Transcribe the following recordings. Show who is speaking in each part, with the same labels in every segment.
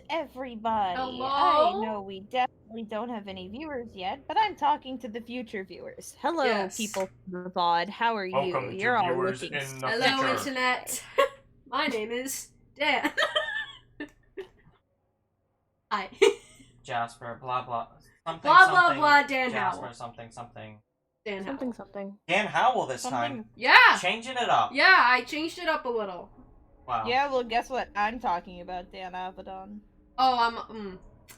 Speaker 1: everybody.
Speaker 2: Hello?
Speaker 1: I know we definitely don't have any viewers yet, but I'm talking to the future viewers. Hello,
Speaker 2: Yes.
Speaker 1: people from the VOD. How are
Speaker 3: Welcome
Speaker 1: you?
Speaker 3: to
Speaker 1: You're all
Speaker 3: viewers
Speaker 1: looking
Speaker 3: in the
Speaker 2: Hello,
Speaker 3: future.
Speaker 2: Internet. My name is Dan. Hi.
Speaker 3: Jasper, blah blah. Something,
Speaker 2: Blah, blah,
Speaker 3: something,
Speaker 2: blah, Dan
Speaker 3: Jasper,
Speaker 2: Howell.
Speaker 3: something.
Speaker 2: Dan
Speaker 4: Something,
Speaker 2: Howell.
Speaker 4: something.
Speaker 3: Dan Howell this
Speaker 1: Something.
Speaker 3: time.
Speaker 2: Yeah.
Speaker 3: Changing it up.
Speaker 2: Yeah, I changed it up a little.
Speaker 3: Wow.
Speaker 1: Yeah, well, guess what? I'm talking about Dan Avedon.
Speaker 2: Oh, I'm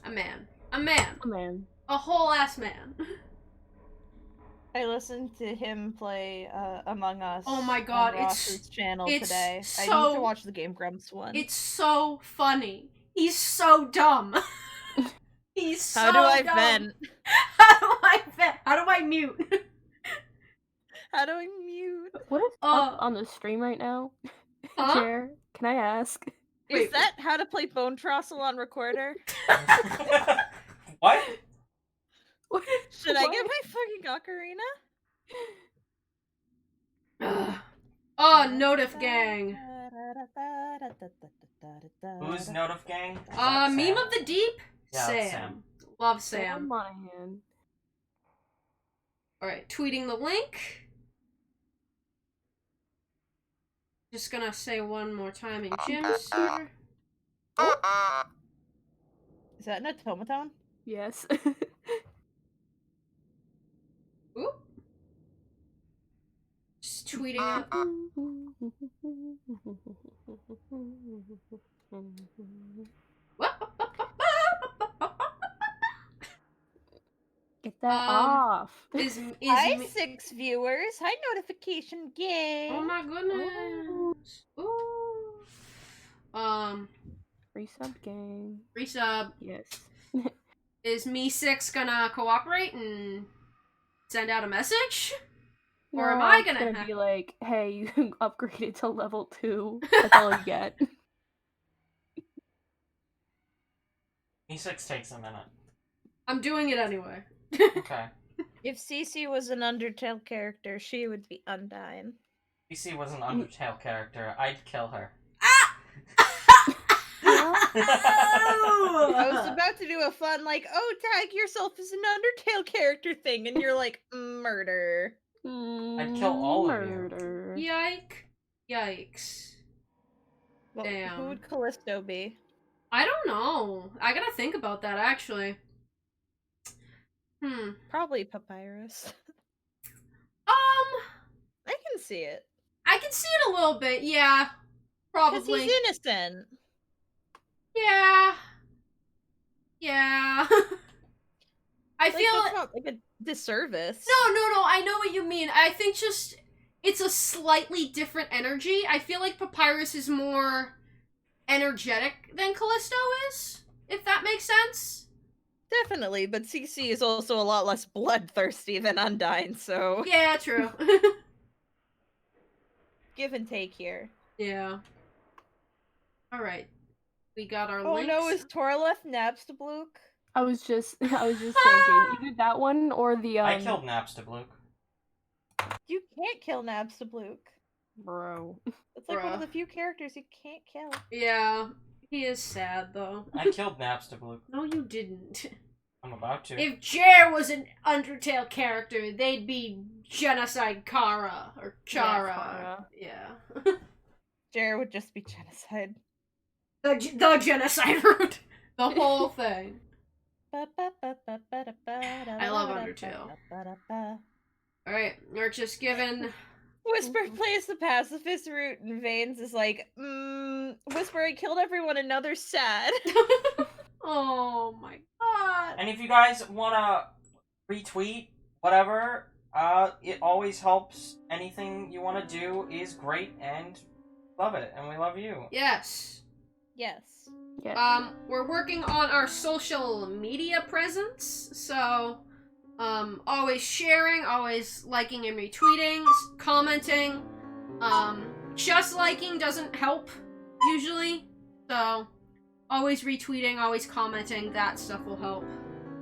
Speaker 2: a man. A man.
Speaker 4: Oh man.
Speaker 2: A whole ass man.
Speaker 1: I listened to him play Among Us.
Speaker 2: Oh my god,
Speaker 1: on Ross's channel today. I need to watch the Game Grumps one.
Speaker 2: It's so funny. He's so dumb. He's so
Speaker 1: How do I
Speaker 2: dumb.
Speaker 1: vent?
Speaker 2: How do I vent? How do I mute?
Speaker 1: How do I mute?
Speaker 4: What is up on the stream right now?
Speaker 2: Huh?
Speaker 4: Chair, can I ask?
Speaker 1: Is
Speaker 2: Wait.
Speaker 1: that how to play Bone Trossel on recorder?
Speaker 3: What?
Speaker 1: Should I
Speaker 4: What?
Speaker 1: get my fucking ocarina?
Speaker 2: Oh, Notif Gang.
Speaker 3: Who's Notif Gang?
Speaker 2: Meme of the Deep?
Speaker 3: Yeah,
Speaker 2: Sam.
Speaker 3: that's Sam.
Speaker 2: Love
Speaker 4: Sam
Speaker 2: Sam.
Speaker 4: Monahan.
Speaker 2: Alright, tweeting the link. Just gonna say one more time in Jim's server.
Speaker 1: Is that an automaton?
Speaker 4: Yes.
Speaker 2: Ooh. Just tweeting it.
Speaker 4: Get that off.
Speaker 1: Hi, 6 viewers. Hi, notification gang.
Speaker 2: Oh my goodness. Ooh.
Speaker 4: Resub gang.
Speaker 2: Resub.
Speaker 4: Yes.
Speaker 2: Is Me6 gonna cooperate and send out a message? Or am
Speaker 4: No,
Speaker 2: I
Speaker 4: it's
Speaker 2: gonna
Speaker 4: be like, hey, you upgraded to level 2. That's all you get.
Speaker 3: E6 takes a minute.
Speaker 2: I'm doing it anyway.
Speaker 3: Okay.
Speaker 1: If Cece was an Undertale character, she would be Undyne.
Speaker 3: PC was an Undertale character. I'd kill her.
Speaker 1: I was about to do a fun, like, tag yourself as an Undertale character thing, and you're like, murder.
Speaker 3: I'd kill all of you.
Speaker 4: Murder.
Speaker 2: Yikes.
Speaker 1: Well,
Speaker 2: Damn.
Speaker 1: who would Callisto be?
Speaker 2: I don't know. I gotta think about that, actually.
Speaker 1: Probably Papyrus. I can see it.
Speaker 2: I can see it a little bit, yeah. Probably.
Speaker 1: Because he's innocent.
Speaker 2: Yeah. I feel
Speaker 1: that's not like a disservice.
Speaker 2: No, I know what you mean. I think just it's a slightly different energy. I feel like Papyrus is more energetic than Callisto is, if that makes sense.
Speaker 1: Definitely, but CC is also a lot less bloodthirsty than Undyne, so...
Speaker 2: Yeah, true.
Speaker 1: Give and take here.
Speaker 2: Yeah. Alright. We got our
Speaker 1: Oh
Speaker 2: links.
Speaker 1: no, is Torleth Napstablook?
Speaker 4: I was just thinking, either that one or the,
Speaker 3: I killed Napstablook.
Speaker 1: You can't kill Napstablook.
Speaker 4: Bro.
Speaker 1: It's like one of the few characters you can't kill.
Speaker 2: Yeah. He is sad, though.
Speaker 3: I killed Napstablook.
Speaker 2: No, you didn't.
Speaker 3: I'm about to.
Speaker 2: If Jer was an Undertale character, they'd be Genocide Kara, or Chara. Yeah.
Speaker 1: Jer would just be genocide.
Speaker 2: The genocide route. The whole thing.
Speaker 1: I
Speaker 2: love Undertale. Alright, we're just given...
Speaker 1: Whisper plays the pacifist route, and Vanes is like, Whisper, I killed everyone, and now they're sad.
Speaker 2: Oh my god.
Speaker 3: And if you guys wanna retweet, whatever, it always helps. Anything you wanna do is great, and love it, and we love you.
Speaker 2: Yes.
Speaker 1: Yes.
Speaker 4: Yeah.
Speaker 2: We're working on our social media presence, so, always sharing, always liking and retweeting, commenting, just liking doesn't help, usually, so, always retweeting, always commenting, that stuff will help.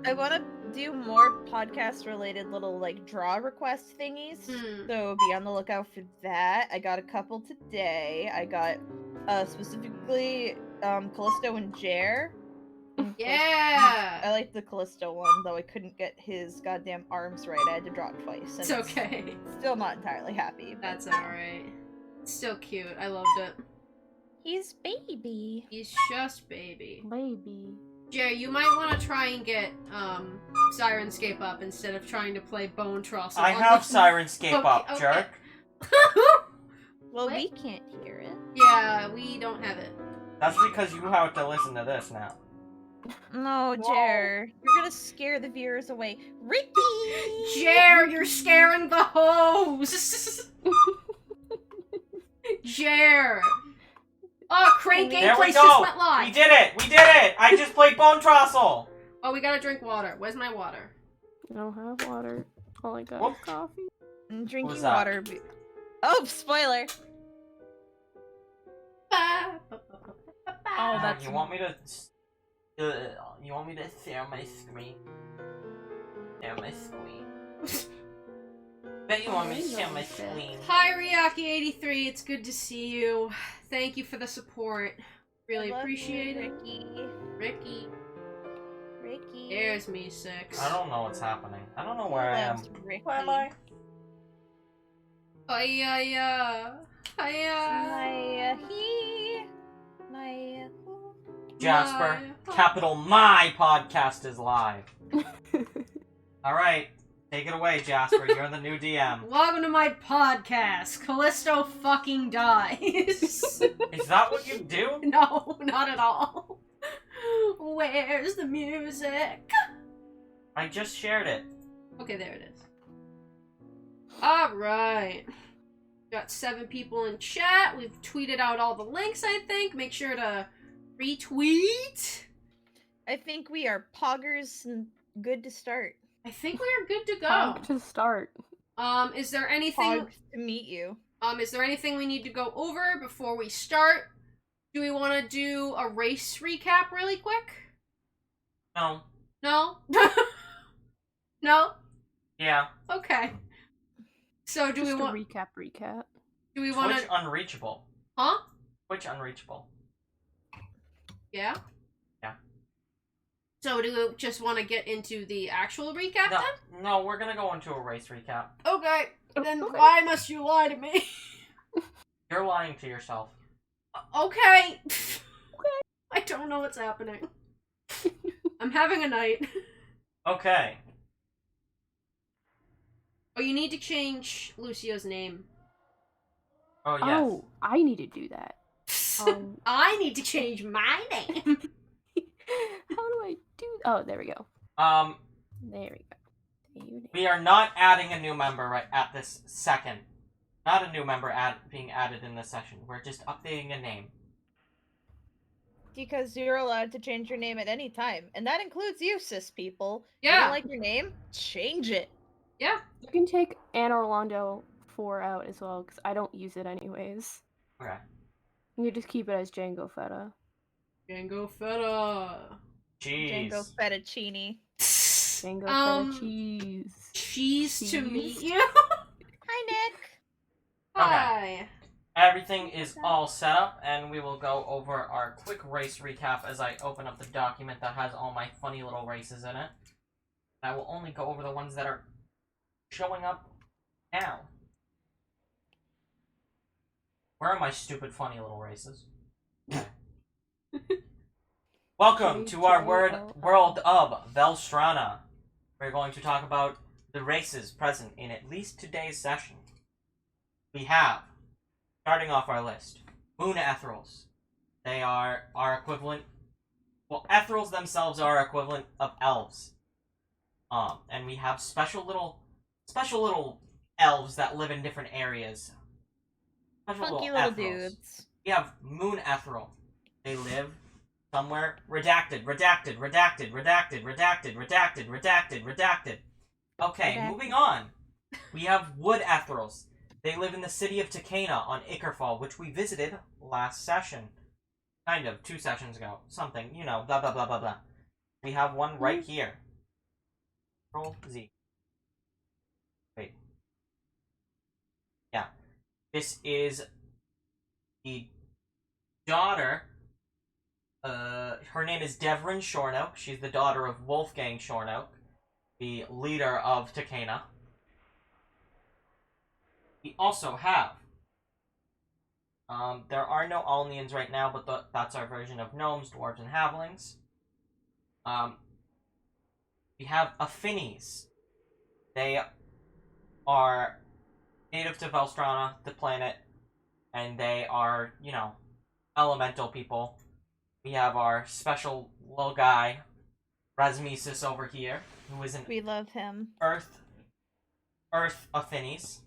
Speaker 1: I want to do more podcast-related little, like, draw request thingies, so be on the lookout for that. I got a couple today. I got, specifically, Callisto and Jer,
Speaker 2: Yeah!
Speaker 1: I like the Callisto one, though I couldn't get his goddamn arms right. I had to draw it twice. And
Speaker 2: It's okay.
Speaker 1: Still not entirely happy. But...
Speaker 2: That's alright. It's still cute. I loved it.
Speaker 1: He's baby.
Speaker 2: He's just baby.
Speaker 4: Baby.
Speaker 2: Jerry, you might want to try and get Sirenscape up instead of trying to play Bone Truss.
Speaker 3: I have Sirenscape up,
Speaker 2: okay.
Speaker 3: jerk.
Speaker 1: Well,
Speaker 2: What?
Speaker 1: we can't hear it.
Speaker 2: Yeah, we don't have it.
Speaker 3: That's because you have to listen to this now.
Speaker 1: No,
Speaker 4: Whoa.
Speaker 1: Jer. You're gonna scare the viewers away. Ricky!
Speaker 2: Jer, you're scaring the hoes! Jer! Oh, Crane
Speaker 3: There we
Speaker 2: Gameplays just
Speaker 3: go!
Speaker 2: went live!
Speaker 3: We did it! We did it! I just played Bone Trussel!
Speaker 2: Oh, we gotta drink water. Where's my water?
Speaker 4: I don't have water. All I got
Speaker 3: Whoop.
Speaker 4: is coffee.
Speaker 1: I'm drinking
Speaker 3: Who's that?
Speaker 1: water. Oh, spoiler!
Speaker 4: Oh, that's
Speaker 3: You want me to... you want me to share my screen? Share my screen. Bet you want me to share my screen.
Speaker 2: Hi, Ryaki83. It's good to see you. Thank you for the support. Really
Speaker 1: I love
Speaker 2: appreciate
Speaker 1: you,
Speaker 2: it.
Speaker 1: Ricky.
Speaker 2: Ricky. There's me 6.
Speaker 3: I don't know what's happening. I don't know where I am.
Speaker 1: Ricky.
Speaker 3: Where am I?
Speaker 2: Hiya.
Speaker 1: My he. My who.
Speaker 3: Jasper,
Speaker 2: My-
Speaker 3: capital My podcast is live. Alright, take it away, Jasper. You're the new DM.
Speaker 2: Welcome to my podcast. Callisto fucking dies.
Speaker 3: Is that what you do?
Speaker 2: No, not at all. Where's the music?
Speaker 3: I just shared it.
Speaker 2: Okay, there it is. Alright. Got 7 people in chat. We've tweeted out all the links, I think. Make sure to retweet.
Speaker 1: I think we are poggers and good to start.
Speaker 2: I think we are good to go.
Speaker 4: Time to start.
Speaker 2: Is there anything
Speaker 1: Pogs to meet you.
Speaker 2: is there anything we need to go over before we start? Do we want to do a race recap really quick?
Speaker 3: No.
Speaker 2: No? No?
Speaker 3: Yeah.
Speaker 2: Okay. So do
Speaker 4: Just
Speaker 2: we want
Speaker 4: a recap?
Speaker 2: do we want
Speaker 3: Twitch
Speaker 2: to
Speaker 3: unreachable.
Speaker 2: Huh?
Speaker 3: Twitch unreachable.
Speaker 2: Yeah?
Speaker 3: Yeah.
Speaker 2: So do we just want to get into the actual recap
Speaker 3: No,
Speaker 2: then?
Speaker 3: no, we're gonna go into a race recap.
Speaker 2: Okay. Then
Speaker 4: Okay.
Speaker 2: why must you lie to me?
Speaker 3: You're lying to yourself.
Speaker 2: Okay. I don't know what's happening. I'm having a night.
Speaker 3: Okay.
Speaker 2: Oh, you need to change Lucio's name.
Speaker 3: Oh, yes.
Speaker 4: Oh, I need to do that.
Speaker 2: I need to change my name.
Speaker 4: How do I do? Oh, there we go. There we go.
Speaker 3: We are not adding a new member right at this second. Not a new member being added in this session. We're just updating a name.
Speaker 1: Because you're allowed to change your name at any time. And that includes you, cis people. You
Speaker 2: Yeah.
Speaker 1: don't like your name? Change it.
Speaker 2: Yeah.
Speaker 4: You can take Anne Orlando 4 out as well, because I don't use it anyways.
Speaker 3: Okay.
Speaker 4: You just keep it as Django Feta.
Speaker 2: Django Feta.
Speaker 3: Jeez.
Speaker 1: Django fettuccine.
Speaker 4: Django Feta cheese.
Speaker 2: Cheese to
Speaker 4: Cheese.
Speaker 2: meet you.
Speaker 1: Hi, Nick.
Speaker 2: Hi.
Speaker 3: Everything is all set up, and we will go over our quick race recap as I open up the document that has all my funny little races in it. I will only go over the ones that are showing up now. Where are my stupid funny little races? Okay. Welcome to our world of Velstrana. We're going to talk about the races present in at least today's session. We have, starting off our list, Moon Etherals. They are our equivalent. Well, Etherals themselves are our equivalent of elves. And we have special little elves that live in different areas. Special
Speaker 1: Funky little
Speaker 3: Etherals.
Speaker 1: dudes.
Speaker 3: We have Moon Ethereal. They live somewhere. Redacted. Okay,
Speaker 1: Redacted.
Speaker 3: moving on. We have Wood Ethereals. They live in the city of Takena on Ickerfall, which we visited last session. Kind of, 2 sessions ago. Something, you know, blah blah blah blah blah. We have one right here. Control Z. Wait. Yeah. This is the daughter her name is Devrin Shornoak. She's the daughter of Wolfgang Shornoak, the leader of Takena. We also have, there are no Alnians right now, but that's our version of gnomes, dwarves, and halflings. We have Affinis. They are native to Velstrana, the planet, and they are, you know, elemental people. We have our special little guy, Rasmesis, over here, who is an
Speaker 1: We love him.
Speaker 3: Earth Affinis.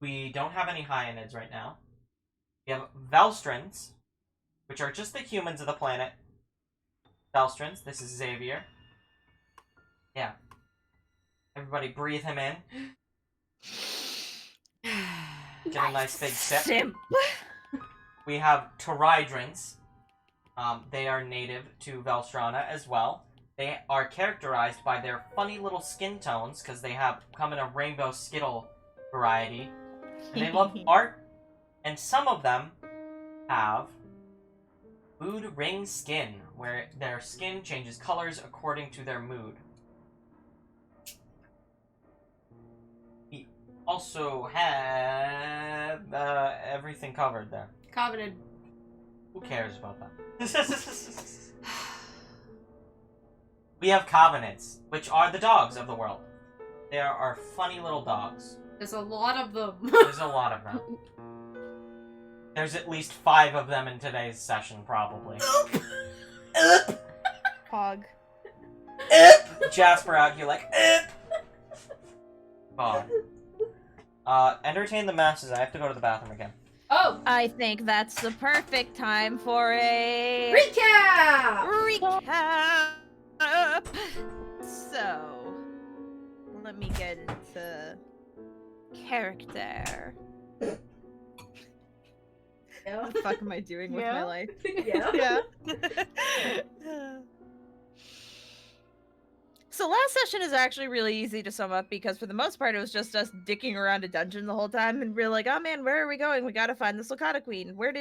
Speaker 3: We don't have any Hyenids right now. We have Velstrans, which are just the humans of the planet. Velstrans, this is Xavier. Yeah. Everybody breathe him in. Get a nice big sip.
Speaker 1: Simp.
Speaker 3: We have Teridrins. They are native to Velstrana as well. They are characterized by their funny little skin tones, because they come in a rainbow skittle variety. And they love art, and some of them have mood ring skin, where their skin changes colors according to their mood. We also have everything covered there.
Speaker 2: Coveted.
Speaker 3: Who cares about that? We have Covenants, which are the dogs of the world. They are our funny little dogs.
Speaker 2: There's a lot of them.
Speaker 3: There's a lot of them. There's at least 5 of them in today's session, probably.
Speaker 1: Pog.
Speaker 3: Jasper out here like, God. Entertain the masses. I have to go to the bathroom again.
Speaker 2: Oh!
Speaker 1: I think that's the perfect time for a
Speaker 2: Recap!
Speaker 1: So, let me get into character.
Speaker 2: Yeah.
Speaker 1: What the fuck am I doing with my life?
Speaker 2: Yeah.
Speaker 1: Yeah. So last session is actually really easy to sum up because for the most part it was just us dicking around a dungeon the whole time and we're like, oh man, where are we going? We gotta find the Sulcata Queen. Where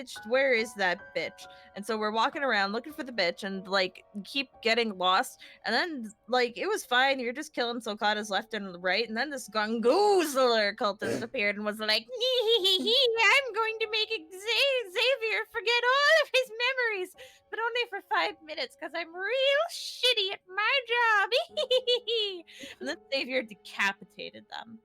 Speaker 1: is that bitch? And so we're walking around looking for the bitch and like keep getting lost. And then like it was fine. You're just killing Sulcatas left and right. And then this Gungoozler cultist appeared and was like, I'm going to make Xavier forget all of his memories, but only for 5 minutes because I'm real shitty at my job. And then Xavier decapitated them.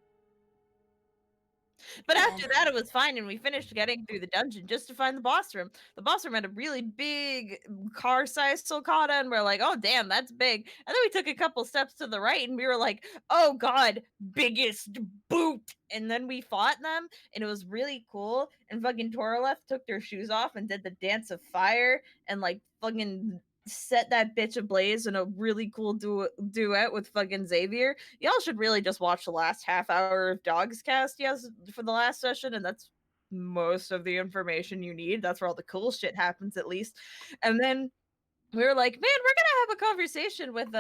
Speaker 1: But after that, it was fine, and we finished getting through the dungeon just to find the boss room. The boss room had a really big car-sized Sulcata, and we're like, oh, damn, that's big. And then we took a couple steps to the right, and we were like, oh, God, biggest boot. And then we fought them, and it was really cool. And fucking Toralef took their shoes off and did the dance of fire, and, like, fucking set that bitch ablaze in a really cool duet with fucking Xavier. Y'all should really just watch the last half hour of DoGsCast for the last session, and that's most of the information you need. That's where all the cool shit happens, at least. And then we were like, man, we're gonna have a conversation with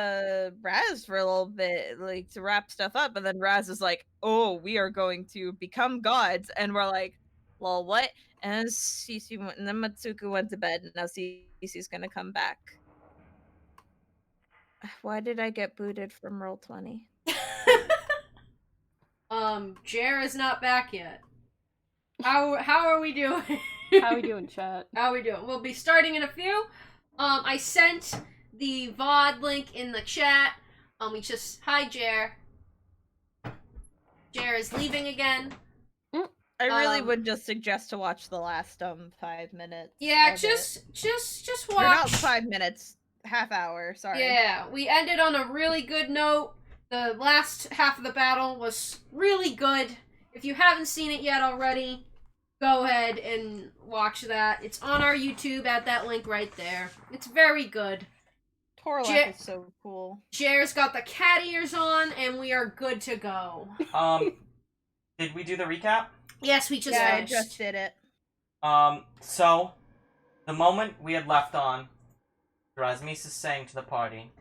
Speaker 1: Raz for a little bit, like to wrap stuff up. And then Raz is like, oh, we are going to become gods, and we're like, well, what? And Cece went, and then Matsuko went to bed, and now Cece's gonna come back. Why did I get booted from Roll20?
Speaker 2: Jer is not back yet. How are we doing?
Speaker 4: How are we doing, chat?
Speaker 2: How are we doing? We'll be starting in a few. I sent the VOD link in the chat. Hi, Jer. Jer is leaving again.
Speaker 1: I really would just suggest to watch the last 5 minutes.
Speaker 2: Yeah, just watch.
Speaker 1: Or not 5 minutes, half hour. Sorry.
Speaker 2: Yeah, we ended on a really good note. The last half of the battle was really good. If you haven't seen it yet already, go ahead and watch that. It's on our YouTube at that link right there. It's very good.
Speaker 1: Toralef is so cool.
Speaker 2: Jer's got the cat ears on, and we are good to go.
Speaker 3: Did we do the recap?
Speaker 2: Yes, we just
Speaker 1: I
Speaker 2: finished.
Speaker 1: just did it.
Speaker 3: So, the moment we had left on, Rasmesis saying to the party,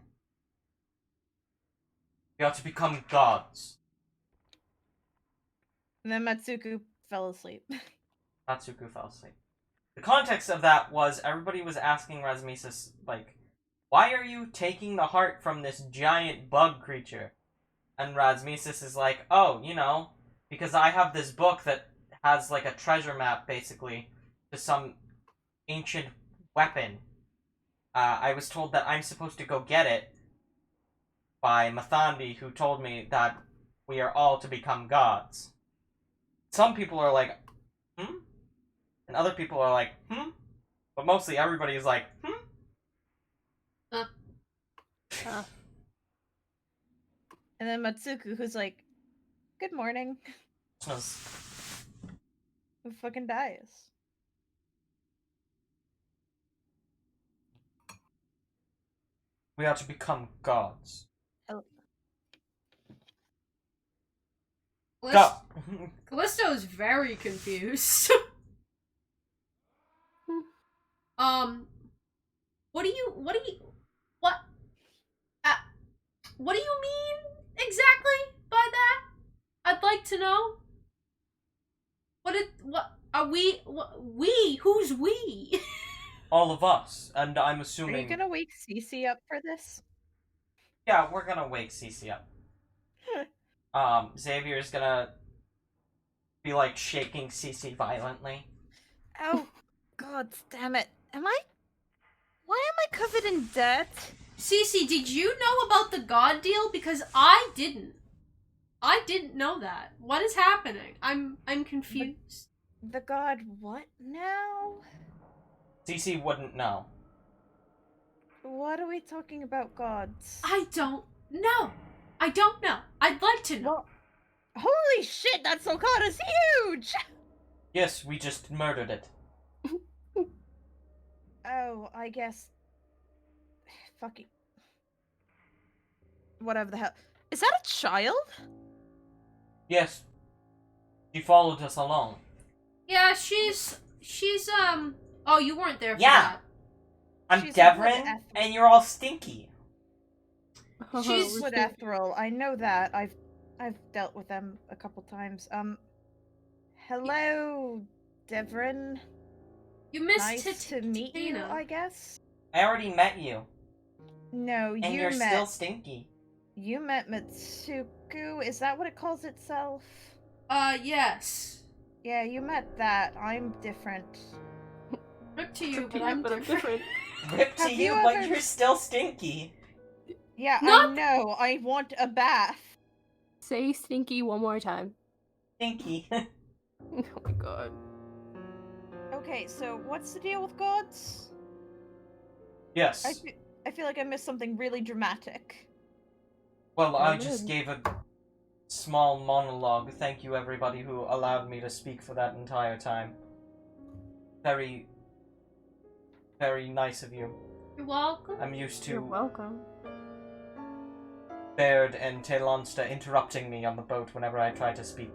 Speaker 3: we ought to become gods.
Speaker 1: And then Matsuko fell asleep.
Speaker 3: Matsuko fell asleep. The context of that was everybody was asking Rasmesis, like, why are you taking the heart from this giant bug creature? And Rasmesis is like, oh, you know, because I have this book that has, like, a treasure map, basically, to some ancient weapon. I was told that I'm supposed to go get it by Mathandi, who told me that we are all to become gods. Some people are like, hmm? And other people are like, hmm? But mostly everybody is like, hmm?
Speaker 1: And then Matsuku, who's like, good morning. Who fucking dies?
Speaker 3: We are to become gods. Go!
Speaker 2: Callisto is very confused. What do you mean exactly by that? I'd like to know. Who's we?
Speaker 3: All of us, and I'm
Speaker 1: Are
Speaker 3: assuming...
Speaker 1: you gonna wake Cece up for this?
Speaker 3: Yeah, we're gonna wake Cece up. Xavier's gonna be, like, shaking Cece violently.
Speaker 1: Oh, god damn it. Why am I covered in dirt?
Speaker 2: Cece, did you know about the god deal? Because I didn't. I didn't know that. What is happening? I'm confused.
Speaker 1: The god what now?
Speaker 3: Cece wouldn't know.
Speaker 1: What are we talking about, gods?
Speaker 2: I don't know. I don't know. I'd like to know.
Speaker 1: Well, holy shit, that Sulcata is huge!
Speaker 3: Yes, we just murdered it.
Speaker 1: Oh, I guess... Fucking... Whatever the hell. Is that a child?
Speaker 3: Yes. She followed us along.
Speaker 2: Yeah, she's oh, you weren't there for that.
Speaker 3: I'm
Speaker 1: She's
Speaker 3: Devrin, and you're all stinky.
Speaker 1: She's with Ethereal. I know that. I've dealt with them a couple times. Hello, Devrin.
Speaker 2: You missed
Speaker 1: Nice to meet you, I guess.
Speaker 3: I already met you.
Speaker 1: No,
Speaker 3: And you're still stinky.
Speaker 1: You met Mitsuku. Is that what it calls itself?
Speaker 2: Yes.
Speaker 1: Yeah, you met that. I'm different.
Speaker 2: Rip to you, but I'm different.
Speaker 3: Rip to you, but you're still stinky.
Speaker 1: Yeah, I know. I want a bath.
Speaker 4: Say stinky one more time.
Speaker 3: Stinky.
Speaker 4: Oh my god.
Speaker 1: Okay, so what's the deal with gods?
Speaker 3: Yes.
Speaker 1: I feel like I missed something really dramatic.
Speaker 3: Well, I just gave a small monologue. Thank you, everybody who allowed me to speak for that entire time. Very, very nice of you.
Speaker 2: You're welcome.
Speaker 3: I'm used to...
Speaker 4: You're welcome.
Speaker 3: Baird and Taylonsta interrupting me on the boat whenever I try to speak.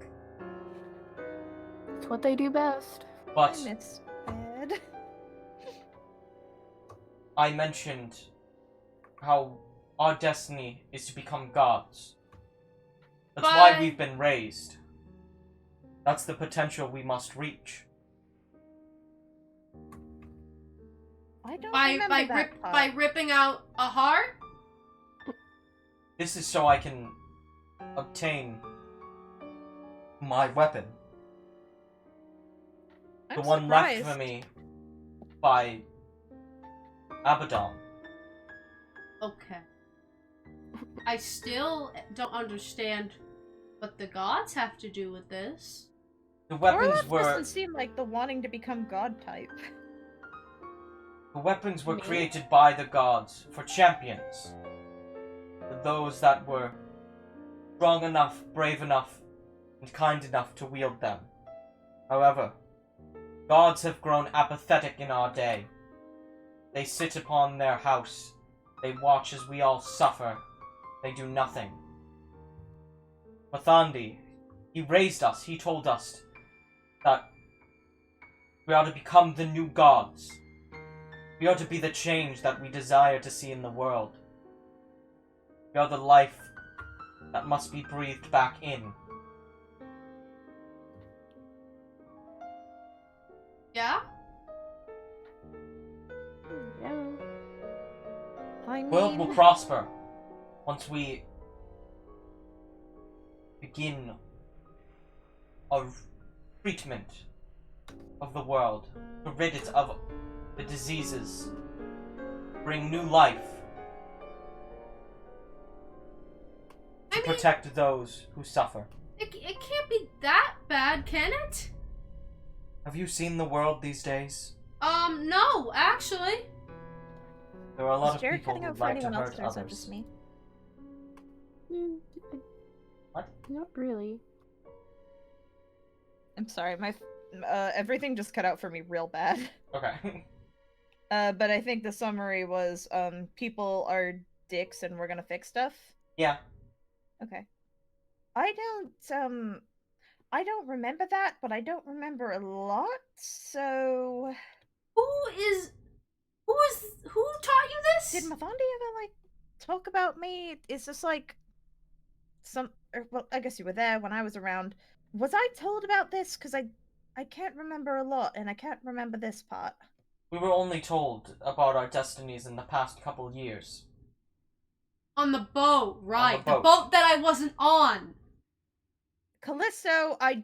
Speaker 4: It's what they do best.
Speaker 3: But
Speaker 1: I miss bed.
Speaker 3: I mentioned how our destiny is to become gods. That's why we've been raised. That's the potential we must reach.
Speaker 1: I don't remember that part.
Speaker 2: By ripping out a heart?
Speaker 3: This is so I can obtain my weapon.
Speaker 1: I'm
Speaker 3: the one
Speaker 1: surprised.
Speaker 3: left for me by Abaddon.
Speaker 2: Okay. I still don't understand what the gods have to do with this.
Speaker 3: The weapons
Speaker 1: Orlov
Speaker 3: were...
Speaker 1: doesn't seem like the wanting to become god type.
Speaker 3: The weapons were created by the gods for champions. For those that were strong enough, brave enough, and kind enough to wield them. However, gods have grown apathetic in our day. They sit upon their house. They watch as we all suffer. They do nothing. Mathandi, he raised us. He told us that we are to become the new gods. We are to be the change that we desire to see in the world. We are the life that must be breathed back in.
Speaker 2: Yeah?
Speaker 1: I mean...
Speaker 3: World will prosper once we begin a treatment of the world, to rid it of the diseases, bring new life, to protect those who suffer.
Speaker 2: It can't be that bad, can it?
Speaker 3: Have you seen the world these days?
Speaker 2: No, actually.
Speaker 3: There are a lot
Speaker 1: Is
Speaker 3: of
Speaker 1: Jared
Speaker 3: people
Speaker 1: cutting
Speaker 3: who
Speaker 1: out for
Speaker 3: like to
Speaker 1: anyone else,
Speaker 3: hurt
Speaker 1: or is that
Speaker 3: others.
Speaker 1: just me?
Speaker 3: What?
Speaker 4: Not really.
Speaker 1: I'm sorry, my everything just cut out for me real bad.
Speaker 3: Okay.
Speaker 1: But I think the summary was, people are dicks and we're gonna fix stuff.
Speaker 3: Yeah.
Speaker 1: Okay. I don't remember that, but I don't remember a lot, so...
Speaker 2: Who taught you this?
Speaker 1: Did Mathandi ever, like, talk about me? Is this, like, well, I guess you were there when I was around. Was I told about this? Because I can't remember a lot, and I can't remember this part.
Speaker 3: We were only told about our destinies in the past couple years.
Speaker 2: On the boat, right.
Speaker 3: On the boat.
Speaker 2: The boat that I wasn't on.
Speaker 1: Callisto, I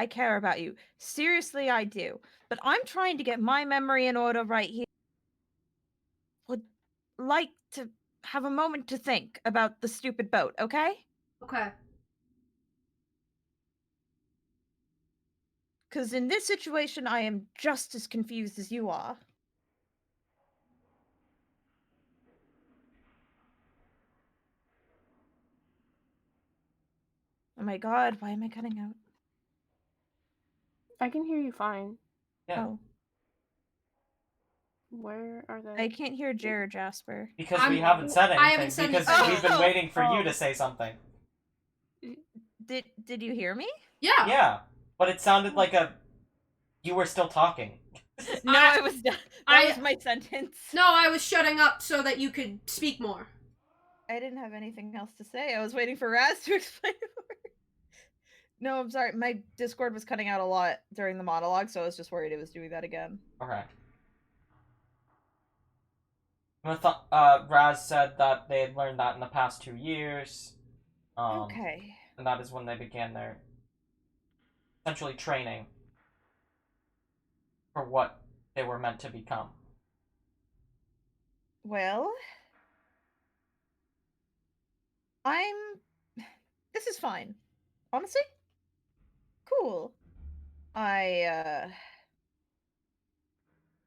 Speaker 1: care about you. Seriously, I do. But I'm trying to get my memory in order right here. Would like to have a moment to think about the stupid boat, okay?
Speaker 2: Okay.
Speaker 1: Because in this situation, I am just as confused as you are. Oh my god, why am I cutting out?
Speaker 4: I can hear you fine.
Speaker 3: Yeah.
Speaker 1: Oh.
Speaker 4: Where are the...
Speaker 1: I can't hear Jared Jasper.
Speaker 3: Because we haven't said anything.
Speaker 2: I haven't said
Speaker 3: because
Speaker 2: anything.
Speaker 3: we've been waiting for you
Speaker 1: Oh.
Speaker 3: to say something.
Speaker 1: Did you hear me?
Speaker 2: Yeah.
Speaker 3: Yeah. But it sounded like you were still talking.
Speaker 1: No, I was done. That was my sentence.
Speaker 2: No, I was shutting up so that you could speak more.
Speaker 1: I didn't have anything else to say. I was waiting for Raz to explain more. No, I'm sorry. My Discord was cutting out a lot during the monologue, so I was just worried it was doing that again.
Speaker 3: Okay. Raz said that they had learned that in the past 2 years.
Speaker 1: Okay.
Speaker 3: And that is when they began their essentially training for what they were meant to become.
Speaker 1: Well, this is fine. Honestly? Cool. I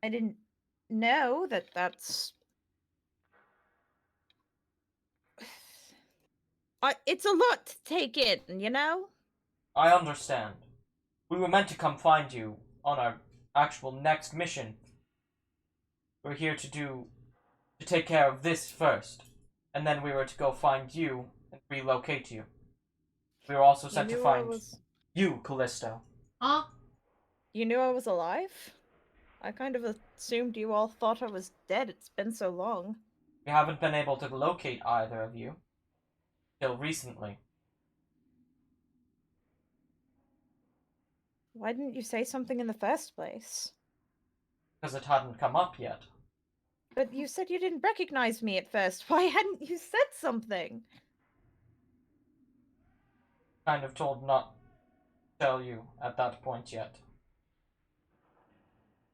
Speaker 1: didn't know that that's... It's a lot to take in, you know?
Speaker 3: I understand. We were meant to come find you on our actual next mission. We're here to take care of this first. And then we were to go find you and relocate you. We were also sent to find you, Callisto.
Speaker 2: Huh?
Speaker 1: You knew I was alive? I kind of assumed you all thought I was dead. It's been so long.
Speaker 3: We haven't been able to locate either of you. Till recently.
Speaker 1: Why didn't you say something in the first place?
Speaker 3: Because it hadn't come up yet.
Speaker 1: But you said you didn't recognize me at first. Why hadn't you said something?
Speaker 3: Kind of told not to tell you at that point yet.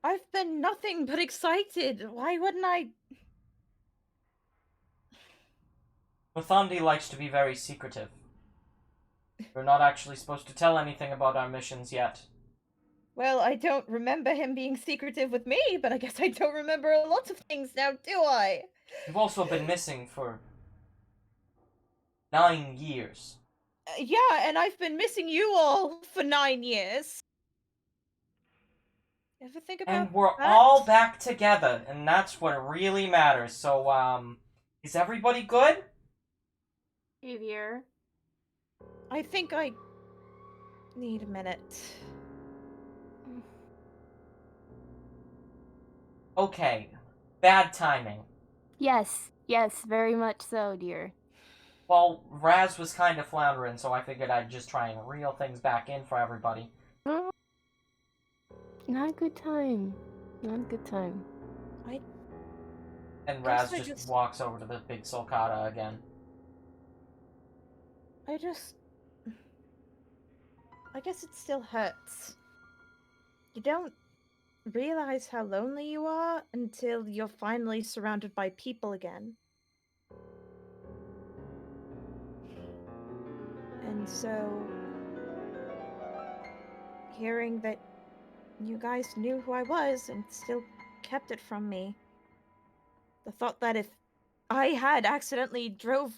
Speaker 1: I've been nothing but excited. Why wouldn't I...
Speaker 3: Mathandi likes to be very secretive. We're not actually supposed to tell anything about our missions yet.
Speaker 1: Well, I don't remember him being secretive with me, but I guess I don't remember a lot of things now, do I?
Speaker 3: You've also been missing for 9 years.
Speaker 1: Yeah, and I've been missing you all for 9 years. Ever think about
Speaker 3: And we're
Speaker 1: that?
Speaker 3: all back together, and that's what really matters. So, is everybody good?
Speaker 4: Xavier.
Speaker 1: I think I need a minute.
Speaker 3: Okay. Bad timing.
Speaker 4: Yes, very much so, dear.
Speaker 3: Well, Raz was kind of floundering, so I figured I'd just try and reel things back in for everybody.
Speaker 4: Not a good time. Not a good time.
Speaker 3: And Raz just walks over to the big sulcata again.
Speaker 1: I guess it still hurts. You don't realize how lonely you are until you're finally surrounded by people again. And so, hearing that you guys knew who I was and still kept it from me, the thought that if I had accidentally drove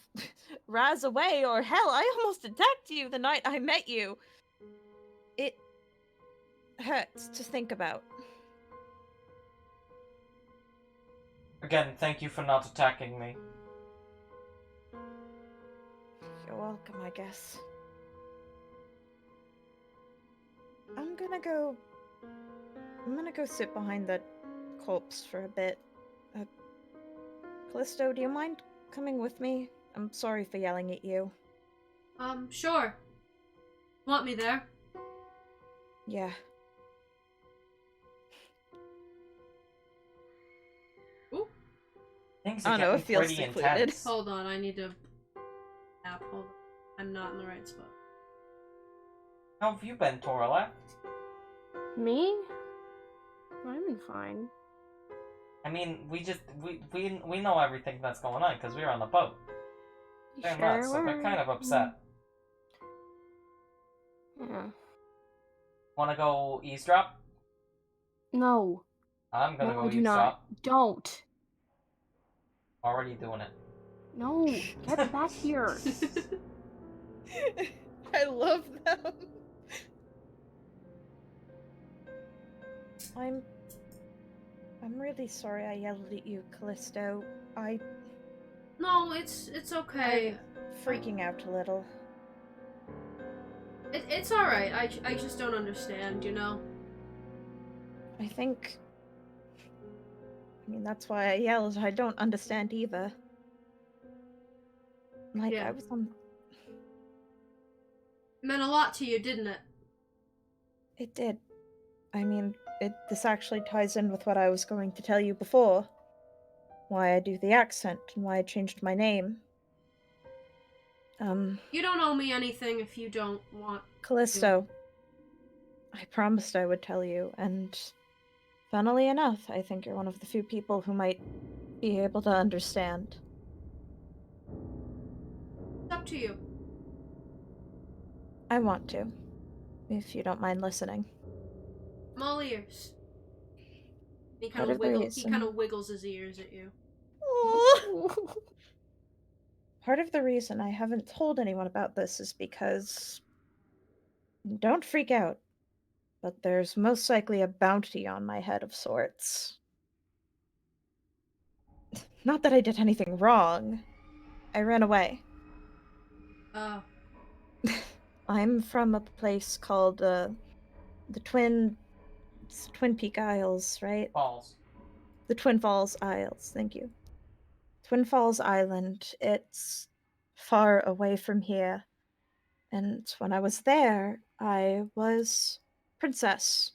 Speaker 1: Raz away, or hell, I almost attacked you the night I met you, it hurts to think about.
Speaker 3: Again, thank you for not attacking me.
Speaker 1: You're welcome, I guess. I'm gonna go sit behind that corpse for a bit. Callisto, do you mind coming with me? I'm sorry for yelling at you.
Speaker 2: Sure. Want me there?
Speaker 1: Yeah.
Speaker 2: Ooh.
Speaker 3: Things are getting pretty intense.
Speaker 2: Hold on, I need to... Hold on. I'm not in the right spot.
Speaker 3: How have you been, Torla?
Speaker 4: Me? I've been fine.
Speaker 3: I mean, we know everything that's going on because we were on the boat. They're not, so they're kind of upset.
Speaker 4: Yeah.
Speaker 3: Wanna go eavesdrop?
Speaker 4: No.
Speaker 3: I'm gonna go
Speaker 4: do
Speaker 3: eavesdrop.
Speaker 4: Not. Don't.
Speaker 3: Already doing it.
Speaker 4: No, get back here.
Speaker 1: I love them. I'm really sorry I yelled at you, Callisto.
Speaker 2: No, it's okay.
Speaker 1: I'm freaking out a little.
Speaker 2: It's alright. I just don't understand, you know?
Speaker 1: I mean, that's why I yelled. I don't understand either. Like,
Speaker 2: yeah.
Speaker 1: I was on...
Speaker 2: It meant a lot to you, didn't it?
Speaker 1: It did. I mean, this actually ties in with what I was going to tell you before. Why I do the accent and why I changed my name.
Speaker 2: You don't owe me anything if you don't want
Speaker 1: Callisto. I promised I would tell you, and funnily enough, I think you're one of the few people who might be able to understand.
Speaker 2: It's up to you.
Speaker 1: I want to, if you don't mind listening.
Speaker 2: I'm all ears. He kind of wiggles his ears at you.
Speaker 1: Part of the reason I haven't told anyone about this is because... Don't freak out, but there's most likely a bounty on my head of sorts. Not that I did anything wrong. I ran away. I'm from a place called, the Twin Peak Isles, right?
Speaker 3: Falls.
Speaker 1: The Twin Falls Isles, thank you. Twin Falls Island, it's far away from here. And when I was there, I was princess,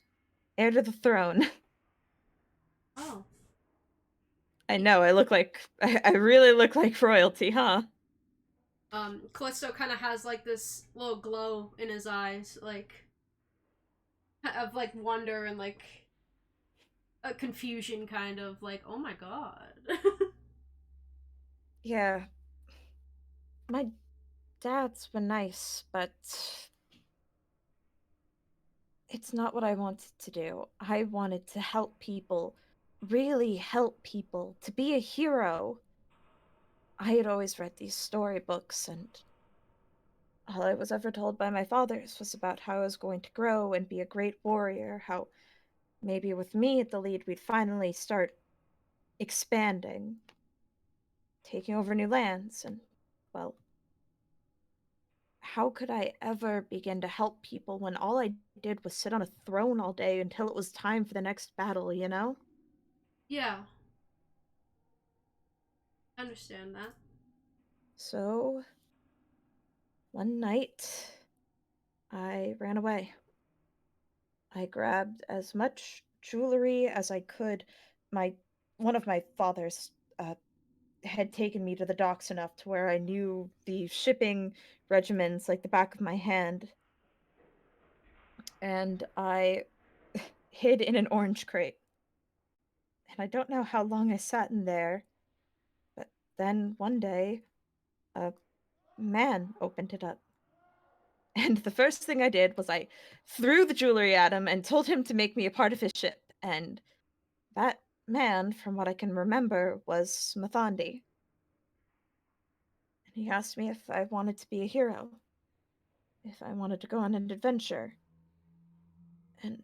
Speaker 1: heir to the throne.
Speaker 2: Oh.
Speaker 1: I know, I really look like royalty, huh?
Speaker 2: Callisto kind of has, like, this little glow in his eyes, like, of, like, wonder and, like, a confusion, kind of, like, oh my god.
Speaker 1: Yeah. My dad's been nice, but it's not what I wanted to do. I wanted to help people, really help people, to be a hero. I had always read these storybooks, and all I was ever told by my fathers was about how I was going to grow and be a great warrior, how maybe with me at the lead we'd finally start expanding, taking over new lands, and, well, how could I ever begin to help people when all I did was sit on a throne all day until it was time for the next battle, you know?
Speaker 2: Yeah. I understand that.
Speaker 1: So, one night, I ran away. I grabbed as much jewelry as I could. One of my father's had taken me to the docks enough to where I knew the shipping regimens like the back of my hand. And I hid in an orange crate. And I don't know how long I sat in there, but then one day, a man opened it up. And the first thing I did was I threw the jewelry at him and told him to make me a part of his ship. And that man, from what I can remember, was Mathandi. And he asked me if I wanted to be a hero, if I wanted to go on an adventure. And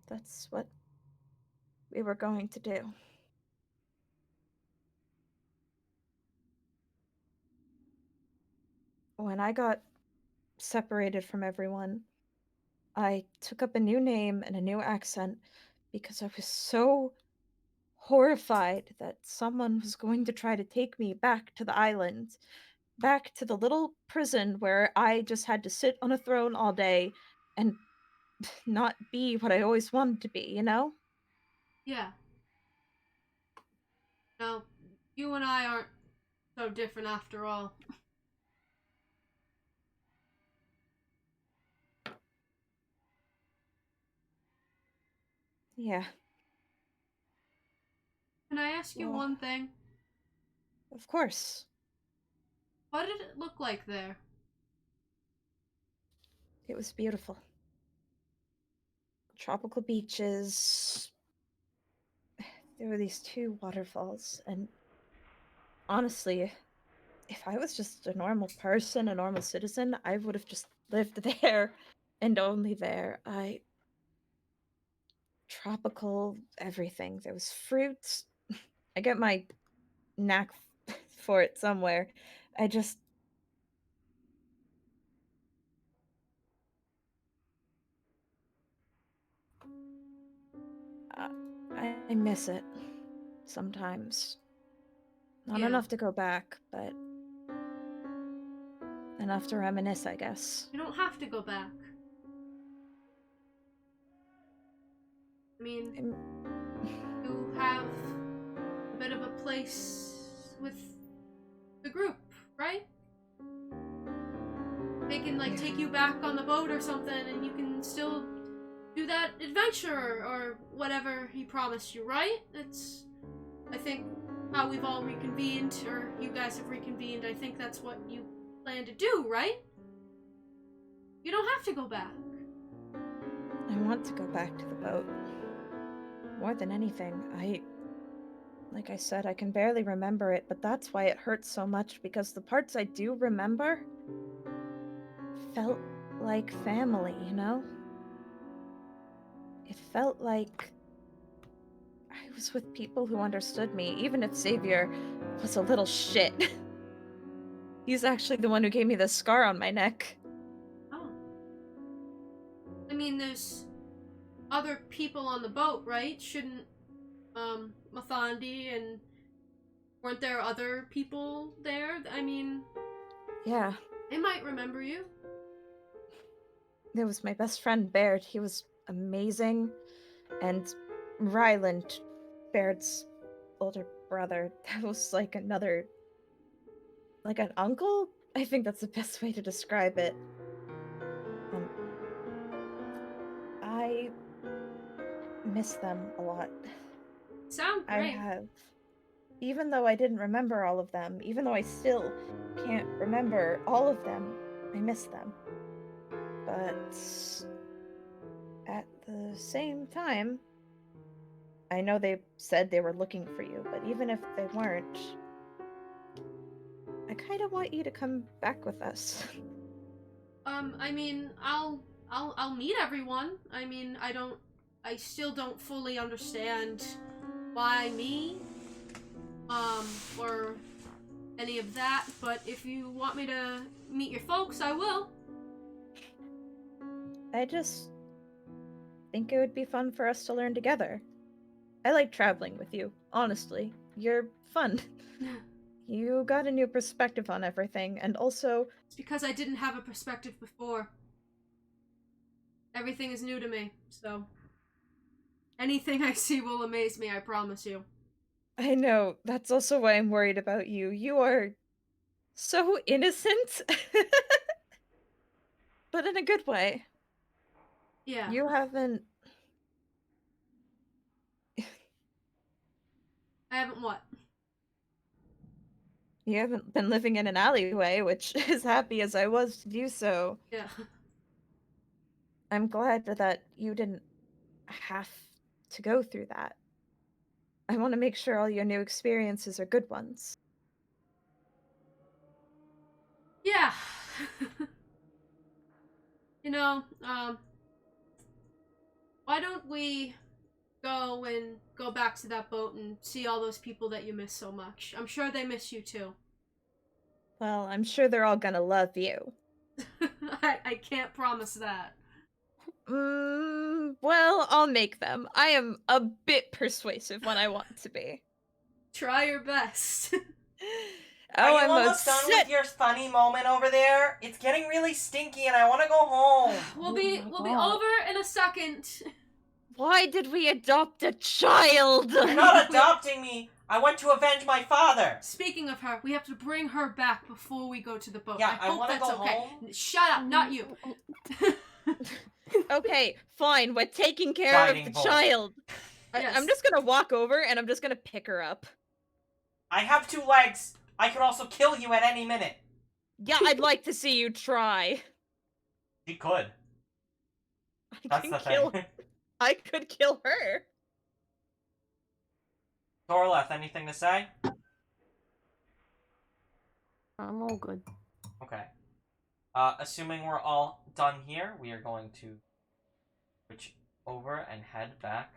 Speaker 1: that's what we were going to do. When I got separated from everyone, I took up a new name and a new accent because I was so horrified that someone was going to try to take me back to the island, back to the little prison where I just had to sit on a throne all day and not be what I always wanted to be, you know?
Speaker 2: Yeah. No, you and I aren't so different after all.
Speaker 1: Yeah.
Speaker 2: Can I ask you one thing?
Speaker 1: Of course.
Speaker 2: What did it look like there?
Speaker 1: It was beautiful. Tropical beaches. There were these 2 waterfalls, and honestly, if I was just a normal person, a normal citizen, I would have just lived there and only there. Tropical everything. There was fruits. I get my knack for it somewhere. I just I miss it sometimes. Not
Speaker 2: Yeah.
Speaker 1: enough to go back, but enough to reminisce, I guess.
Speaker 2: You don't have to go back. I mean, you have a bit of a place with the group, right? They can take you back on the boat or something, and you can still do that adventure or whatever he promised you, right? That's, I think, how we've all reconvened, or you guys have reconvened. I think that's what you plan to do, right? You don't have to go back.
Speaker 1: I want to go back to the boat. More than anything, like I said, I can barely remember it, but that's why it hurts so much, because the parts I do remember felt like family, you know? It felt like I was with people who understood me, even if Xavier was a little shit. He's actually the one who gave me the scar on my neck.
Speaker 2: Oh. I mean, there's other people on the boat, right? Shouldn't, Mathandi and... Weren't there other people there? I mean...
Speaker 1: Yeah.
Speaker 2: They might remember you.
Speaker 1: There was my best friend, Baird. He was amazing. And Ryland, Baird's older brother, that was like another... like an uncle? I think that's the best way to describe it. I miss them a lot.
Speaker 2: Sound great.
Speaker 1: I have. Even though I didn't remember all of them, even though I still can't remember all of them, I miss them. But at the same time, I know they said they were looking for you, but even if they weren't, I kind of want you to come back with us.
Speaker 2: I mean, I'll meet everyone. I mean, I still don't fully understand why me, or any of that, but if you want me to meet your folks, I will.
Speaker 1: I just think it would be fun for us to learn together. I like traveling with you, honestly. You're fun. You got a new perspective on everything, and also...
Speaker 2: It's because I didn't have a perspective before. Everything is new to me, so... Anything I see will amaze me, I promise you.
Speaker 1: I know. That's also why I'm worried about you. You are so innocent. But in a good way.
Speaker 2: Yeah.
Speaker 1: You haven't...
Speaker 2: I haven't what?
Speaker 1: You haven't been living in an alleyway, which, as happy as I was to do so,
Speaker 2: Yeah.
Speaker 1: I'm glad that you didn't have to go through that. I want to make sure all your new experiences are good ones.
Speaker 2: Yeah. You know, why don't we go back to that boat and see all those people that you miss so much? I'm sure they miss you too.
Speaker 1: Well, I'm sure they're all gonna love you.
Speaker 2: I can't promise that.
Speaker 1: Well, I'll make them. I am a bit persuasive when I want to be.
Speaker 2: Try your best.
Speaker 3: Are you
Speaker 1: I'm
Speaker 3: almost done with your funny moment over there? It's getting really stinky and I want to go home.
Speaker 2: We'll be over in a second.
Speaker 1: Why did we adopt a child?
Speaker 3: You're not adopting me. I went to avenge my father.
Speaker 2: Speaking of her, we have to bring her back before we go to the boat.
Speaker 3: Yeah,
Speaker 2: I hope
Speaker 3: wanna
Speaker 2: that's
Speaker 3: go
Speaker 2: okay.
Speaker 3: home.
Speaker 2: Shut up, not you.
Speaker 1: Okay, fine. We're taking care
Speaker 3: Guiding
Speaker 1: of the
Speaker 3: bolt.
Speaker 1: child.
Speaker 2: Yes.
Speaker 1: I'm just gonna walk over and I'm just gonna pick her up.
Speaker 3: I have 2 legs. I could also kill you at any minute.
Speaker 1: Yeah, I'd like to see you try.
Speaker 3: She could.
Speaker 1: I
Speaker 3: That's
Speaker 1: can
Speaker 3: the
Speaker 1: kill.
Speaker 3: thing.
Speaker 1: I could kill her.
Speaker 3: Dorleth, anything to say?
Speaker 4: I'm all good.
Speaker 3: Okay. Assuming we're all done here, we are going to switch over and head back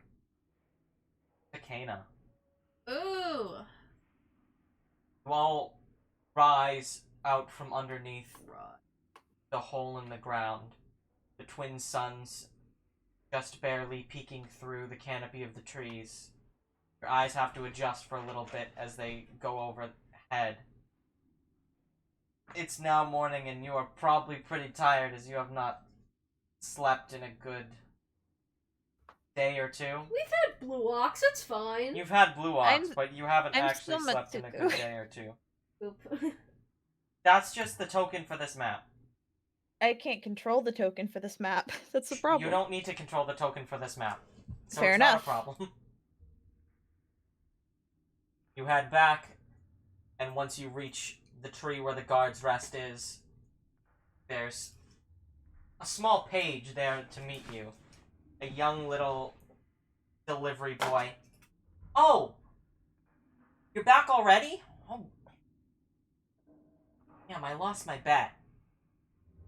Speaker 3: to Cana.
Speaker 2: Ooh.
Speaker 3: You all rise out from underneath the hole in the ground. The twin suns just barely peeking through the canopy of the trees. Your eyes have to adjust for a little bit as they go overhead. It's now morning and you are probably pretty tired as you have not slept in a good day or 2.
Speaker 2: We've had blue ox, it's fine.
Speaker 3: You've had blue ox,
Speaker 1: I'm-
Speaker 3: but you haven't
Speaker 1: I'm
Speaker 3: actually
Speaker 1: still
Speaker 3: slept in a
Speaker 1: Matsuko.
Speaker 3: good day or 2.
Speaker 2: Oop.
Speaker 3: That's just the token for this map.
Speaker 1: I can't control the token for this map. That's the problem.
Speaker 3: You don't need to control the token for this map. So
Speaker 1: Fair
Speaker 3: it's
Speaker 1: enough.
Speaker 3: not a problem. You head back, and once you reach the tree where the guard's rest is, there's a small page there to meet you. A young little delivery boy. Oh! You're back already? Oh. Damn, I lost my bet.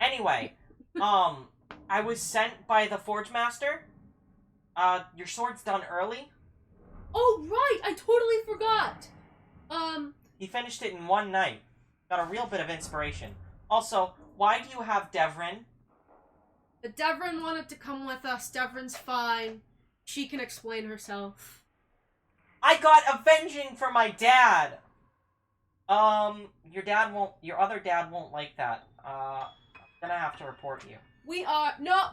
Speaker 3: Anyway, I was sent by the Forge Master. Your sword's done early.
Speaker 2: Oh, right! I totally forgot!
Speaker 3: He finished it in 1 night. Got a real bit of inspiration. Also, why do you have Devrin?
Speaker 2: Devrin wanted to come with us. Devrin's fine. She can explain herself.
Speaker 3: I got avenging for my dad! Your other dad won't like that. I'm gonna have to report you.
Speaker 2: We are... Nope.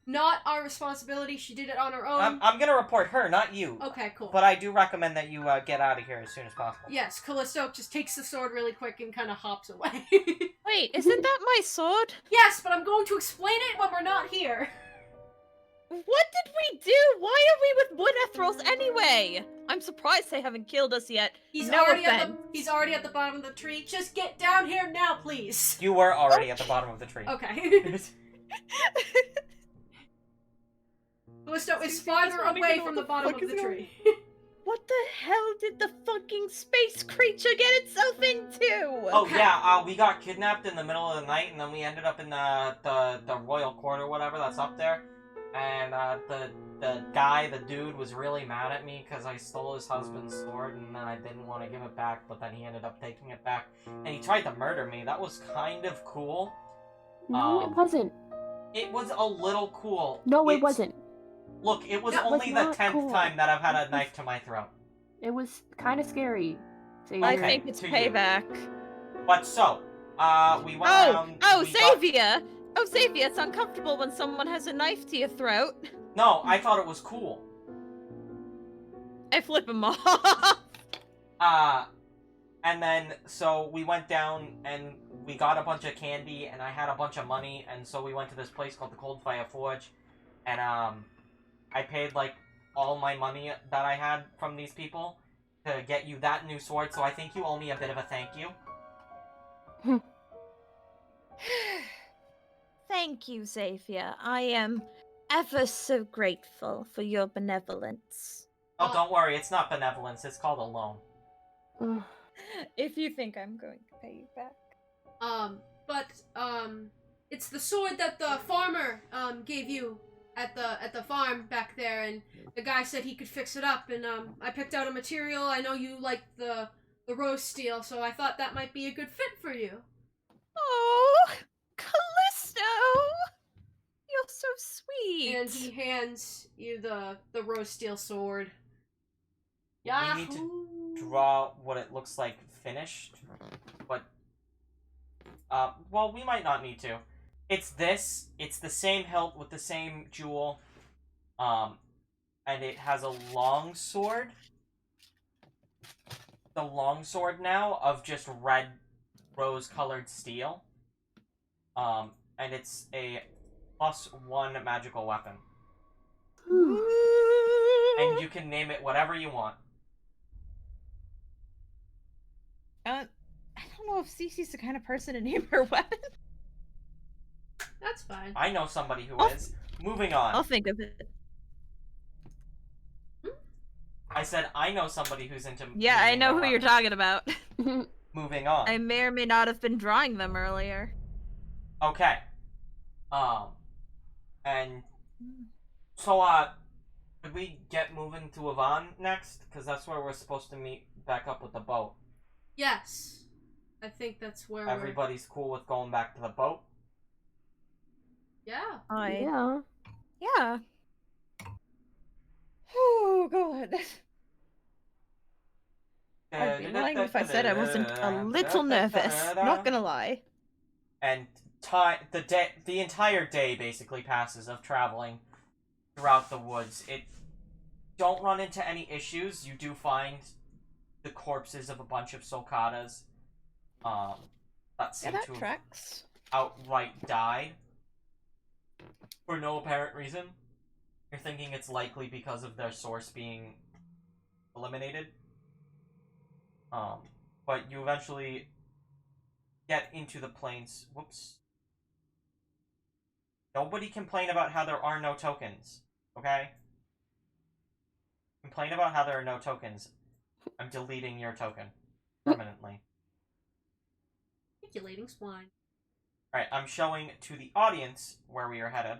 Speaker 2: Not our responsibility. She did it on her own.
Speaker 3: I'm gonna report her, not you.
Speaker 2: Okay, cool.
Speaker 3: But I do recommend that you get out of here as soon as possible.
Speaker 2: Yes, Callisto just takes the sword really quick and kind of hops away.
Speaker 1: Wait, isn't that my sword?
Speaker 2: Yes, but I'm going to explain it when we're not here.
Speaker 1: What did we do? Why are we with wood ethrals anyway? I'm surprised they haven't killed us yet.
Speaker 2: He's
Speaker 1: No
Speaker 2: already
Speaker 1: offense.
Speaker 2: he's already at the bottom of the tree. Just get down here now, please.
Speaker 3: You were already at the bottom of the tree.
Speaker 2: Okay. Callisto is farther away from the bottom of the tree.
Speaker 1: What the hell did the fucking space creature get itself into?
Speaker 3: Oh
Speaker 2: Okay.
Speaker 3: yeah, we got kidnapped in the middle of the night, and then we ended up in the royal court or whatever that's up there. And the dude was really mad at me because I stole his husband's sword, and then I didn't want to give it back, but then he ended up taking it back, and he tried to murder me. That was kind of cool.
Speaker 4: No, it wasn't.
Speaker 3: It was a little cool.
Speaker 4: No, it wasn't.
Speaker 3: Look, it was
Speaker 4: That was
Speaker 3: only the
Speaker 4: not
Speaker 3: 10th
Speaker 4: cool.
Speaker 3: time that I've had a knife to my throat.
Speaker 4: It was kind of scary.
Speaker 1: I
Speaker 3: Okay,
Speaker 1: think it's
Speaker 3: to you.
Speaker 1: payback.
Speaker 3: But so, we went around...
Speaker 1: Oh,
Speaker 3: we got-
Speaker 1: Xavier! Oh, Xavier, it's uncomfortable when someone has a knife to your throat.
Speaker 3: No, I thought it was cool.
Speaker 1: I flip him off.
Speaker 3: And then, so we went down and we got a bunch of candy and I had a bunch of money, and so we went to this place called the Cold Fire Forge, and, I paid, like, all my money that I had from these people to get you that new sword, so I think you owe me a bit of a thank you.
Speaker 1: Thank you, Xavier. I am ever so grateful for your benevolence.
Speaker 3: Oh, don't worry, it's not benevolence, it's called a loan.
Speaker 1: If you think I'm going to pay you back.
Speaker 2: But it's the sword that the farmer gave you at the farm back there, and the guy said he could fix it up, and I picked out a material. I know you like the rose steel, so I thought that might be a good fit for you.
Speaker 1: Oh, Callisto! You're so sweet.
Speaker 2: And he hands you the rose steel sword.
Speaker 3: We need to draw what it looks like finished, but well, we might not need to. It's the same hilt with the same jewel, and it has a long sword. The long sword now of just red rose-colored steel, and it's a +1 magical weapon. And you can name it whatever you want.
Speaker 1: I don't know if Cece's the kind of person to name her weapon.
Speaker 2: That's fine.
Speaker 3: I know somebody who is. Moving
Speaker 1: I'll
Speaker 3: on.
Speaker 1: think of it.
Speaker 3: I said I know somebody who's into.
Speaker 1: Yeah, I know who you're talking about.
Speaker 3: Moving on.
Speaker 1: I may or may not have been drawing them earlier.
Speaker 3: Okay. And so could we get moving to Yvonne next? Because that's where we're supposed to meet back up with the boat.
Speaker 2: Yes. I think that's where
Speaker 3: Everybody's cool with going back to the boat?
Speaker 2: Yeah.
Speaker 4: Yeah.
Speaker 1: Yeah. Oh, God. I'd be lying if I said I wasn't a little nervous. Not gonna lie.
Speaker 3: And the entire day basically passes of traveling throughout the woods. It don't run into any issues. You do find the corpses of a bunch of sulcatas that seem to have
Speaker 1: tracks.
Speaker 3: outright died for no apparent reason. You're thinking it's likely because of their source being eliminated. But you eventually get into the plains. Whoops. Nobody complain about how there are no tokens, okay? Complain about how there are no tokens. I'm deleting your token permanently.
Speaker 2: Articulating swine.
Speaker 3: Alright, I'm showing to the audience where we are headed.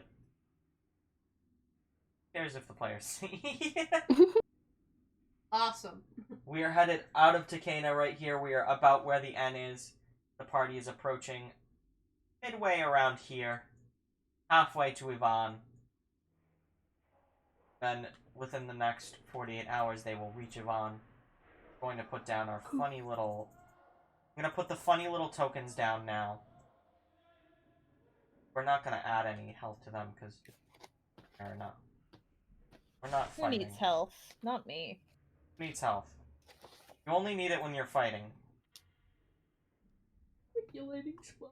Speaker 3: Here's if the players see.
Speaker 2: Awesome.
Speaker 3: We are headed out of Takena right here. We are about where the N is. The party is approaching midway around here. Halfway to Yvonne. Then, within the next 48 hours, they will reach Yvonne. We're going to put down our funny little... I'm going to put the funny little tokens down now. We're not going to add any health to them, because... We're not
Speaker 1: Who
Speaker 3: fighting.
Speaker 1: needs health? Not me.
Speaker 3: Who needs health? You only need it when you're fighting.
Speaker 2: Articulating swine.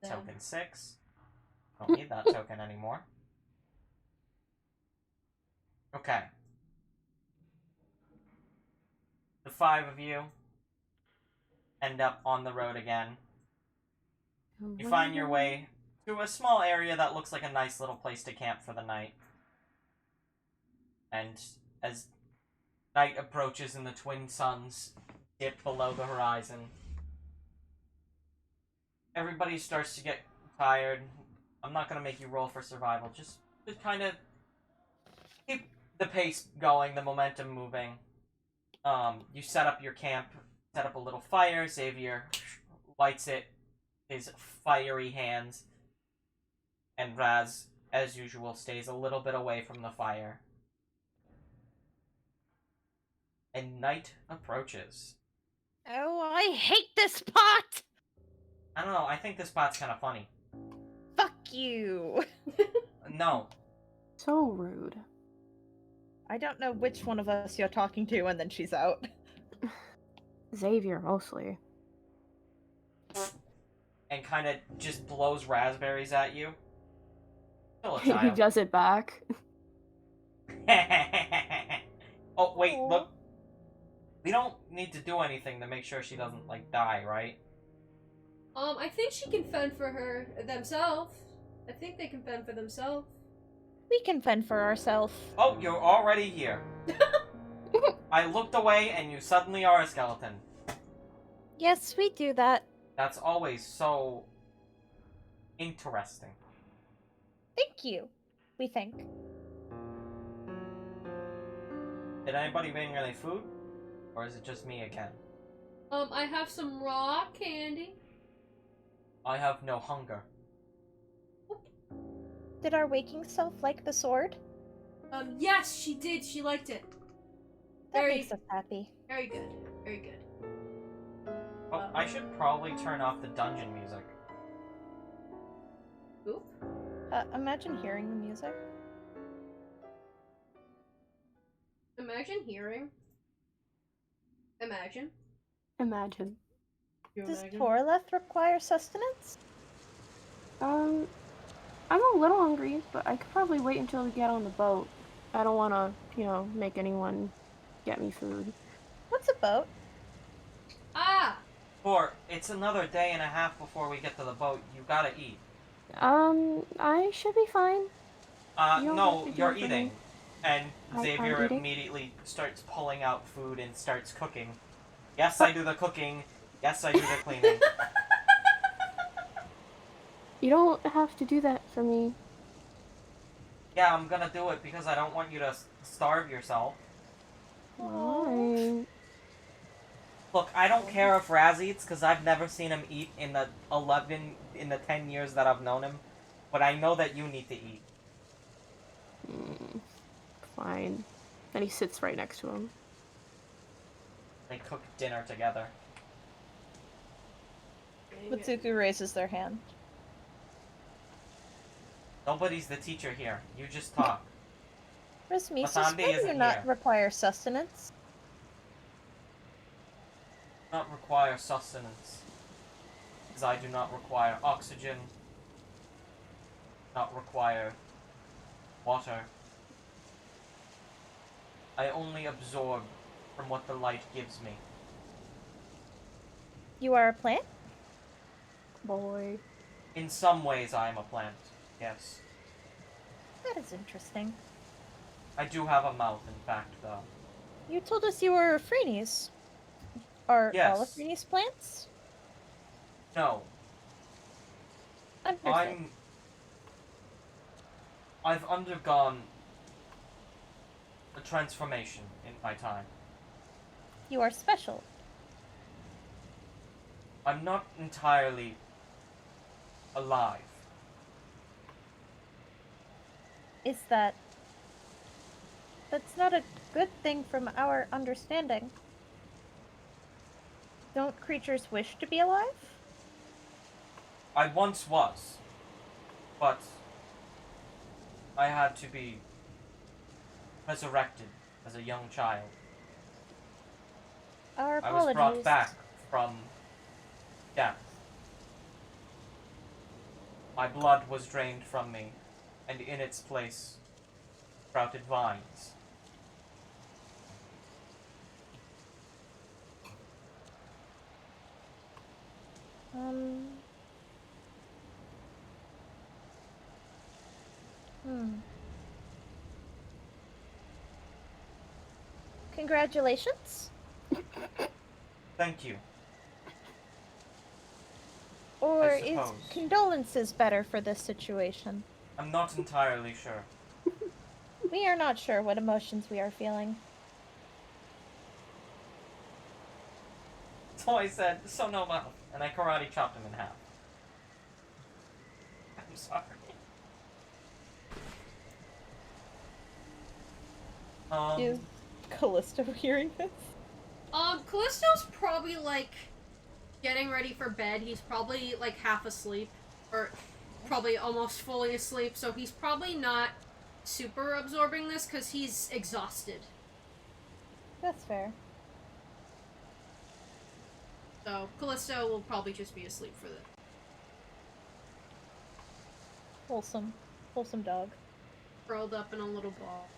Speaker 3: Token 6. Don't need that token anymore. Okay. The 5 of you end up on the road again. You find your way to a small area that looks like a nice little place to camp for the night. And as night approaches and the twin suns dip below the horizon, everybody starts to get tired. I'm not going to make you roll for survival. Just kind of keep the pace going, the momentum moving. You set up your camp, set up a little fire. Xavier lights it, his fiery hands. And Raz, as usual, stays a little bit away from the fire. And night approaches.
Speaker 1: Oh, I hate this spot!
Speaker 3: I don't know, I think this spot's kind of funny.
Speaker 1: Fuck you!
Speaker 3: No.
Speaker 4: So rude.
Speaker 1: I don't know which one of us you're talking to, and then she's out.
Speaker 4: Xavier, mostly.
Speaker 3: And kind of just blows raspberries at you. Still a
Speaker 4: He
Speaker 3: child.
Speaker 4: does it back.
Speaker 3: Oh, wait,
Speaker 1: Aw.
Speaker 3: look. We don't need to do anything to make sure she doesn't, like, die, right?
Speaker 2: I think she can fend for themselves. I think they can fend for themselves.
Speaker 1: We can fend for ourselves.
Speaker 3: Oh, you're already here. I looked away and you suddenly are a skeleton.
Speaker 1: Yes, we do that.
Speaker 3: That's always so interesting.
Speaker 1: Thank you. We think.
Speaker 3: Did anybody bring any food? Or is it just me again?
Speaker 2: I have some raw candy.
Speaker 3: I have no hunger.
Speaker 1: Did our waking self like the sword?
Speaker 2: Yes, she did. She liked it.
Speaker 1: That makes us happy.
Speaker 2: Very good. Very good.
Speaker 3: Oh, I should probably turn off the dungeon music.
Speaker 2: Oop.
Speaker 1: Imagine hearing the music.
Speaker 2: Imagine hearing. Imagine.
Speaker 4: Imagine.
Speaker 2: You
Speaker 1: Does
Speaker 2: imagine?
Speaker 1: Torleth require sustenance?
Speaker 4: I'm a little hungry, but I could probably wait until we get on the boat. I don't want to, make anyone get me food.
Speaker 1: What's a boat?
Speaker 2: Ah!
Speaker 3: Or, it's another day and a half before we get to the boat. You gotta eat.
Speaker 4: I should be fine. You don't
Speaker 3: No,
Speaker 4: have to do
Speaker 3: you're
Speaker 4: it for
Speaker 3: eating.
Speaker 4: me.
Speaker 3: And
Speaker 4: I'm
Speaker 3: Xavier
Speaker 4: eating?
Speaker 3: immediately starts pulling out food and starts cooking. Yes, I do the cooking. Yes, I do the cleaning.
Speaker 4: You don't have to do that for me.
Speaker 3: Yeah, I'm gonna do it because I don't want you to starve yourself.
Speaker 4: Fine.
Speaker 3: Look, I don't care if Raz eats because I've never seen him eat in the 10 years that I've known him. But I know that you need to eat.
Speaker 4: Fine. Then he sits right next to him.
Speaker 3: They cook dinner together.
Speaker 1: Mutsuku raises their hand.
Speaker 3: Nobody's the teacher here. You just talk.
Speaker 1: Rasmisus,
Speaker 3: Masandi
Speaker 1: why do you
Speaker 3: isn't
Speaker 1: not
Speaker 3: here.
Speaker 1: require sustenance?
Speaker 3: Not require sustenance. Because I do not require oxygen. Not require water. I only absorb from what the light gives me.
Speaker 1: You are a plant?
Speaker 4: Boy.
Speaker 3: In some ways I am a plant, yes.
Speaker 1: That is interesting.
Speaker 3: I do have a mouth, in fact, though.
Speaker 1: You told us you were Phrenes. Are all of
Speaker 3: Yes.
Speaker 1: Phrenes plants?
Speaker 3: No,
Speaker 1: Understood.
Speaker 3: I've undergone a transformation in my time.
Speaker 1: You are special.
Speaker 3: I'm not entirely alive.
Speaker 1: Is that... That's not a good thing from our understanding. Don't creatures wish to be alive?
Speaker 3: I once was, but I had to be resurrected as a young child.
Speaker 1: Our
Speaker 3: I was
Speaker 1: apologies.
Speaker 3: brought back from death. My blood was drained from me, and in its place sprouted vines.
Speaker 1: Congratulations.
Speaker 3: Thank you.
Speaker 1: Or
Speaker 3: I
Speaker 1: is
Speaker 3: suppose.
Speaker 1: condolences better for this situation?
Speaker 3: I'm not entirely sure.
Speaker 1: We are not sure what emotions we are feeling.
Speaker 3: So I said, so no mouth, and I karate chopped him in half. I'm sorry.
Speaker 1: Is Callisto hearing this?
Speaker 2: Callisto's probably, getting ready for bed. He's probably, half asleep. Or probably almost fully asleep, so he's probably not super absorbing this because he's exhausted.
Speaker 5: That's fair.
Speaker 2: So Callisto will probably just be asleep for the.
Speaker 5: Wholesome dog.
Speaker 2: Curled up in a little ball.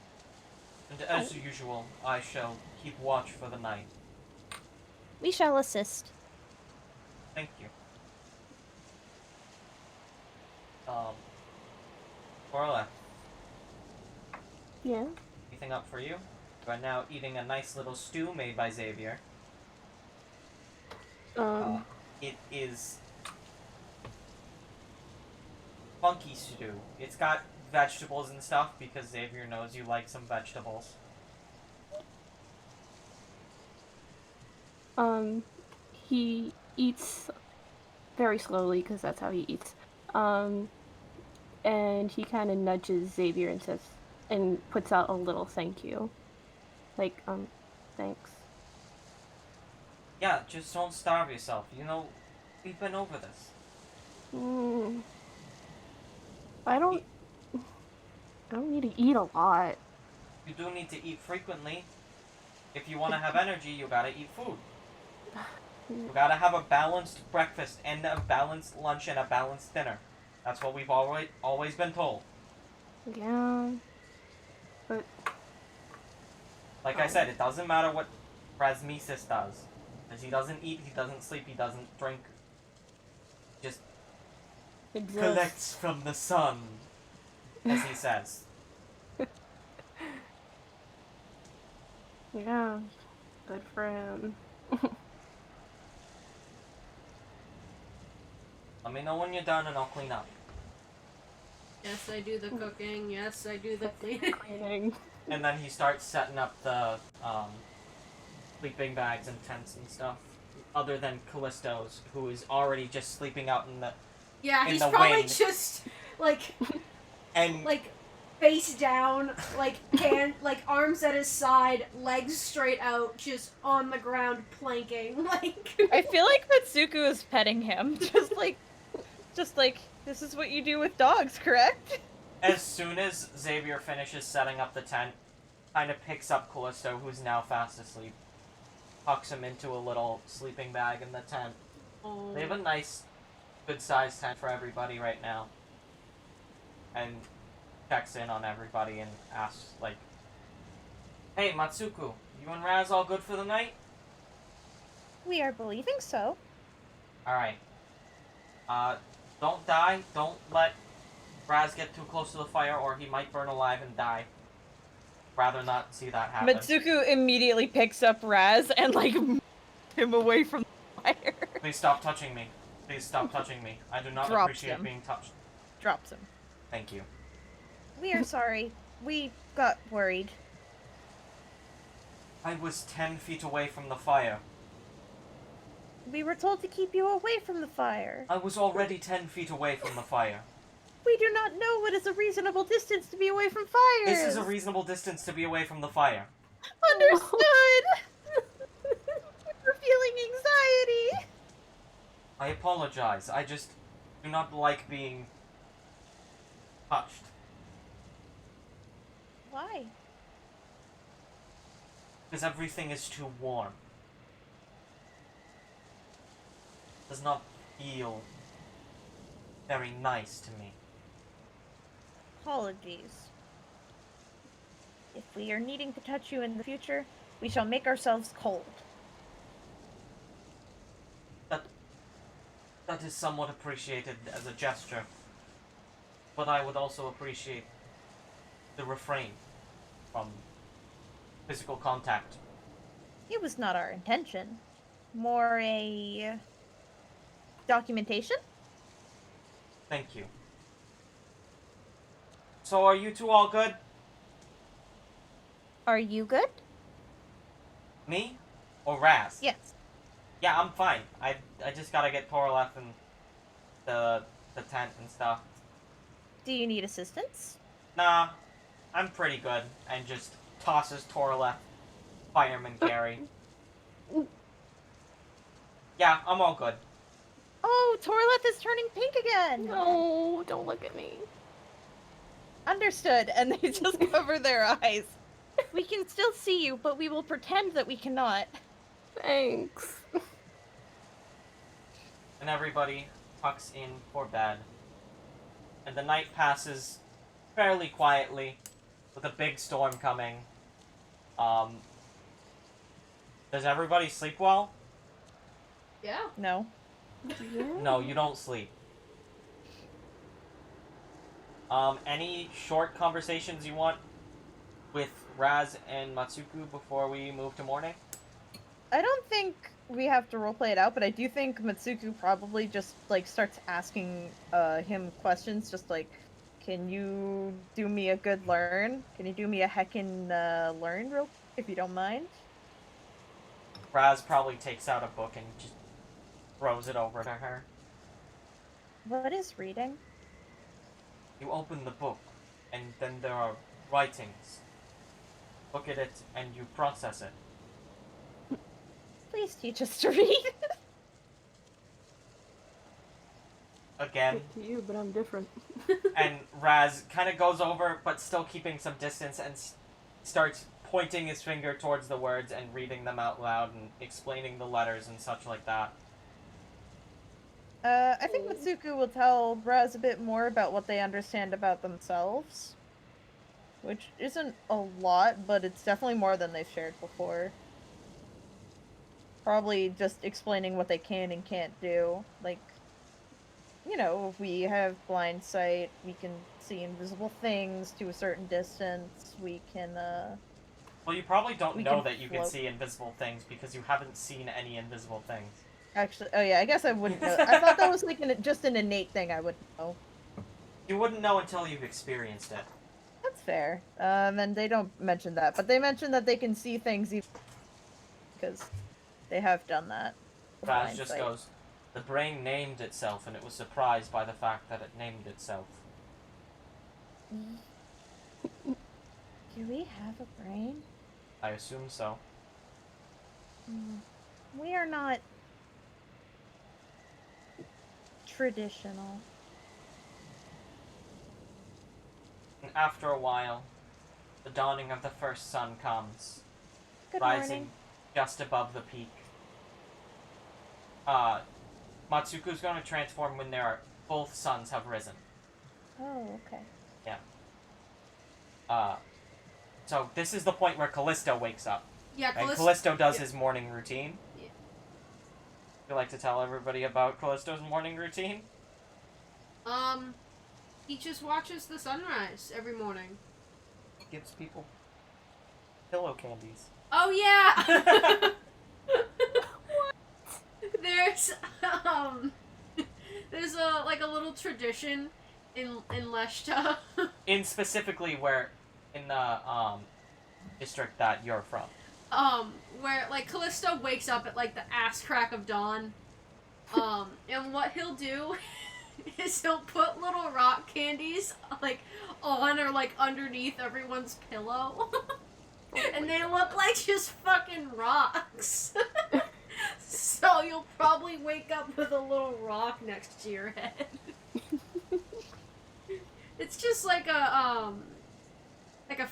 Speaker 3: And as usual, I shall keep watch for the night.
Speaker 5: We shall assist.
Speaker 3: Thank you. Orla,
Speaker 4: Yeah.
Speaker 3: anything up for you? You are now eating a nice little stew made by Xavier. It is funky stew. It's got vegetables and stuff because Xavier knows you like some vegetables.
Speaker 4: He eats very slowly because that's how he eats. And he kind of nudges Xavier and says, and puts out a little thank you. Like, thanks.
Speaker 3: Yeah, just don't starve yourself. You know, we've been over this.
Speaker 4: I don't need to eat a lot.
Speaker 3: You do need to eat frequently. If you want to have energy, you gotta eat food. You gotta have a balanced breakfast and a balanced lunch and a balanced dinner. That's what we've always been told.
Speaker 4: Yeah. But...
Speaker 3: Like I said, it doesn't matter what Rasmesis does. Because he doesn't eat, he doesn't sleep, he doesn't drink. Just collects from the sun, as he says.
Speaker 4: Yeah. Good for him.
Speaker 3: Let me know when you're done and I'll clean up.
Speaker 2: Yes, I do the cooking. Yes, I do the cleaning.
Speaker 3: And then he starts setting up the sleeping bags and tents and stuff. Other than Callisto's, who is already just sleeping out in the
Speaker 2: he's
Speaker 3: the
Speaker 2: probably
Speaker 3: wind.
Speaker 2: just like
Speaker 3: and
Speaker 2: like face down, like arms at his side, legs straight out, just on the ground planking. Like
Speaker 1: I feel like Mitsuku is petting him, just like this is what you do with dogs, correct?
Speaker 3: as soon as Xavier finishes setting up the tent, kind of picks up Callisto, who's now fast asleep, tucks him into a little sleeping bag in the tent.
Speaker 2: oh.
Speaker 3: They have a nice, good-sized tent for everybody right now. And checks in on everybody and asks, like, "Hey, Matsuku, you and Raz all good for the night?"
Speaker 5: We are believing so.
Speaker 3: Alright. Don't die. Don't let Raz get too close to the fire or he might burn alive and die. Rather not see that happen.
Speaker 1: Mitsuku immediately picks up Raz and him away from the fire.
Speaker 3: Please stop touching me. Please stop touching me. I do not
Speaker 1: Drops
Speaker 3: appreciate
Speaker 1: him.
Speaker 3: being touched.
Speaker 1: Drops him.
Speaker 3: Thank you.
Speaker 5: We are sorry. We got worried.
Speaker 3: I was 10 feet away from the fire.
Speaker 5: We were told to keep you away from the fire.
Speaker 3: I was already 10 feet away from the fire.
Speaker 5: We do not know what is a reasonable distance to be away from fires.
Speaker 3: This is a reasonable distance to be away from the fire.
Speaker 5: Understood. We're feeling anxiety.
Speaker 3: I apologize. I just do not like being touched.
Speaker 5: Why?
Speaker 3: Because everything is too warm. Does not feel very nice to me.
Speaker 5: Apologies. If we are needing to touch you in the future, we shall make ourselves cold.
Speaker 3: That is somewhat appreciated as a gesture. But I would also appreciate the refrain from physical contact.
Speaker 5: It was not our intention. More a documentation?
Speaker 3: Thank you. So are you two all good?
Speaker 5: Are you good?
Speaker 3: Me? Or Raz?
Speaker 5: Yes.
Speaker 3: Yeah, I'm fine. I just gotta get Toralef and the tent and stuff.
Speaker 5: Do you need assistance?
Speaker 3: Nah, I'm pretty good. And just tosses Toralef fireman carry. Yeah, I'm all good.
Speaker 5: Oh, Torleth is turning pink again!
Speaker 4: No, don't look at me.
Speaker 1: Understood, and they just cover their eyes. We can still see you, but we will pretend that we cannot.
Speaker 4: Thanks.
Speaker 3: And everybody tucks in for bed. And the night passes fairly quietly, with a big storm coming. Does everybody sleep well?
Speaker 2: Yeah.
Speaker 1: No.
Speaker 4: Yeah.
Speaker 3: No, you don't sleep. Any short conversations you want with Raz and Matsuku before we move to morning?
Speaker 1: I don't think we have to roleplay it out, but I do think Matsuku probably just, like, starts asking him questions, just like, can you do me a good learn? Can you do me a heckin' learn real quick, if you don't mind?
Speaker 3: Raz probably takes out a book and just throws it over to her.
Speaker 1: What is reading?
Speaker 3: You open the book, and then there are writings. Look at it, and you process it.
Speaker 1: Please teach us to read.
Speaker 3: Again.
Speaker 4: Good to you, but I'm different.
Speaker 3: And Raz kind of goes over, but still keeping some distance, and starts pointing his finger towards the words and reading them out loud and explaining the letters and such like that.
Speaker 1: I think Matsuku will tell Raz a bit more about what they understand about themselves. Which isn't a lot, but it's definitely more than they've shared before. Probably just explaining what they can and can't do. Like, you know, if we have blind sight, we can see invisible things to a certain distance, we can,
Speaker 3: Well, you probably don't
Speaker 1: we
Speaker 3: know
Speaker 1: can
Speaker 3: that you can
Speaker 1: float.
Speaker 3: see invisible things because you haven't seen any invisible things.
Speaker 1: Actually, oh yeah, I guess I wouldn't know. I thought that was like just an innate thing I would know.
Speaker 3: You wouldn't know until you've experienced it.
Speaker 1: That's fair. And they don't mention that, but they mention that they can see things even because they have done that. with
Speaker 3: Raz
Speaker 1: blind
Speaker 3: just
Speaker 1: sight.
Speaker 3: goes, the brain named itself and it was surprised by the fact that it named itself.
Speaker 1: Do we have a brain?
Speaker 3: I assume so.
Speaker 1: We are not traditional.
Speaker 3: And after a while, the dawning of the first sun comes,
Speaker 1: Good
Speaker 3: rising
Speaker 1: morning.
Speaker 3: just above the peak. Matsuku's going to transform when both suns have risen.
Speaker 1: Oh, okay.
Speaker 3: So this is the point where Callisto wakes up.
Speaker 2: Yeah,
Speaker 3: Right?
Speaker 2: Callisto.
Speaker 3: Callisto does his morning routine.
Speaker 2: Yeah.
Speaker 3: Would you like to tell everybody about Callisto's morning routine?
Speaker 2: He just watches the sunrise every morning.
Speaker 3: Gives people pillow candies.
Speaker 2: Oh yeah. There's a little tradition in Leshta.
Speaker 3: In specifically in the district that you're from.
Speaker 2: Where like Callisto wakes up at like the ass crack of dawn. And what he'll do is he'll put little rock candies like on or like underneath everyone's pillow. And they look like just fucking rocks. So you'll probably wake up with a little rock next to your head. It's just like a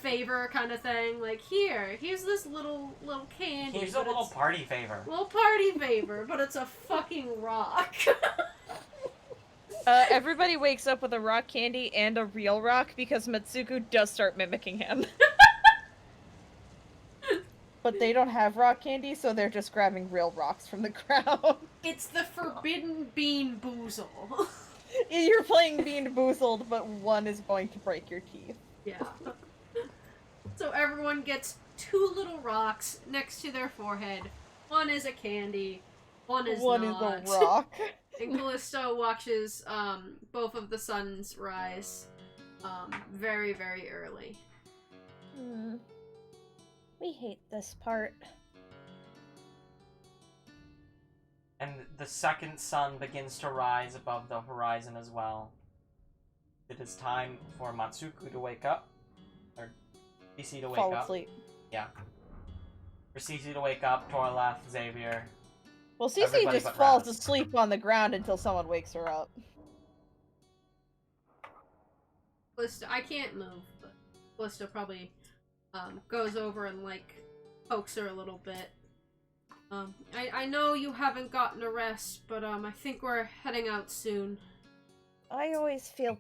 Speaker 2: favor kind of thing. Like, here's this little candy.
Speaker 3: Here's a
Speaker 2: but
Speaker 3: little
Speaker 2: it's-
Speaker 3: party favor.
Speaker 2: little party favor, but it's a fucking rock.
Speaker 1: Everybody wakes up with a rock candy and a real rock because Matsuku does start mimicking him. But they don't have rock candy, so they're just grabbing real rocks from the ground.
Speaker 2: It's the forbidden bean boozle.
Speaker 1: You're playing Bean Boozled, but one is going to break your teeth.
Speaker 2: Yeah. So everyone gets 2 little rocks next to their forehead. One is a candy, one is
Speaker 1: One
Speaker 2: not.
Speaker 1: is a rock.
Speaker 2: And Callisto watches both of the suns rise very, very early.
Speaker 1: We hate this part.
Speaker 3: And the second sun begins to rise above the horizon as well. It is time for Matsuku to wake up. Or CC to wake
Speaker 1: Fall
Speaker 3: up.
Speaker 1: asleep.
Speaker 3: Yeah. For CC to wake up, Torleth, Xavier.
Speaker 1: Well, Cece
Speaker 3: Everybody
Speaker 1: just
Speaker 3: but
Speaker 1: falls
Speaker 3: Raz.
Speaker 1: asleep on the ground until someone wakes her up.
Speaker 2: Callista, I can't move, but Callista probably goes over and like pokes her a little bit. I know you haven't gotten a rest, but I think we're heading out soon.
Speaker 5: I always feel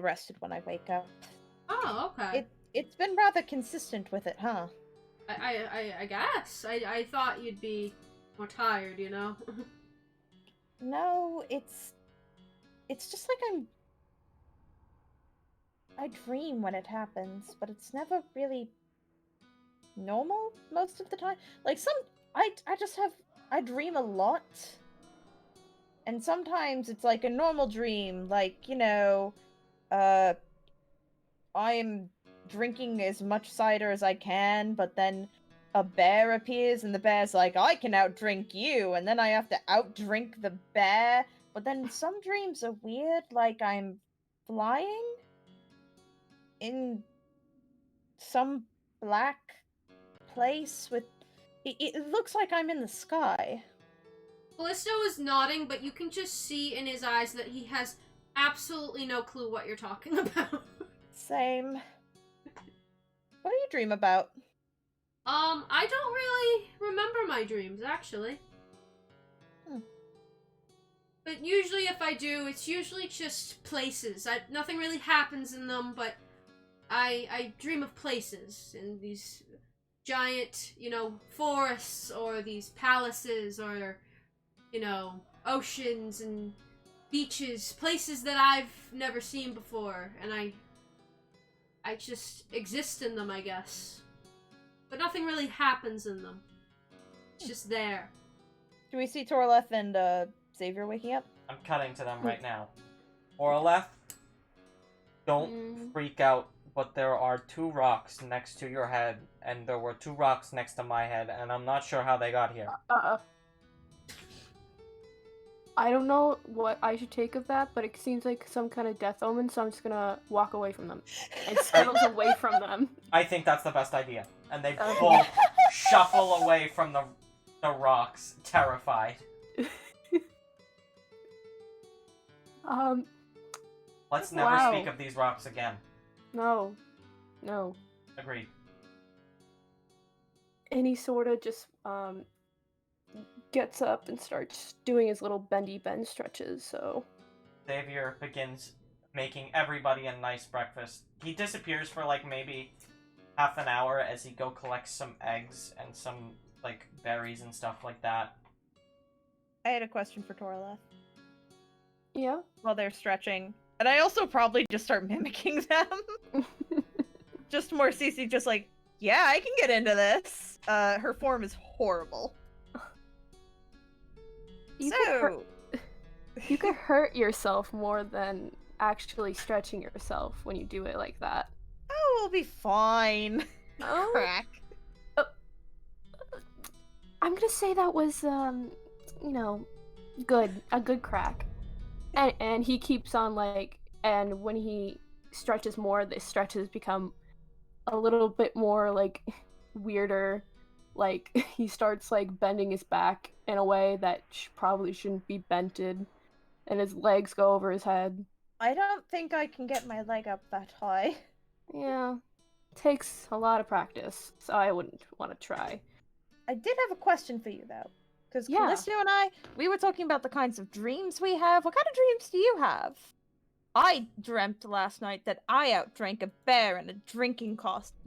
Speaker 5: rested when I wake up.
Speaker 2: Oh, okay.
Speaker 5: It's been rather consistent with it, huh?
Speaker 2: I guess. I thought you'd be more tired, you know?
Speaker 5: No, it's just like I dream when it happens, but it's never really normal most of the time. Like I dream a lot. And sometimes it's like a normal dream, like, I'm drinking as much cider as I can, but then a bear appears and the bear's like, I can outdrink you, and then I have to outdrink the bear. But then some dreams are weird, like I'm flying in some black place with. It looks like I'm in the sky.
Speaker 2: Callisto is nodding, but you can just see in his eyes that he has absolutely no clue what you're talking about.
Speaker 5: Same. What do you dream about?
Speaker 2: I don't really remember my dreams, actually. But usually if I do, it's usually just places. Nothing really happens in them, but I dream of places in these giant, forests or these palaces or, oceans and beaches, places that I've never seen before, and I just exist in them, I guess. But nothing really happens in them. It's just there.
Speaker 5: Do we see Torleth and Xavier waking up?
Speaker 3: I'm cutting to them right now. Orleth, don't freak out, but there are 2 rocks next to your head, and there were 2 rocks next to my head, and I'm not sure how they got here.
Speaker 4: I don't know what I should take of that, but it seems like some kind of death omen, so I'm just gonna walk away from them. And scuttles away from them.
Speaker 3: I think that's the best idea. And they both shuffle away from the rocks, terrified. Let's never speak of these rocks again.
Speaker 4: No.
Speaker 3: Agreed.
Speaker 4: And he sort of just, gets up and starts doing his little bendy bend stretches, so...
Speaker 3: Xavier begins making everybody a nice breakfast. He disappears for, like, maybe half an hour as he go collects some eggs and some, like, berries and stuff like that.
Speaker 5: I had a question for Torleth.
Speaker 4: Yeah?
Speaker 5: While they're stretching. And I also probably just start mimicking them. Just more Cece, just like, yeah, I can get into this. Her form is horrible.
Speaker 4: You could hurt yourself more than actually stretching yourself when you do it like that.
Speaker 5: Oh, we'll be fine.
Speaker 4: Oh.
Speaker 5: Crack.
Speaker 4: I'm gonna say that was, good. A good crack. And he keeps on, like, and when he stretches more, the stretches become a little bit more, like, weirder. Like, he starts, like, bending his back in a way that probably shouldn't be bented, and his legs go over his head.
Speaker 5: I don't think I can get my leg up that high.
Speaker 4: Yeah. Takes a lot of practice, so I wouldn't want to try.
Speaker 5: I did have a question for you, though. Because Callisto and I, we were talking about the kinds of dreams we have. What kind of dreams do you have? I dreamt last night that I outdrank a bear in a drinking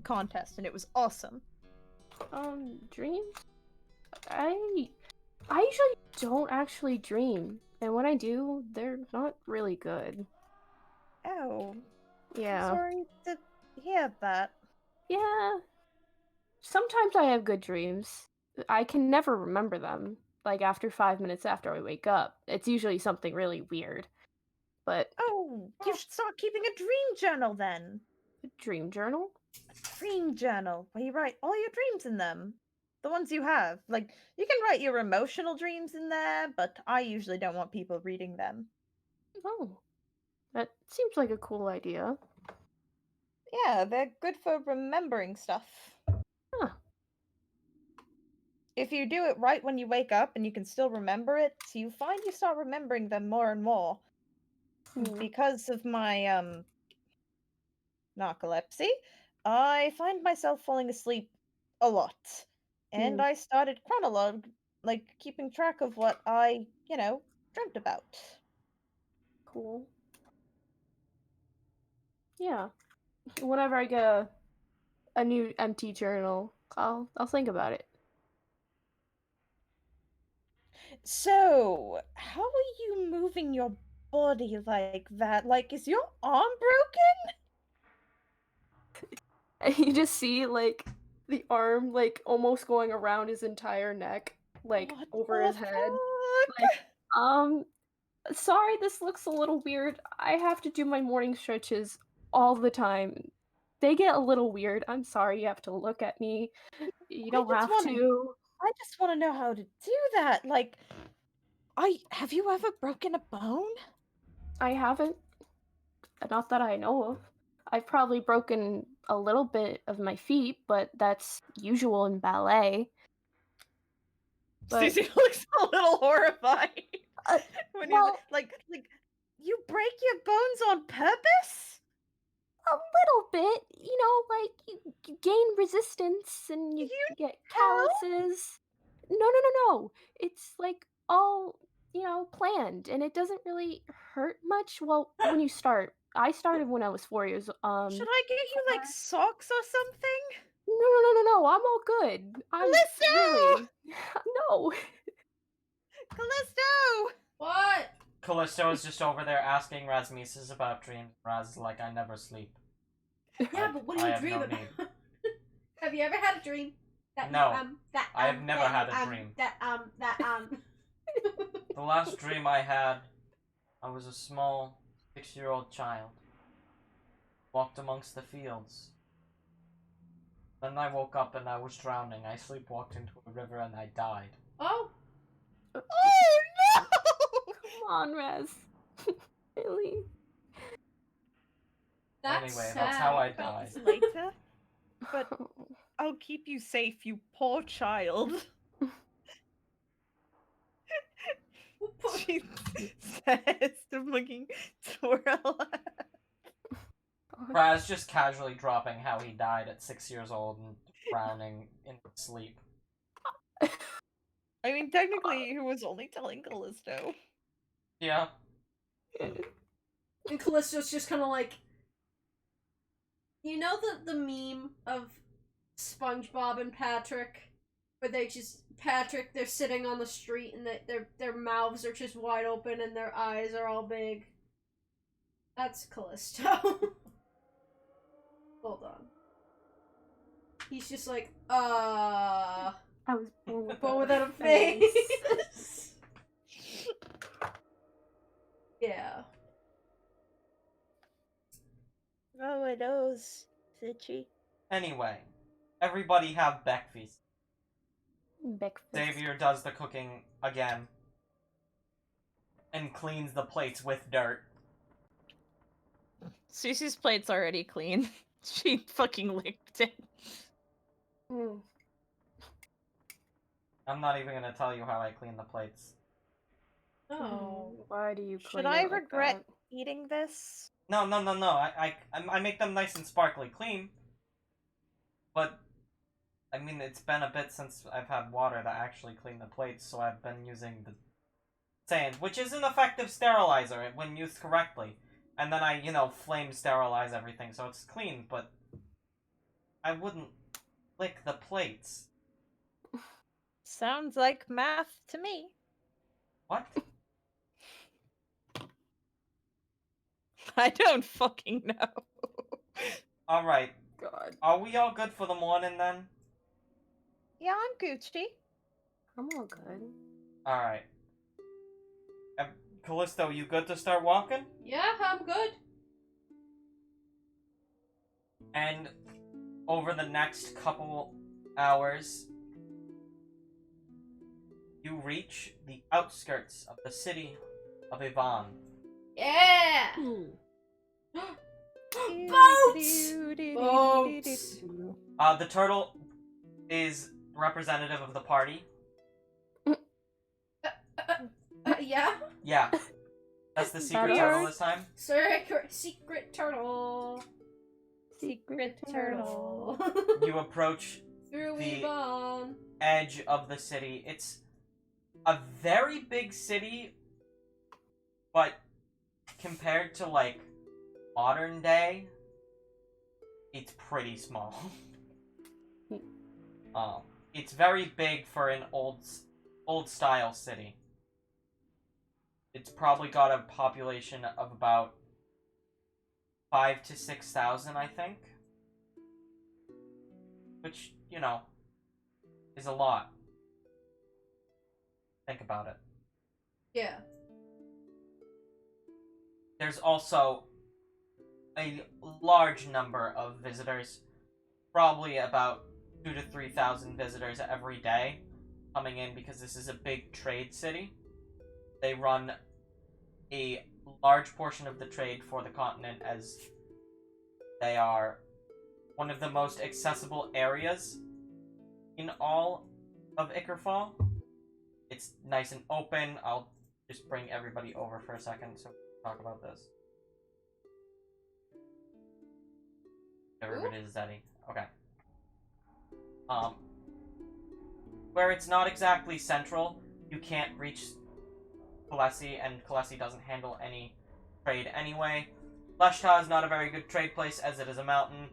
Speaker 5: contest, and it was awesome.
Speaker 4: Dreams? I usually don't actually dream, and when I do, they're not really good.
Speaker 5: Oh.
Speaker 4: Yeah.
Speaker 5: I'm sorry to hear that.
Speaker 4: Yeah. Sometimes I have good dreams. I can never remember them. Like, after 5 minutes after I wake up. It's usually something really weird. But...
Speaker 5: Oh, you should start keeping a dream journal, then.
Speaker 4: A dream journal?
Speaker 5: A dream journal, where you write all your dreams in them. The ones you have. Like, you can write your emotional dreams in there, but I usually don't want people reading them.
Speaker 4: Oh. That seems like a cool idea.
Speaker 5: Yeah, they're good for remembering stuff.
Speaker 4: Huh.
Speaker 5: If you do it right when you wake up and you can still remember it, you find you start remembering them more and more. Because of my narcolepsy, I find myself falling asleep a lot. And
Speaker 4: Hmm.
Speaker 5: I started keeping track of what I, dreamt about.
Speaker 4: Cool. Yeah. Whenever I get a new empty journal, I'll think about it.
Speaker 5: So, how are you moving your body like that? Like, is your arm
Speaker 4: And you just see like the arm like almost going around his entire neck, like
Speaker 5: broken? What
Speaker 4: over
Speaker 5: the
Speaker 4: his head. Like,
Speaker 5: fuck?
Speaker 4: um, sorry, this looks a little weird. I have to do my morning stretches all the time. They get a little weird. I'm sorry you have to look at me. You
Speaker 5: I
Speaker 4: don't
Speaker 5: just
Speaker 4: have
Speaker 5: want to
Speaker 4: to.
Speaker 5: I just want to know how to do that. Like, I have you ever broken a bone?
Speaker 4: I haven't. Not that I know of. I've probably broken a little bit of my feet, but that's usual in ballet. But
Speaker 5: Susie looks a little horrified
Speaker 4: uh,
Speaker 5: when you
Speaker 4: well,
Speaker 5: like you break your bones on purpose?
Speaker 4: a little bit, like you gain resistance and you
Speaker 5: You
Speaker 4: get
Speaker 5: know?
Speaker 4: calluses. No. It's like all, planned and it doesn't really hurt much. Well, when you start. I started when I was 4 years.
Speaker 5: Should I get you like
Speaker 4: Four.
Speaker 5: socks or something?
Speaker 4: No. I'm all good. I'm
Speaker 5: Callisto!
Speaker 4: really no.
Speaker 5: Callisto!
Speaker 2: What?
Speaker 3: Callisto is just over there asking Rasmuses about dreams. Raz is like, I never sleep.
Speaker 2: Yeah, but what do
Speaker 3: I
Speaker 2: you
Speaker 3: have
Speaker 2: dream
Speaker 3: no
Speaker 2: about?
Speaker 3: need.
Speaker 2: Have you ever had a dream? That
Speaker 3: No,
Speaker 2: that
Speaker 3: I have never had a dream. The last dream I had, I was a small 6-year-old child. Walked amongst the fields. Then I woke up and I was drowning. I sleepwalked into a river and I died.
Speaker 2: Oh,
Speaker 5: Oh no!
Speaker 4: Come on, Raz. Really?
Speaker 2: that's
Speaker 3: Anyway,
Speaker 2: sad.
Speaker 3: that's how I died.
Speaker 5: Later, but I'll keep you safe, you poor child. She says, I'm looking twirl.
Speaker 3: Raz just casually dropping how he died at 6 years old and drowning in sleep.
Speaker 5: I mean, technically, he was only telling Callisto.
Speaker 3: Yeah.
Speaker 2: And Callisto's just kind of like, you know the meme of SpongeBob and Patrick, where they're sitting on the street and their mouths are just wide open and their eyes are all big. That's Callisto. Hold on. He's just like,
Speaker 4: I was
Speaker 2: but without a face. Yeah.
Speaker 5: Oh, it knows, Sitchy.
Speaker 3: Anyway, everybody have breakfast.
Speaker 4: Breakfast.
Speaker 3: Xavier does the cooking again. And cleans the plates with dirt.
Speaker 1: Susie's plate's already clean. She fucking licked it.
Speaker 4: Mm.
Speaker 3: I'm not even gonna tell you how I clean the plates.
Speaker 2: Oh.
Speaker 4: Why do you
Speaker 5: Should
Speaker 4: clean
Speaker 5: I
Speaker 4: it like
Speaker 5: regret
Speaker 4: that?
Speaker 5: eating this?
Speaker 3: No. I make them nice and sparkly clean. But, I mean, it's been a bit since I've had water to actually clean the plates, so I've been using the sand, which is an effective sterilizer when used correctly. And then I, flame sterilize everything, so it's clean, but I wouldn't lick the plates.
Speaker 5: Sounds like math to me.
Speaker 3: What?
Speaker 5: I don't fucking know.
Speaker 3: Alright.
Speaker 4: God.
Speaker 3: Are we all good for the morning then?
Speaker 5: Yeah, I'm Gucci.
Speaker 4: I'm all good.
Speaker 3: Alright. Callisto, you good to start walking?
Speaker 2: Yeah, I'm good.
Speaker 3: And over the next couple hours, you reach the outskirts of the city of Yvonne.
Speaker 2: Yeah! Boats! Boats!
Speaker 3: The turtle is representative of the party.
Speaker 2: Yeah?
Speaker 3: Yeah. That's the secret
Speaker 4: That
Speaker 3: turtle
Speaker 4: is-
Speaker 3: this time.
Speaker 2: Secret turtle.
Speaker 5: secret turtle.
Speaker 3: You approach
Speaker 2: Through
Speaker 3: the
Speaker 2: Ebon.
Speaker 3: edge of the city. It's a very big city, but compared to like modern day, it's pretty small. It's very big for an old style city. It's probably got a population of about 5,000 to 6,000, I think. Which, you know, is a lot. Think about it.
Speaker 2: Yeah.
Speaker 3: There's also a large number of visitors, probably about 2,000 to 3,000 visitors every day coming in because this is a big trade city. They run a large portion of the trade for the continent as they are one of the most accessible areas in all of Ickerfall. It's nice and open. I'll just bring everybody over for a second so we can talk about this. Everybody is Zeddy. Okay. Where it's not exactly central, you can't reach Kalesi, and Kalesi doesn't handle any trade anyway. Leshta is not a very good trade place as it is a mountain.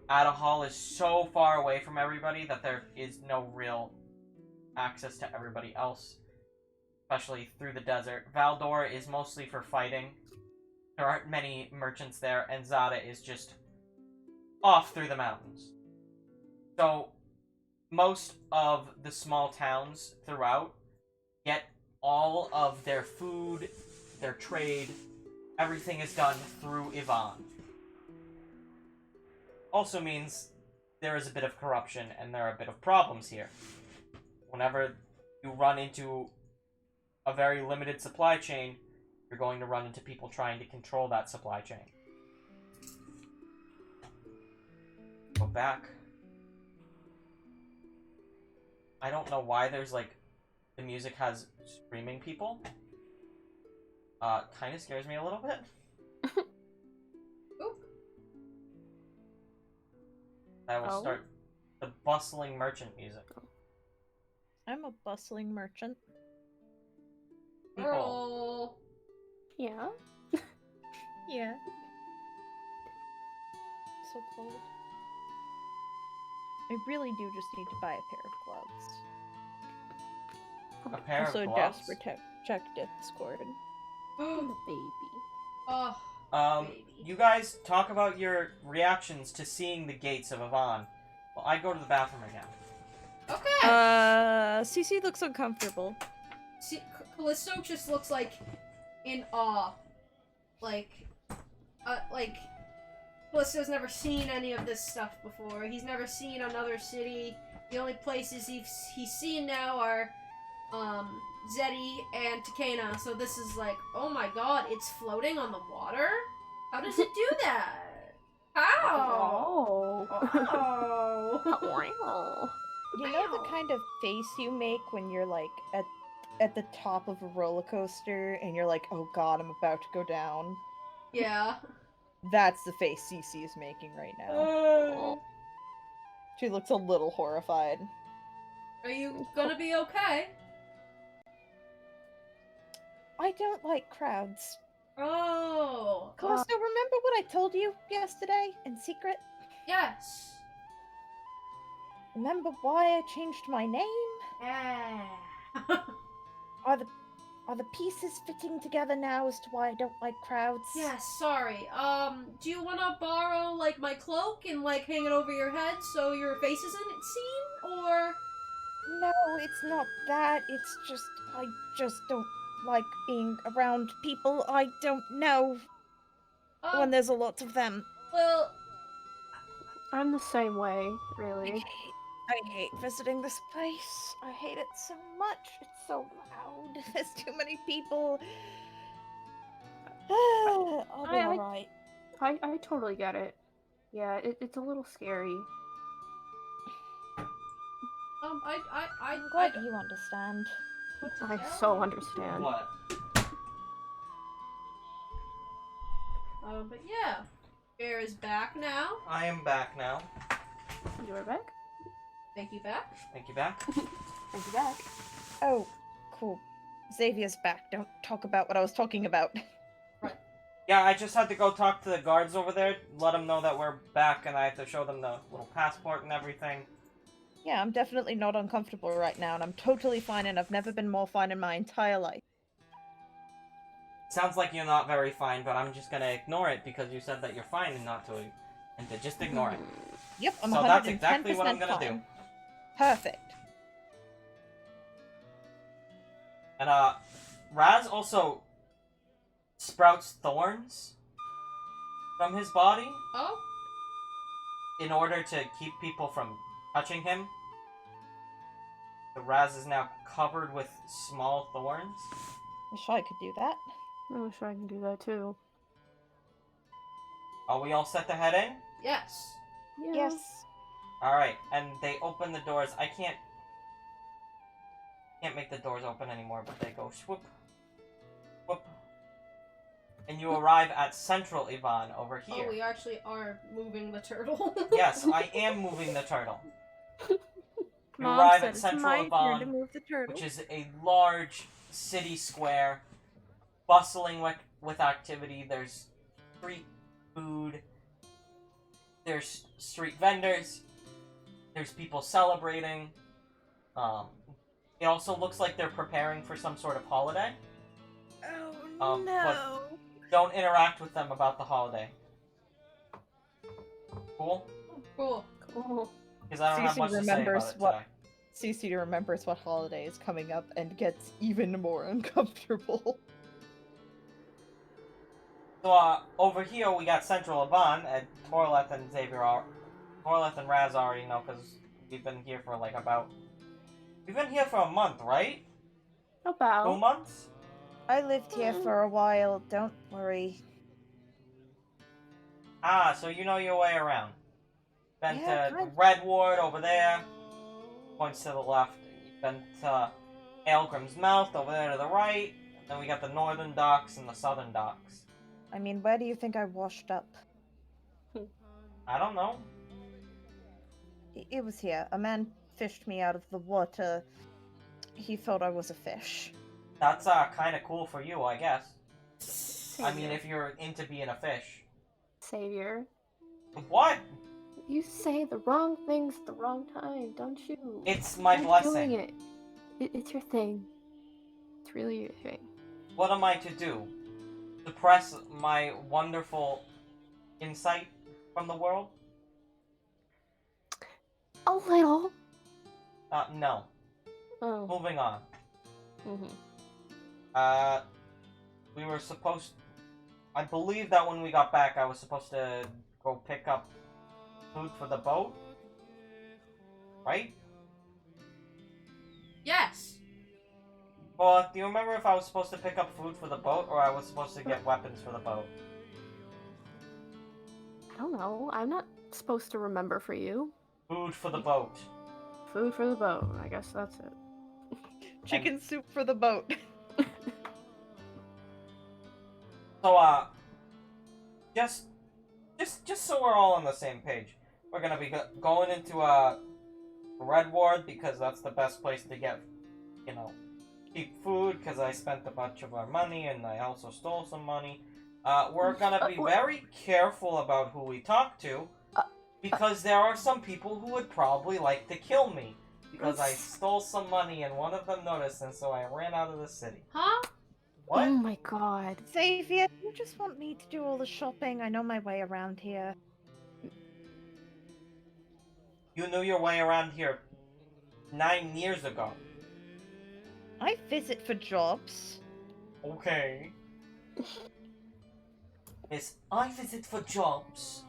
Speaker 3: Adahal is so far away from everybody that there is no real access to everybody else, especially through the desert. Valdor is mostly for fighting. There aren't many merchants there, and Zada is just off through the mountains. So, most of the small towns throughout get all of their food, their trade, everything is done through Ivan. Also means there is a bit of corruption and there are a bit of problems here. Whenever you run into a very limited supply chain, you're going to run into people trying to control that supply chain. Go back. I don't know why there's like the music has screaming people. Kind of scares me a little bit.
Speaker 2: Oop.
Speaker 3: I will start the bustling merchant music.
Speaker 5: I'm a bustling merchant.
Speaker 3: People.
Speaker 2: Roll.
Speaker 4: Yeah.
Speaker 5: Yeah. So cold. I really do just need to buy a pair of gloves.
Speaker 3: A pair
Speaker 5: Also,
Speaker 3: of gloves.
Speaker 5: Jasper checked Discord.
Speaker 4: The baby.
Speaker 2: Oh, baby.
Speaker 3: You guys talk about your reactions to seeing the gates of Ivan. Well, I go to the bathroom again.
Speaker 2: Okay.
Speaker 5: CC looks uncomfortable.
Speaker 2: See, Callisto just looks like in awe. Like Callisto's never seen any of this stuff before. He's never seen another city. The only places he's seen now are Zeddy and Takena. So this is like, oh my god, it's floating on the water? How does it do that? How?
Speaker 4: Oh.
Speaker 5: You know the kind of face you make when you're like at the top of a roller coaster and you're like, oh god, I'm about to go down?
Speaker 2: Yeah.
Speaker 5: That's the face CC is making right now.
Speaker 2: Oh.
Speaker 5: She looks a little horrified.
Speaker 2: Are you gonna be okay?
Speaker 5: I don't like crowds.
Speaker 2: Oh.
Speaker 5: Callisto, remember what I told you yesterday in secret?
Speaker 2: Yes.
Speaker 5: Remember why I changed my name?
Speaker 2: Yeah.
Speaker 5: Are the pieces fitting together now as to why I don't like crowds?
Speaker 2: Yeah, sorry. Do you wanna borrow, like, my cloak and, like, hang it over your head so your face isn't seen? Or...
Speaker 5: No, it's not that. It's just, I just don't like being around people I don't know when there's a lot of them.
Speaker 2: Well...
Speaker 4: I'm the same way, really.
Speaker 5: I hate visiting this place. I hate it so much. It's so loud. There's too many people. I'll be alright.
Speaker 4: I totally get it. Yeah, it's a little scary.
Speaker 5: I'm glad you understand.
Speaker 4: I so understand.
Speaker 3: What?
Speaker 2: But yeah. Bear is back now.
Speaker 3: I am back now.
Speaker 4: You are back.
Speaker 2: Thank you, back.
Speaker 3: Thank you, back.
Speaker 4: Thank you back.
Speaker 5: Oh, cool. Xavier's back. Don't talk about what I was talking about.
Speaker 3: Yeah, I just had to go talk to the guards over there, let them know that we're back, and I have to show them the little passport and everything.
Speaker 5: Yeah, I'm definitely not uncomfortable right now, and I'm totally fine, and I've never been more fine in my entire life.
Speaker 3: Sounds like you're not very fine, but I'm just gonna ignore it because you said that you're fine and not to, and to just ignore it.
Speaker 5: Yep, I'm
Speaker 3: So
Speaker 5: 110%
Speaker 3: that's exactly what I'm gonna
Speaker 5: fine.
Speaker 3: do.
Speaker 5: Perfect.
Speaker 3: And Raz also sprouts thorns from his body
Speaker 2: Oh,
Speaker 3: in order to keep people from touching him. The Raz is now covered with small thorns.
Speaker 5: Wish I could do that.
Speaker 4: I'm sure I can do that too.
Speaker 3: Are we all set to head in?
Speaker 2: yes.
Speaker 4: Yeah.
Speaker 5: Yes.
Speaker 3: Alright, and they open the doors. I can't make the doors open anymore, but they go swoop, whoop. And you arrive at Central Ivan over here.
Speaker 2: Oh, we actually are moving the turtle.
Speaker 3: Yes, I am moving the turtle. You
Speaker 1: Mom
Speaker 3: arrive
Speaker 1: said
Speaker 3: at
Speaker 1: it's
Speaker 3: Central
Speaker 1: my turn to
Speaker 3: Ivan,
Speaker 1: move the turtle.
Speaker 3: which is a large city square, bustling with activity. There's street food, there's street vendors, there's people celebrating. It also looks like they're preparing for some sort of holiday.
Speaker 1: Oh
Speaker 3: no. Don't interact with them about the holiday. Cool?
Speaker 2: Cool.
Speaker 4: Cool.
Speaker 3: Because I don't have
Speaker 5: Cece
Speaker 3: much to say
Speaker 5: remembers
Speaker 3: about it
Speaker 5: what-
Speaker 3: today.
Speaker 5: Cece remembers what holiday is coming up and gets even more uncomfortable.
Speaker 3: So, over here we got Central Ivan, and Torleth and Xavier are... Torleth and Raz already know, because we've been here for like about... We've been here for a month, right? 2
Speaker 4: About.
Speaker 3: months?
Speaker 5: I lived here for a while, don't worry.
Speaker 3: Ah, so you know your way around. Been
Speaker 5: Yeah,
Speaker 3: to
Speaker 5: kind-
Speaker 3: Redward over there. Points to the left. You've been to Aelgrim's Mouth over there to the right. And then we got the northern docks and the southern docks.
Speaker 5: I mean, where do you think I washed up?
Speaker 3: I don't know.
Speaker 5: It was here. A man fished me out of the water. He thought I was a fish.
Speaker 3: That's kind of cool for you, I guess. I mean, if you're into being a fish.
Speaker 4: Savior.
Speaker 3: What?
Speaker 4: You say the wrong things at the wrong time, don't you?
Speaker 3: It's my
Speaker 4: You're
Speaker 3: blessing.
Speaker 4: doing it. It's your thing. It's really your thing.
Speaker 3: What am I to do? Suppress my wonderful insight from the world?
Speaker 4: A little.
Speaker 3: No.
Speaker 4: Oh.
Speaker 3: Moving on.
Speaker 4: Mm-hmm.
Speaker 3: We were supposed... I believe that when we got back, I was supposed to go pick up food for the boat? Right?
Speaker 2: Yes.
Speaker 3: Well, do you remember if I was supposed to pick up food for the boat, or I was supposed to get weapons for the boat?
Speaker 4: I don't know. I'm not supposed to remember for you.
Speaker 3: Food for the boat.
Speaker 4: Food for the boat. I guess that's it.
Speaker 5: Chicken soup for the boat.
Speaker 3: So, just so we're all on the same page, we're gonna be going into Redward because that's the best place to get, cheap food. Because I spent a bunch of our money and I also stole some money. We're gonna be very careful about who we talk to, because there are some people who would probably like to kill me because I stole some money and one of them noticed, and so I ran out of the city.
Speaker 2: Huh?
Speaker 3: What?
Speaker 4: Oh my god.
Speaker 5: Xavier, you just want me to do all the shopping? I know my way around here.
Speaker 3: You knew your way around here 9 years ago.
Speaker 5: I visit for jobs.
Speaker 3: Okay. Yes, I visit for jobs.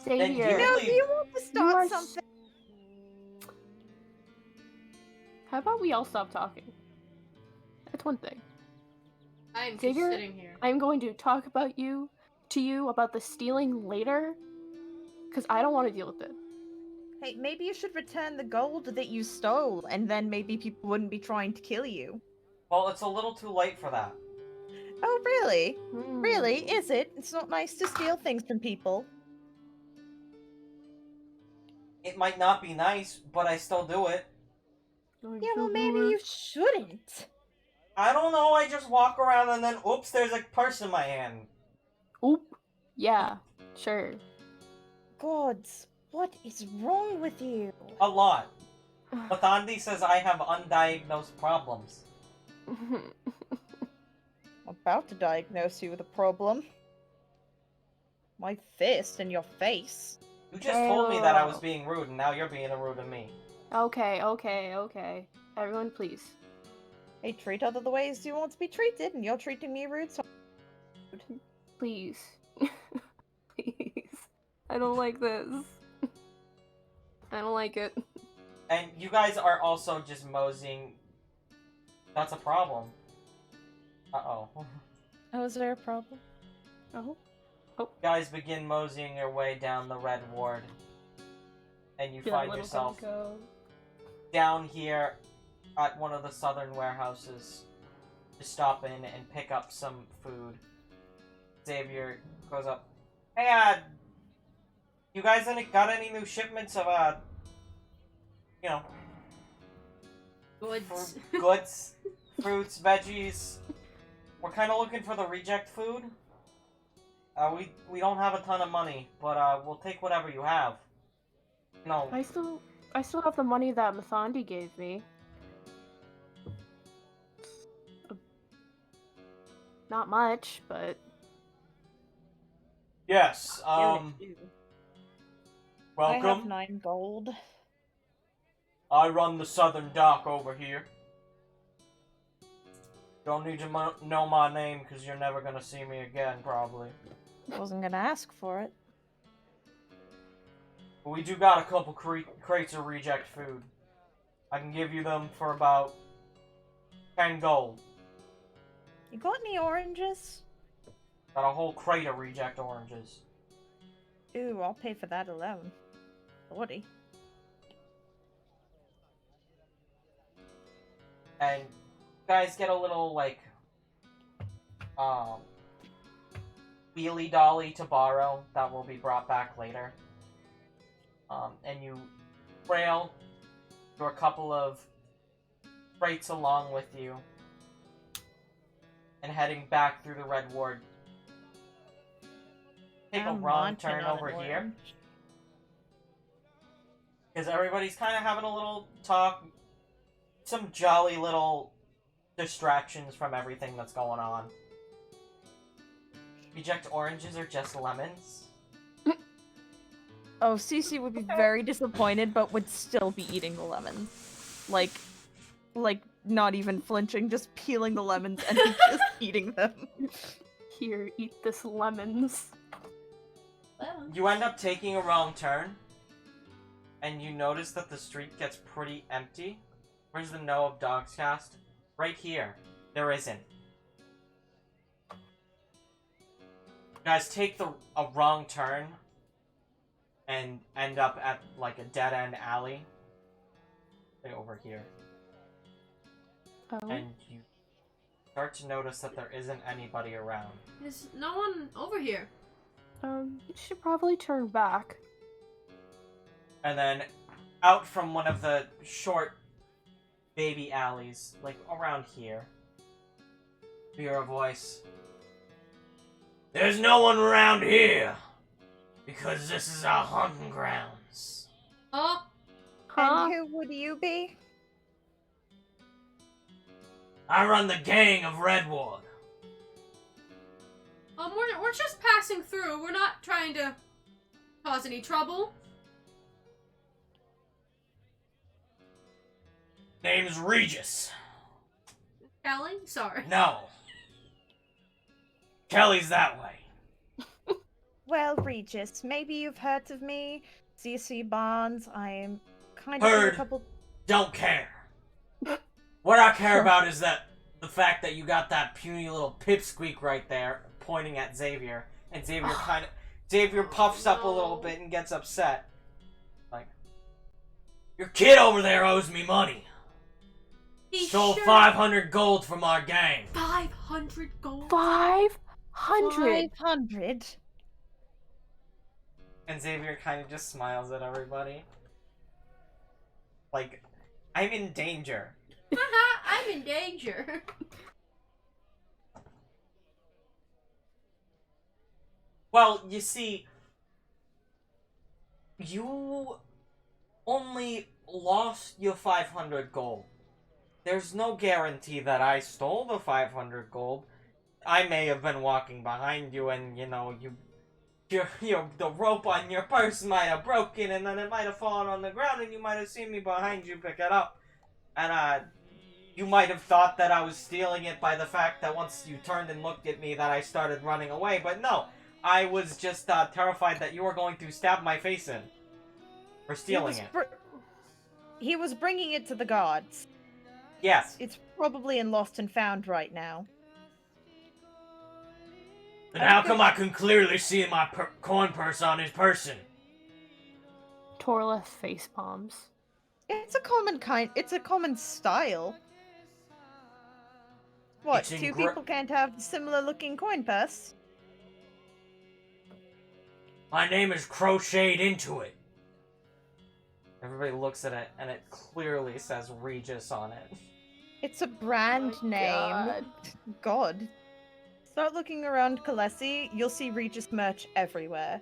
Speaker 4: Xavier.
Speaker 3: you
Speaker 5: No,
Speaker 3: Really?
Speaker 5: do you want to
Speaker 4: You
Speaker 5: start
Speaker 4: are
Speaker 5: something?
Speaker 4: How about we all stop talking? That's one thing.
Speaker 2: I'm just
Speaker 4: Xavier?
Speaker 2: sitting here.
Speaker 4: I'm going to talk about you about the stealing later, because I don't want to deal with it.
Speaker 5: Hey, maybe you should return the gold that you stole, and then maybe people wouldn't be trying to kill you.
Speaker 3: Well, it's a little too late for that.
Speaker 5: Oh, really?
Speaker 4: Hmm.
Speaker 5: Really? Is it? It's not nice to steal things from people.
Speaker 3: It might not be nice, but I still do it.
Speaker 5: Yeah, well, maybe you shouldn't.
Speaker 3: I don't know, I just walk around and then, oops, there's a purse in my hand.
Speaker 4: Oop. Yeah, sure.
Speaker 5: Gods, what is wrong with you?
Speaker 3: A lot. Mathandi says I have undiagnosed problems.
Speaker 5: I'm about to diagnose you with a problem. My fist in your face.
Speaker 3: You just told me that I was being rude, and now you're being rude to me.
Speaker 4: Okay, okay, okay. Everyone, please.
Speaker 5: Hey, treat other the ways you want to be treated, and you're treating me rude, so...
Speaker 4: Please. Please. I don't like this. I don't like it.
Speaker 3: And you guys are also just moseying. That's a problem. Uh-oh.
Speaker 5: Oh, is there a problem?
Speaker 4: Oh.
Speaker 3: You guys begin moseying your way down the Red Ward. And you find yourself down here at one of the southern warehouses to stop in and pick up some food. Xavier goes up. Hey, you guys got any new shipments of, you know,
Speaker 2: Goods.
Speaker 3: goods, fruits, veggies? We're kind of looking for the reject food. We don't have a ton of money, but we'll take whatever you have. No.
Speaker 4: I still have the money that Mathandi gave me. Not much, but
Speaker 3: Yes.
Speaker 5: I have
Speaker 3: Welcome.
Speaker 5: 9 gold.
Speaker 3: I run the southern dock over here. Don't need to know my name because you're never gonna see me again, probably.
Speaker 5: Wasn't gonna ask for it.
Speaker 3: But we do got a couple crates of reject food. I can give you them for about 10 gold.
Speaker 5: You got any oranges?
Speaker 3: Got a whole crate of reject oranges.
Speaker 5: Ooh, I'll pay for that alone. 40.
Speaker 3: And you guys get a little, like, wheelie dolly to borrow that will be brought back later. And you trail your couple of crates along with you and heading back through the Red Ward. Take a wrong turn over here. Because everybody's kind of having a little talk. Some jolly little distractions from everything that's going on. Reject oranges are just lemons.
Speaker 1: Oh, Cece would be very disappointed, but would still be eating the lemons. Like, not even flinching, just peeling the lemons and just eating them.
Speaker 4: here, eat this lemons.
Speaker 3: You end up taking a wrong turn, and you notice that the street gets pretty empty. Where's the no of DoGsCast? Right here. There isn't. You guys take a wrong turn and end up at like a dead-end alley. Say over here.
Speaker 4: Oh.
Speaker 3: And you start to notice that there isn't anybody around.
Speaker 2: There's no one over here.
Speaker 4: You should probably turn back.
Speaker 3: And then out from one of the short baby alleys, like around here, you hear a voice. There's no one around here, because this is our hunting grounds.
Speaker 2: Oh,
Speaker 4: Huh?
Speaker 5: And who would you be?
Speaker 3: I run the gang of Redwood.
Speaker 2: we're just passing through. We're not trying to cause any trouble.
Speaker 3: Name's Regis.
Speaker 2: Kelly? Sorry.
Speaker 3: No. Kelly's that way.
Speaker 5: Well, Regis, maybe you've heard of me. CC Barnes. I'm kind of
Speaker 3: Heard.
Speaker 5: a couple.
Speaker 3: Don't care. What I care about is that the fact that you got that puny little pipsqueak right there pointing at Xavier, and Xavier puffs up a little bit and gets upset. Like, your kid over there owes me money.
Speaker 2: He
Speaker 3: Stole
Speaker 2: sure-
Speaker 3: 500 gold from our gang.
Speaker 2: 500 gold?
Speaker 4: 500.
Speaker 5: 500.
Speaker 3: And Xavier kind of just smiles at everybody. Like, I'm in danger.
Speaker 2: I'm in danger.
Speaker 3: Well, you see, you only lost your 500 gold. There's no guarantee that I stole the 500 gold. I may have been walking behind you and, you know, the rope on your purse might have broken and then it might have fallen on the ground and you might have seen me behind you pick it up. And, you might have thought that I was stealing it by the fact that once you turned and looked at me that I started running away, but no. I was just, terrified that you were going to stab my face in. For stealing it.
Speaker 5: He was bringing it to the gods.
Speaker 3: Yes.
Speaker 5: It's probably in Lost and Found right now.
Speaker 3: And how come I can clearly see my coin purse on his person?
Speaker 4: Torleth face palms.
Speaker 5: It's a common style. What,
Speaker 3: It's
Speaker 5: two people can't have similar looking coin purse?
Speaker 3: My name is crocheted into it. Everybody looks at it, and it clearly says Regis on it.
Speaker 5: It's a brand
Speaker 4: Oh my
Speaker 5: name. God. Start looking around Kalesi, you'll see Regis merch everywhere.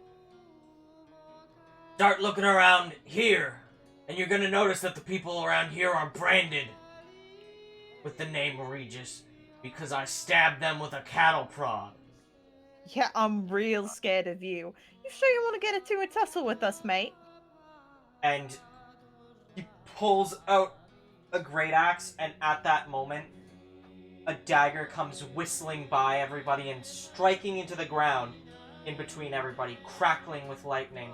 Speaker 3: Start looking around here, and you're gonna notice that the people around here are branded with the name Regis, because I stabbed them with a cattle prod.
Speaker 5: Yeah, I'm real scared of you. You sure you want to get into a tussle with us, mate?
Speaker 3: And he pulls out a great axe, and at that moment, a dagger comes whistling by everybody and striking into the ground in between everybody, crackling with lightning.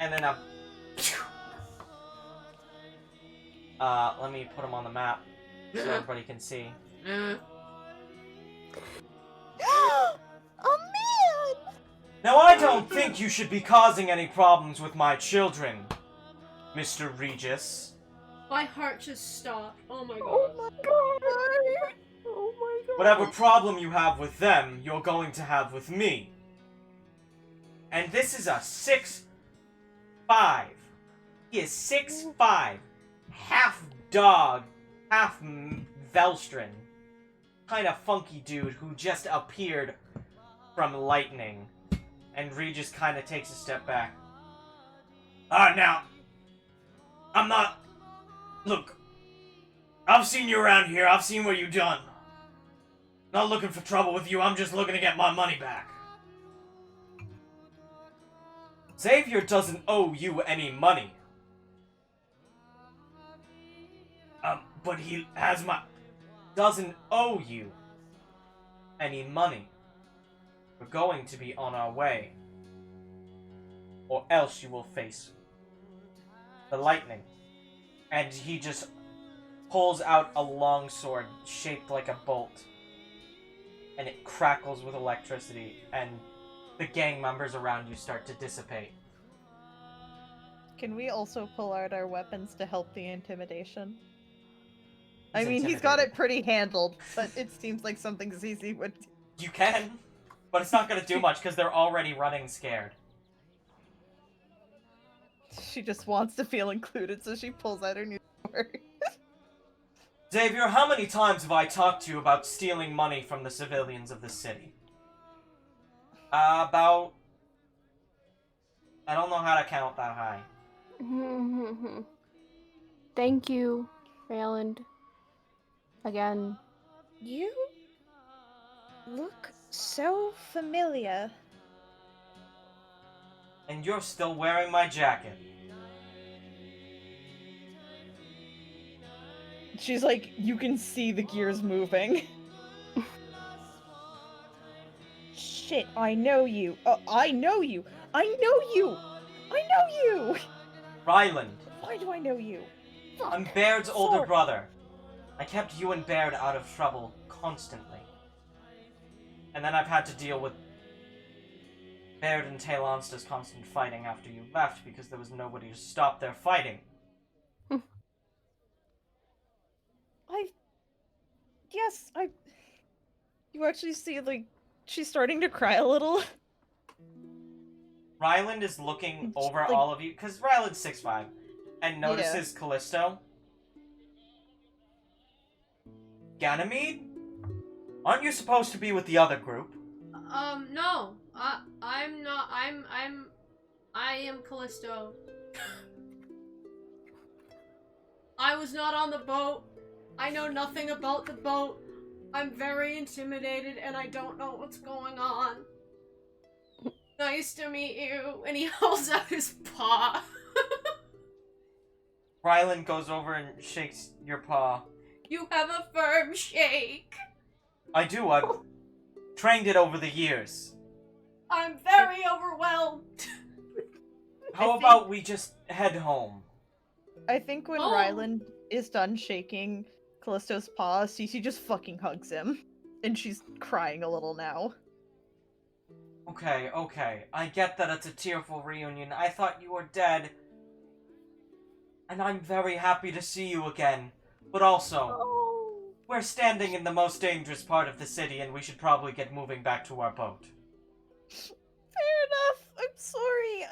Speaker 3: And then let me put him on the map so everybody can see.
Speaker 5: Oh man!
Speaker 3: Now I don't think you should be causing any problems with my children, Mr. Regis.
Speaker 2: My heart just stopped. Oh my god.
Speaker 4: Oh my god! Oh my god!
Speaker 3: Whatever problem you have with them, you're going to have with me. And this is a 6'5". He is 6'5". Half dog, half Velstrin. Kind of funky dude who just appeared from lightning. And Regis kind of takes a step back. Now, I'm not... Look, I've seen you around here. I've seen what you've done. Not looking for trouble with you. I'm just looking to get my money back. Xavier doesn't owe you any money. But he has doesn't owe you any money. We're going to be on our way. Or else you will face the lightning. And he just pulls out a long sword shaped like a bolt. And it crackles with electricity, and the gang members around you start to dissipate.
Speaker 5: Can we also pull out our weapons to help the intimidation?
Speaker 3: He's
Speaker 5: I mean, he's got
Speaker 3: intimidated.
Speaker 5: it pretty handled, but it seems like something Zizi would do.
Speaker 3: You can, but it's not gonna do much because they're already running scared.
Speaker 5: She just wants to feel included, so she pulls out her new sword.
Speaker 3: Xavier, how many times have I talked to you about stealing money from the civilians of this city? About... I don't know how to count that high.
Speaker 4: Thank you, Rayland. Again.
Speaker 5: You look so familiar.
Speaker 3: And you're still wearing my jacket.
Speaker 5: She's like, you can see the gears moving. Shit, I know you. I know you. I know you. I know you.
Speaker 3: Ryland,
Speaker 5: Why do I know you?
Speaker 3: I'm Baird's older
Speaker 5: Sword.
Speaker 3: brother. I kept you and Baird out of trouble constantly. And then I've had to deal with Baird and Talonsta's constant fighting after you left because there was nobody to stop their fighting.
Speaker 5: yes, You actually see, like, she's starting to cry a little.
Speaker 3: Ryland is looking
Speaker 5: Just,
Speaker 3: over
Speaker 5: like-
Speaker 3: all of you, because Ryland's 6'5", and notices Callisto. Ganymede? Aren't you supposed to be with the other group?
Speaker 2: No. I'm not. I am Callisto. I was not on the boat. I know nothing about the boat. I'm very intimidated and I don't know what's going on. Nice to meet you. And he holds out his paw.
Speaker 3: Ryland goes over and shakes your paw.
Speaker 2: You have a firm shake.
Speaker 3: I do, I've trained it over the years.
Speaker 2: I'm very overwhelmed.
Speaker 3: How about we just head home?
Speaker 5: I think when
Speaker 2: Oh.
Speaker 5: Ryland is done shaking Callisto's paw, Cece just fucking hugs him. And she's crying a little now.
Speaker 3: Okay. I get that it's a tearful reunion. I thought you were dead. And I'm very happy to see you again. But also, we're standing in the most dangerous part of the city and we should probably get moving back to our boat.
Speaker 5: Fair enough. I'm sorry.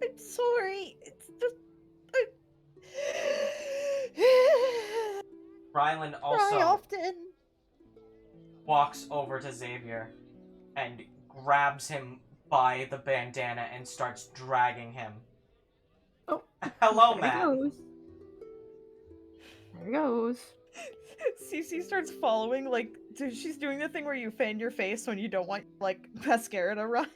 Speaker 5: I'm sorry. It's just...
Speaker 3: Ryland
Speaker 5: Cry
Speaker 3: also
Speaker 5: often.
Speaker 3: walks over to Xavier and grabs him by the bandana and starts dragging him.
Speaker 4: Oh,
Speaker 3: Hello,
Speaker 4: there
Speaker 3: Matt.
Speaker 4: he goes. There he goes.
Speaker 5: Cece starts following, like, she's doing the thing where you fan your face when you don't want, like, mascara to run.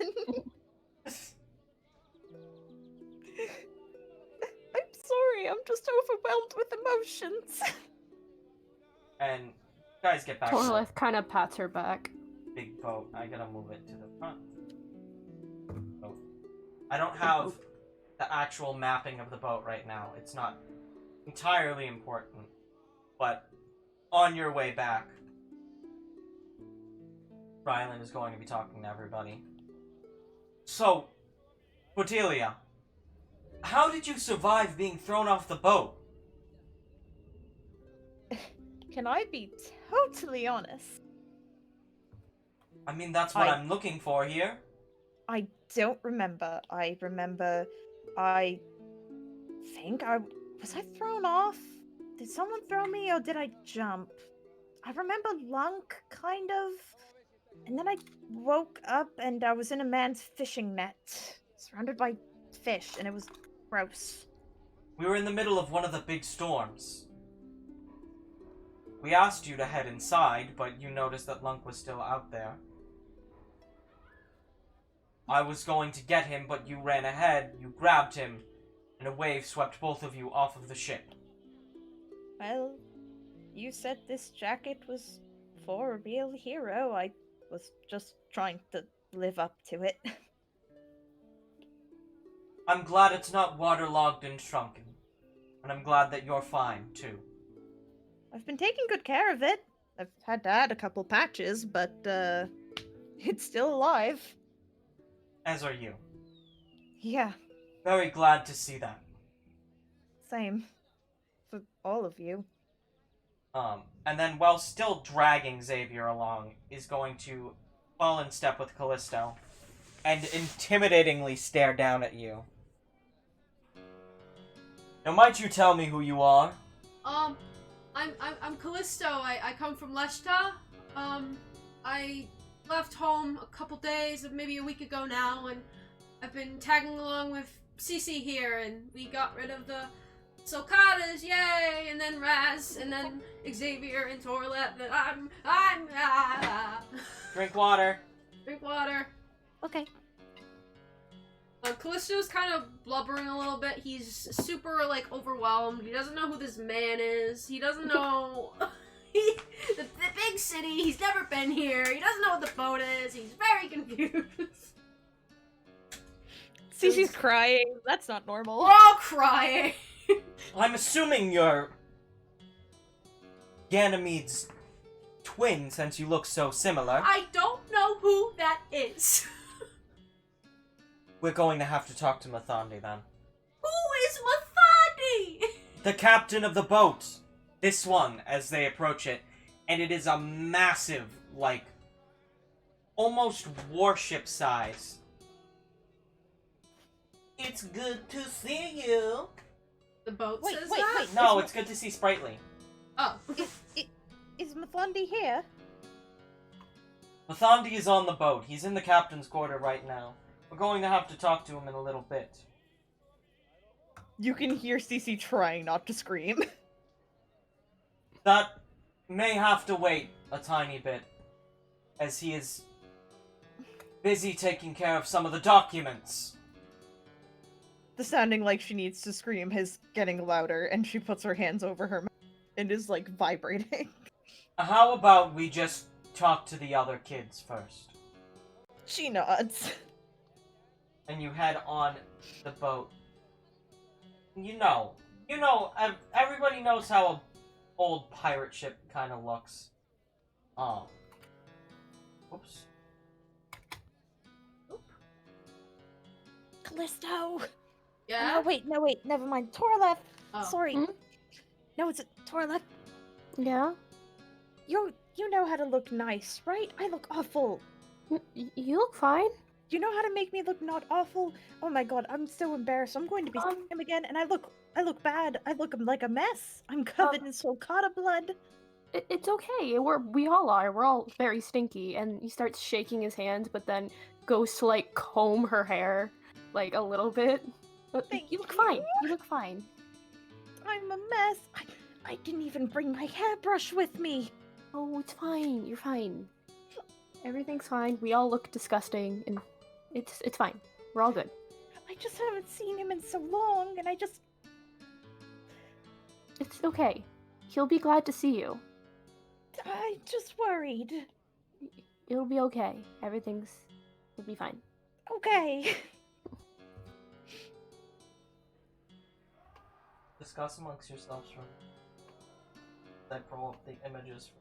Speaker 5: I'm sorry, I'm just overwhelmed with emotions.
Speaker 3: And you guys get back to the
Speaker 4: Torleth kind of pats her back.
Speaker 3: big boat. I gotta move it to the front. Oh. I don't have the actual mapping of the boat right now. It's not entirely important. But on your way back, Ryland is going to be talking to everybody. So, Cordelia, how did you survive being thrown off the boat?
Speaker 5: Can I be totally honest?
Speaker 3: I mean, that's what
Speaker 5: I-
Speaker 3: I'm looking for here.
Speaker 5: I don't remember. I think was I thrown off? Did someone throw me or did I jump? I remember Lunk, kind of. And then I woke up and I was in a man's fishing net, surrounded by fish, and it was gross.
Speaker 3: We were in the middle of one of the big storms. We asked you to head inside, but you noticed that Lunk was still out there. I was going to get him, but you ran ahead, you grabbed him, and a wave swept both of you off of the ship.
Speaker 5: Well, you said this jacket was for a real hero. I was just trying to live up to it.
Speaker 3: I'm glad it's not waterlogged and shrunken. And I'm glad that you're fine, too.
Speaker 5: I've been taking good care of it. I've had to add a couple patches, but, it's still alive.
Speaker 3: As are you.
Speaker 5: Yeah,
Speaker 3: Very glad to see that.
Speaker 5: same. For all of you.
Speaker 3: And then while still dragging Xavier along, is going to fall in step with Callisto and intimidatingly stare down at you. Now, might you tell me who you are?
Speaker 2: I'm Callisto. I come from Leshta. I left home a couple days, maybe a week ago now, and I've been tagging along with Cece here, and we got rid of the Sulcatas, yay! And then Raz, and then Xavier and Torlet. And
Speaker 3: Drink water.
Speaker 2: drink water.
Speaker 5: Okay.
Speaker 2: Callisto's kind of blubbering a little bit. He's super, like, overwhelmed. He doesn't know who this man is. He doesn't know... the big city. He's never been here. He doesn't know what the boat is. He's very confused.
Speaker 5: Cece's crying. That's not normal.
Speaker 2: We're all crying.
Speaker 3: I'm assuming you're Ganymede's twin, since you look so similar.
Speaker 2: I don't know who that is.
Speaker 3: We're going to have to talk to Mathandi then.
Speaker 2: Who is Mathandi?
Speaker 3: The captain of the boat! This one, as they approach it, and it is a massive, like, almost warship size. It's good to see you.
Speaker 2: The boat
Speaker 5: Wait,
Speaker 2: says
Speaker 5: wait,
Speaker 2: that?
Speaker 5: wait.
Speaker 3: No, it's good to see Sprightly.
Speaker 2: Oh.
Speaker 5: Is Mathandi here?
Speaker 3: Mathandi is on the boat. He's in the captain's quarter right now. We're going to have to talk to him in a little bit.
Speaker 5: You can hear Cece trying not to scream.
Speaker 3: That may have to wait a tiny bit, as he is busy taking care of some of the documents.
Speaker 5: The sounding like she needs to scream is getting louder, and she puts her hands over her mouth and is, like, vibrating.
Speaker 3: How about we just talk to the other kids first?
Speaker 5: She nods.
Speaker 3: And you head on the boat. You know, everybody knows how a old pirate ship kind of looks. Oops.
Speaker 5: Callisto!
Speaker 2: Yeah?
Speaker 5: No, wait, never mind. Torleth!
Speaker 2: Oh.
Speaker 5: Sorry.
Speaker 4: Hmm?
Speaker 5: No, it's Torleth.
Speaker 4: Yeah?
Speaker 5: You know how to look nice, right? I look awful.
Speaker 4: You look fine.
Speaker 5: You know how to make me look not awful? Oh my god, I'm so embarrassed. I'm going to be seeing him again, and I look bad. I look like a mess. I'm covered in Sulcata blood.
Speaker 4: It's okay. We all are. We're all very stinky. And he starts shaking his hand, but then goes to like comb her hair, like a little bit. But
Speaker 5: Thank
Speaker 4: you look
Speaker 5: you.
Speaker 4: fine. You look fine.
Speaker 5: I'm a mess. I didn't even bring my hairbrush with me.
Speaker 4: Oh, it's fine. You're fine. Everything's fine. We all look disgusting, and it's fine. We're all good.
Speaker 5: I just haven't seen him in so long, and
Speaker 4: It's okay. He'll be glad to see you.
Speaker 5: I just worried.
Speaker 4: It'll be okay. It'll be fine.
Speaker 5: Okay.
Speaker 3: Discuss amongst yourselves from. I pull up the images.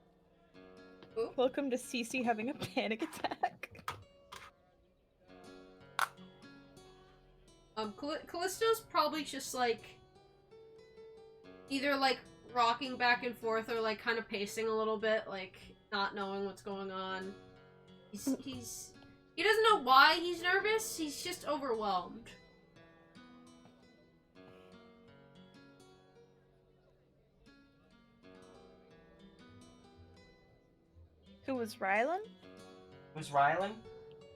Speaker 5: Welcome to Cece having a panic attack.
Speaker 2: Callisto's probably just like either like rocking back and forth or like kind of pacing a little bit, like not knowing what's going on. He doesn't know why he's nervous. He's just overwhelmed.
Speaker 5: Who was Rylan?
Speaker 3: Who's Rylan?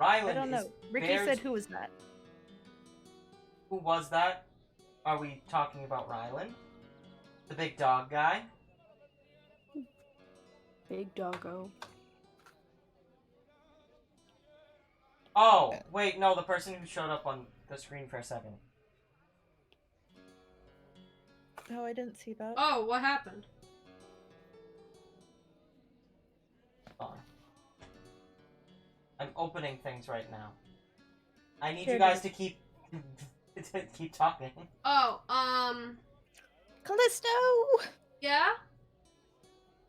Speaker 3: Rylan
Speaker 5: I don't know. Ricky
Speaker 3: Bear's...
Speaker 5: said who was that?
Speaker 3: Who was that? Are we talking about Rylan? The big dog guy?
Speaker 4: Big doggo.
Speaker 3: Oh, wait, no, the person who showed up on the screen for a second.
Speaker 5: Oh, I didn't see that.
Speaker 2: Oh, what happened?
Speaker 3: On. I'm opening things right now. I need
Speaker 5: Here
Speaker 3: you
Speaker 5: it
Speaker 3: guys
Speaker 5: is.
Speaker 3: to keep keep talking.
Speaker 2: Oh,
Speaker 5: Callisto!
Speaker 2: yeah?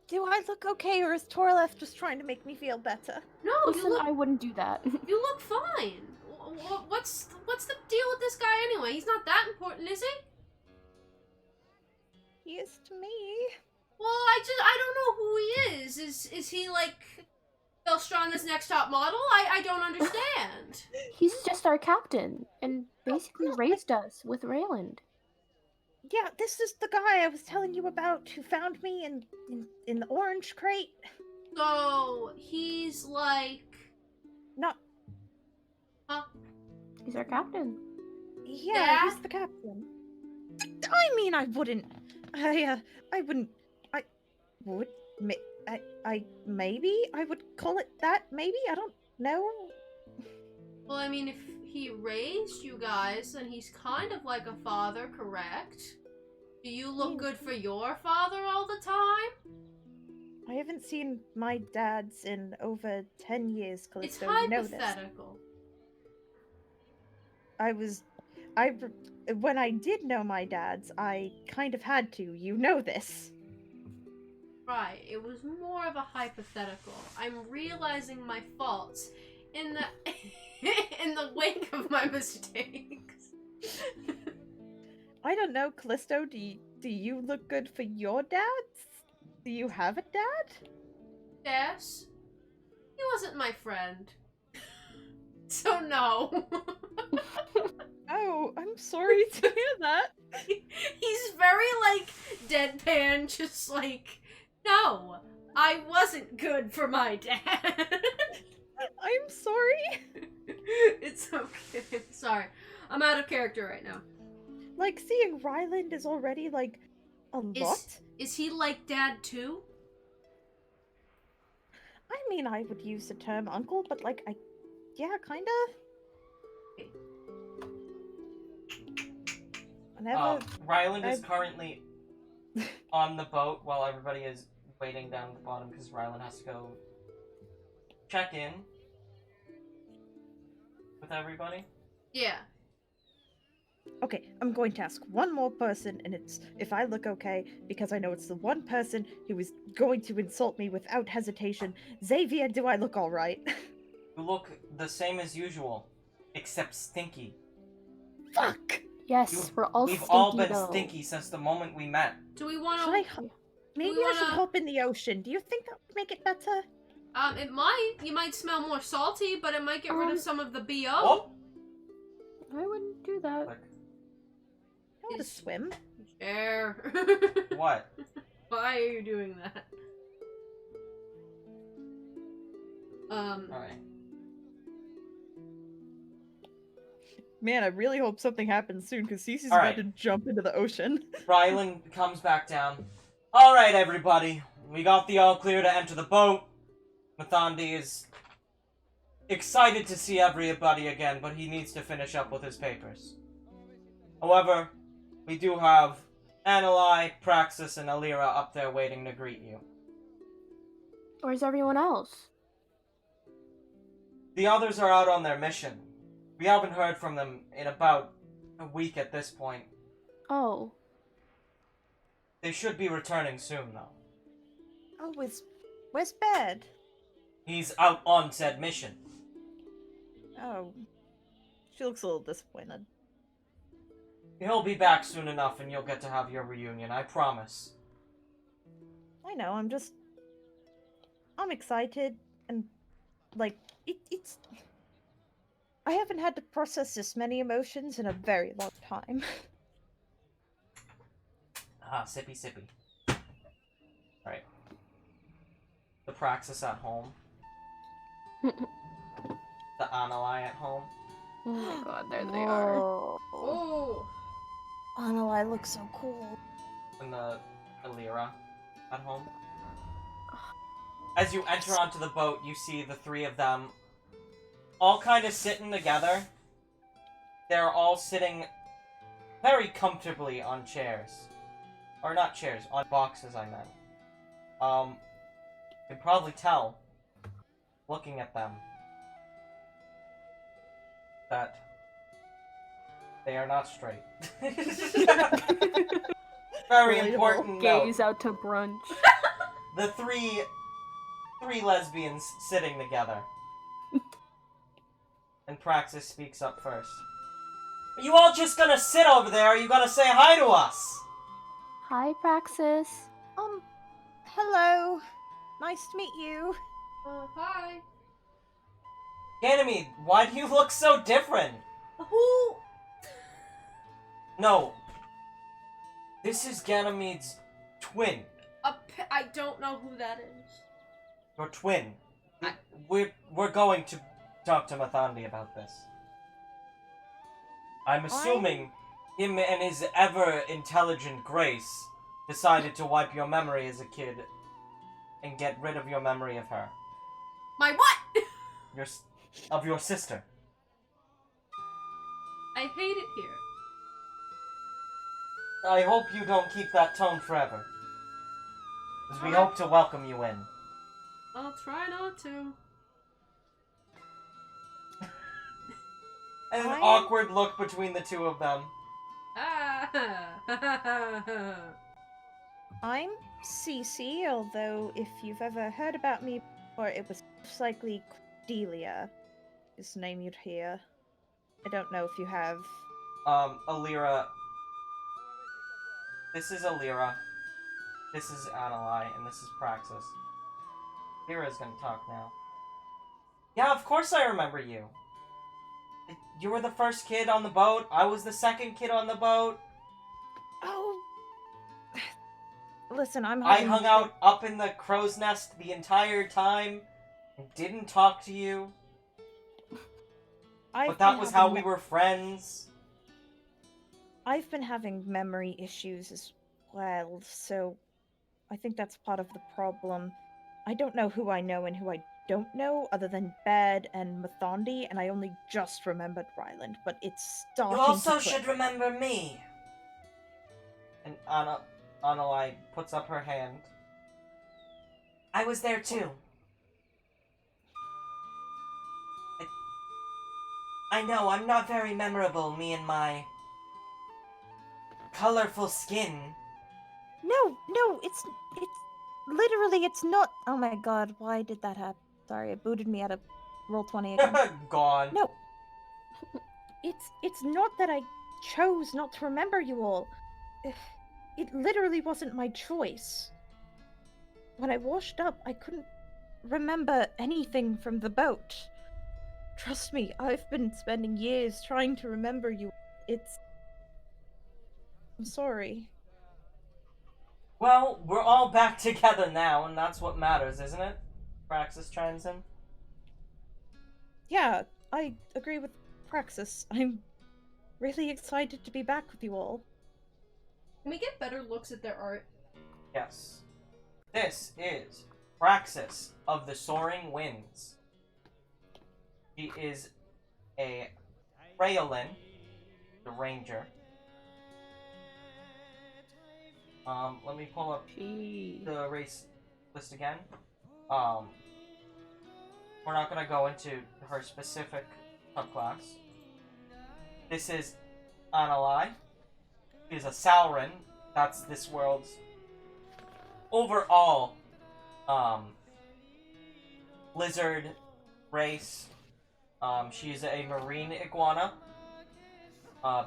Speaker 5: Do I look okay, or is Torleth just trying to make me feel better?
Speaker 2: No,
Speaker 4: Listen, I wouldn't do that.
Speaker 2: you look fine. What's the deal with this guy anyway? He's not that important, is he?
Speaker 5: He is to me.
Speaker 2: Well, I don't know who he is. Is he like Belstrana's next top model? I don't understand.
Speaker 4: He's just our captain, and basically raised us with Rayland.
Speaker 5: Yeah, this is the guy I was telling you about who found me in the orange crate.
Speaker 2: So he's like,
Speaker 5: Not.
Speaker 4: He's our captain.
Speaker 5: Yeah, he's the captain. I mean, I wouldn't. I wouldn't. I would. Maybe I would call it that. Maybe I don't know.
Speaker 2: well, I mean, if he raised you guys, then he's kind of like a father, correct? Do you look good for your father all the time?
Speaker 5: I haven't seen my dad's in over 10 years,
Speaker 2: It's
Speaker 5: Callisto. You know this.
Speaker 2: hypothetical.
Speaker 5: When I did know my dad's, I kind of had to. You know this.
Speaker 2: Right, it was more of a hypothetical. I'm realizing my faults in the in the wake of my mistakes.
Speaker 5: I don't know, Callisto. Do you look good for your dad's? Do you have a dad?
Speaker 2: Yes. He wasn't my friend. So no.
Speaker 5: Oh, I'm sorry to hear that.
Speaker 2: He's very, like, deadpan, just like, no, I wasn't good for my dad.
Speaker 5: I'm sorry.
Speaker 2: It's okay. Sorry. I'm out of character right now.
Speaker 5: Like, seeing Ryland is already, like, a lot.
Speaker 2: Is he like dad too?
Speaker 5: I mean, I would use the term uncle, but, like, yeah, kinda. Whenever
Speaker 3: Ryland is currently on the boat while everybody is waiting down at the bottom because Ryland has to go check in with everybody.
Speaker 2: Yeah.
Speaker 5: Okay, I'm going to ask one more person, and it's if I look okay, because I know it's the one person who is going to insult me without hesitation. Xavier, do I look alright?
Speaker 3: You look the same as usual, except stinky.
Speaker 5: Fuck!
Speaker 4: Yes, we're all
Speaker 3: We've
Speaker 4: stinky,
Speaker 3: all been
Speaker 4: though.
Speaker 3: stinky since the moment we met.
Speaker 2: Do we want
Speaker 5: Should
Speaker 2: to...
Speaker 5: maybe
Speaker 2: we
Speaker 5: I should
Speaker 2: wanna-
Speaker 5: hop in the ocean. Do you think that would make it better?
Speaker 2: It might. You might smell more salty, but it might get rid of some of the BO.
Speaker 3: Oh!
Speaker 4: I wouldn't do that.
Speaker 3: Like,
Speaker 5: I want to swim.
Speaker 2: Share.
Speaker 3: what?
Speaker 2: Why are you doing that?
Speaker 3: Alright.
Speaker 5: Man, I really hope something happens soon, because Cece's
Speaker 3: All
Speaker 5: about
Speaker 3: right.
Speaker 5: to jump into the ocean.
Speaker 3: Ryland comes back down. Alright, everybody. We got the all clear to enter the boat. Mathandi is excited to see everybody again, but he needs to finish up with his papers. However, we do have Anali, Praxis, and Alira up there waiting to greet you.
Speaker 4: Where's everyone else?
Speaker 3: The others are out on their mission. We haven't heard from them in about a week at this point.
Speaker 4: Oh.
Speaker 3: They should be returning soon, though.
Speaker 5: Oh, where's Bed?
Speaker 3: He's out on said mission.
Speaker 5: Oh. She looks a little disappointed.
Speaker 3: He'll be back soon enough and you'll get to have your reunion, I promise.
Speaker 5: I know, I'm excited, and, like, it's... I haven't had to process this many emotions in a very long time.
Speaker 3: Sippy sippy. Alright. The Praxis at home. The Anali at home.
Speaker 4: Oh my god, there they are.
Speaker 2: Oh.
Speaker 5: Anali looks so cool.
Speaker 3: And the Alira at home. As you enter onto the boat, you see the three of them all kind of sitting together. They're all sitting very comfortably on chairs. Or not chairs, on boxes, I meant. You can probably tell, looking at them, that they are not straight. Very
Speaker 5: Relatable.
Speaker 3: important note.
Speaker 4: Gaze out to brunch.
Speaker 3: The three lesbians sitting together. And Praxis speaks up first. Are you all just gonna sit over there, or are you gonna say hi to us?
Speaker 4: Hi, Praxis.
Speaker 5: Hello. Nice to meet you.
Speaker 2: Hi.
Speaker 3: Ganymede, why do you look so different?
Speaker 2: Who?
Speaker 3: No. This is Ganymede's twin.
Speaker 2: I don't know who that is.
Speaker 3: Your twin. We're going to talk to Mathandi about this. I'm assuming him and his ever-intelligent Grace decided to wipe your memory as a kid and get rid of your memory of her.
Speaker 2: My what?
Speaker 3: Of your sister.
Speaker 2: I hate it here.
Speaker 3: I hope you don't keep that tone forever. Because we hope to welcome you in.
Speaker 2: I'll try not to.
Speaker 3: An awkward look between the two of them.
Speaker 5: I'm Cece, although if you've ever heard about me before, it was most likely Cordelia is the name you'd hear. I don't know if you have...
Speaker 3: Alira. This is Alira. This is Anali, and this is Praxis. Kira's gonna talk now. Yeah, of course I remember you. You were the first kid on the boat. I was the second kid on the boat.
Speaker 5: Oh. Listen,
Speaker 3: I hung out up in the crow's nest the entire time and didn't talk to you. But that was how we were friends.
Speaker 5: I've been having memory issues as well, so I think that's part of the problem. I don't know who I know and who I don't know, other than Bed and Mathandi, and I only just remembered Ryland, but it's starting
Speaker 3: You also
Speaker 5: to click.
Speaker 3: should remember me. And Annalai puts up her hand. I was there too. I know, I'm not very memorable, me and my colorful skin.
Speaker 5: No, it's literally, it's not. Oh my god, why did that happen? Sorry, it booted me out of Roll20 again.
Speaker 3: Gone.
Speaker 5: No. It's not that I chose not to remember you all. It literally wasn't my choice. When I washed up, I couldn't remember anything from the boat. Trust me, I've been spending years trying to remember you. I'm sorry.
Speaker 3: Well, we're all back together now, and that's what matters, isn't it? Praxis chimes in.
Speaker 5: Yeah, I agree with Praxis. I'm really excited to be back with you all.
Speaker 2: Can we get better looks at their art?
Speaker 3: Yes. This is Praxis of the Soaring Winds. She is a Raelin, the ranger. Let me pull up the race list again. We're not gonna go into her specific subclass. This is Annalai. She's a Sauron. That's this world's overall lizard race. She's a marine iguana.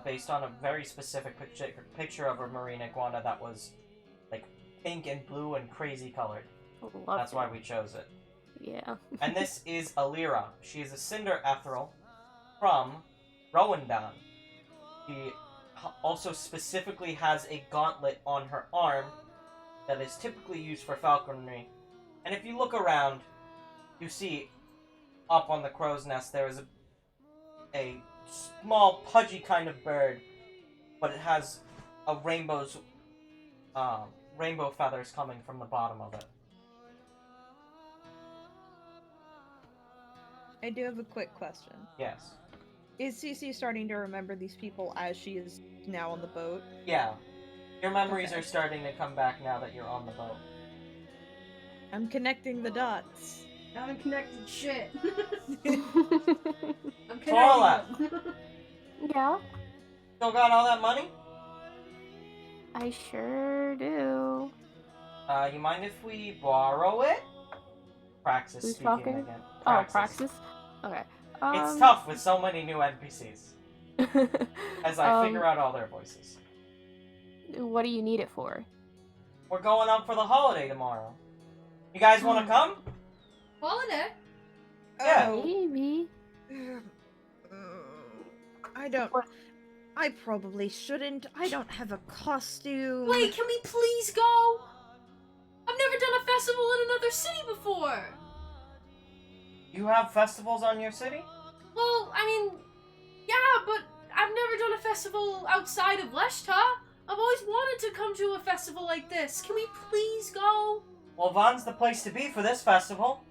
Speaker 3: Based on a very specific picture of a marine iguana that was like pink and blue and crazy colored. That's why we chose it.
Speaker 4: Yeah.
Speaker 3: And this is Alira. She is a cinder ethereal from Rowandan. She also specifically has a gauntlet on her arm that is typically used for falconry. And if you look around, you see up on the crow's nest there is a small pudgy kind of bird, but it has a rainbow feathers coming from the bottom of it.
Speaker 5: I do have a quick question.
Speaker 3: Yes.
Speaker 5: Is Cece starting to remember these people as she is now on the boat?
Speaker 3: Yeah. Your memories
Speaker 5: Okay.
Speaker 3: are starting to come back now that you're on the boat.
Speaker 5: I'm connecting the dots.
Speaker 2: I haven't connected shit. I'm
Speaker 3: Torla!
Speaker 2: connecting them.
Speaker 4: Yeah,
Speaker 3: Still got all that money?
Speaker 4: I sure do.
Speaker 3: You mind if we borrow it? Praxis
Speaker 4: Who's
Speaker 3: speaking
Speaker 4: talking?
Speaker 3: again.
Speaker 4: Oh, Praxis? Okay.
Speaker 3: It's tough with so many new NPCs. As I figure out all their voices.
Speaker 4: What do you need it for?
Speaker 3: We're going out for the holiday tomorrow. You guys want to come?
Speaker 2: Holiday?
Speaker 3: Yeah.
Speaker 5: Oh,
Speaker 4: Maybe.
Speaker 5: I don't.
Speaker 4: What?
Speaker 5: I probably shouldn't. I don't have a costume.
Speaker 2: Wait, can we please go? I've never done a festival in another city before.
Speaker 3: You have festivals on your city?
Speaker 2: Well, I mean, yeah, but I've never done a festival outside of Leshta. I've always wanted to come to a festival like this. Can we please go?
Speaker 3: Well, Von's the place to be for this festival.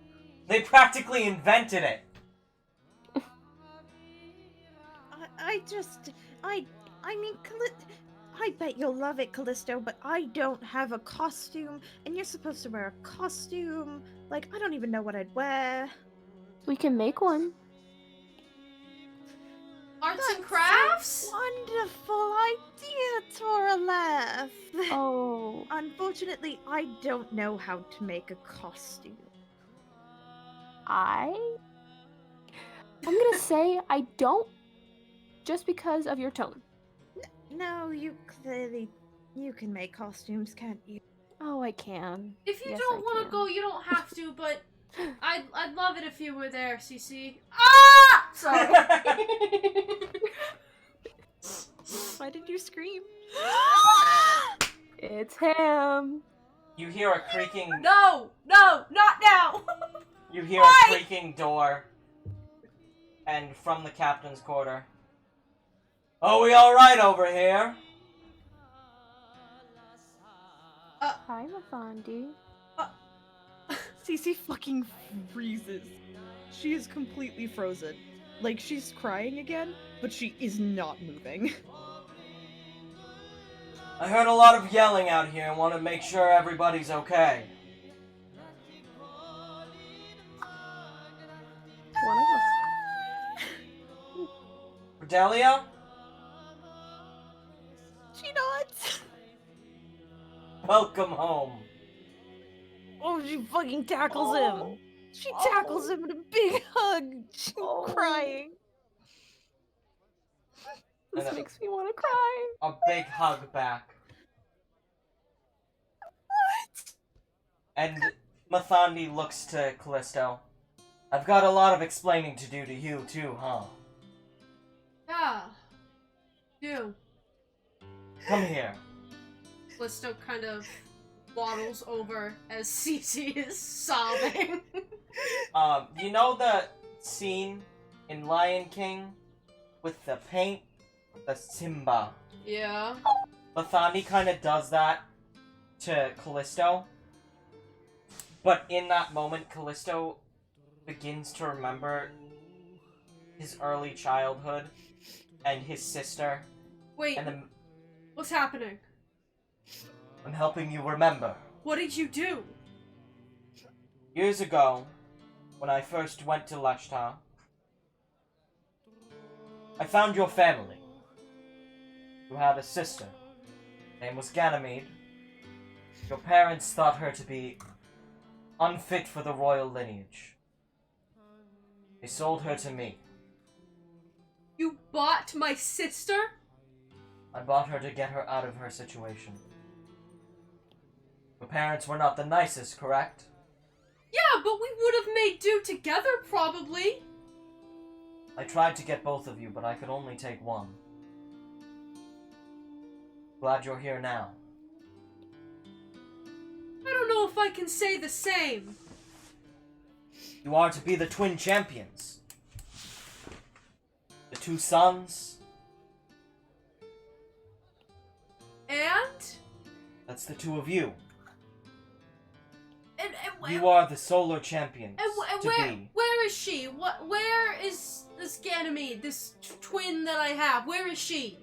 Speaker 3: They practically invented it.
Speaker 5: I mean, I bet you'll love it, Callisto, but I don't have a costume, and you're supposed to wear a costume. Like, I don't even know what I'd wear.
Speaker 4: We can make one.
Speaker 2: Arts and
Speaker 5: That's
Speaker 2: crafts?
Speaker 5: a wonderful idea, Toralef.
Speaker 4: Oh.
Speaker 5: Unfortunately, I don't know how to make a costume.
Speaker 4: I'm gonna say I don't, just because of your tone.
Speaker 5: No, you can make costumes, can't you?
Speaker 4: Oh, I can.
Speaker 2: If you
Speaker 4: Yes,
Speaker 2: don't
Speaker 4: I
Speaker 2: want to
Speaker 4: can.
Speaker 2: go, you don't have to, but I'd love it if you were there, CC. Ah! Sorry.
Speaker 1: Why did you scream?
Speaker 4: It's him.
Speaker 3: You hear a creaking.
Speaker 2: No, not now.
Speaker 3: You hear a creaking door, and from the captain's quarter. Are we all right over here?
Speaker 4: Hi, Mathandi.
Speaker 5: Cece fucking freezes. She is completely frozen. Like, she's crying again, but she is not moving.
Speaker 3: I heard a lot of yelling out here and want to make sure everybody's okay.
Speaker 4: One of us.
Speaker 3: Cordelia?
Speaker 5: She nods.
Speaker 3: Welcome home.
Speaker 5: Oh, she fucking tackles him. She tackles him in a big hug. She's crying.
Speaker 4: This makes me want to cry.
Speaker 3: A big hug back.
Speaker 5: What?
Speaker 3: And Mathandi looks to Callisto. I've got a lot of explaining to do to you too, huh?
Speaker 2: Yeah. Do.
Speaker 3: Come here.
Speaker 2: Listo kind of waddles over as Cece is sobbing.
Speaker 3: You know the scene in Lion King with the paint? The Simba.
Speaker 2: Yeah.
Speaker 3: Mathandi kind of does that to Callisto. But in that moment, Callisto begins to remember his early childhood and his sister.
Speaker 2: Wait,
Speaker 3: And
Speaker 2: what's happening?
Speaker 3: I'm helping you remember.
Speaker 2: What did you do?
Speaker 3: Years ago, when I first went to Leshta, I found your family. You had a sister. Her name was Ganymede. Your parents thought her to be unfit for the royal lineage. They sold her to me.
Speaker 2: You bought my sister?
Speaker 3: I bought her to get her out of her situation. Your parents were not the nicest, correct?
Speaker 2: Yeah, but we would have made do together, probably.
Speaker 3: I tried to get both of you, but I could only take one. Glad you're here now.
Speaker 2: I don't know if I can say the same.
Speaker 3: You are to be the twin champions. The two sons.
Speaker 2: And?
Speaker 3: That's the two of you.
Speaker 2: And
Speaker 3: You are the solar champions
Speaker 2: and
Speaker 3: to be.
Speaker 2: where is she? Where is this Ganymede, this twin that I have? Where is she?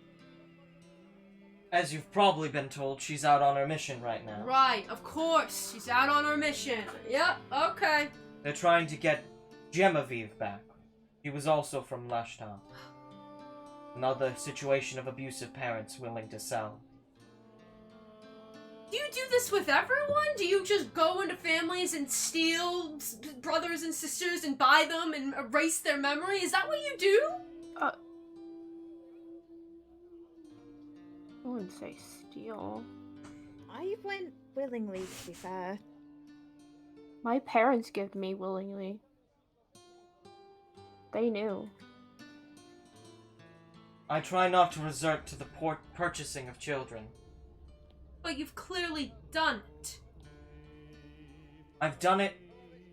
Speaker 3: As you've probably been told, she's out on her mission right now.
Speaker 2: Right, of course. She's out on her mission. Yep, okay.
Speaker 3: They're trying to get Genevieve back. She was also from Lashta. Another situation of abusive parents willing to sell.
Speaker 2: Do you do this with everyone? Do you just go into families and steal brothers and sisters and buy them and erase their memory? Is that what you do?
Speaker 4: I wouldn't say steal.
Speaker 5: I went willingly, to be fair.
Speaker 4: My parents gave me willingly. They knew.
Speaker 3: I try not to resort to the purchasing of children.
Speaker 2: But you've clearly done it.
Speaker 3: I've done it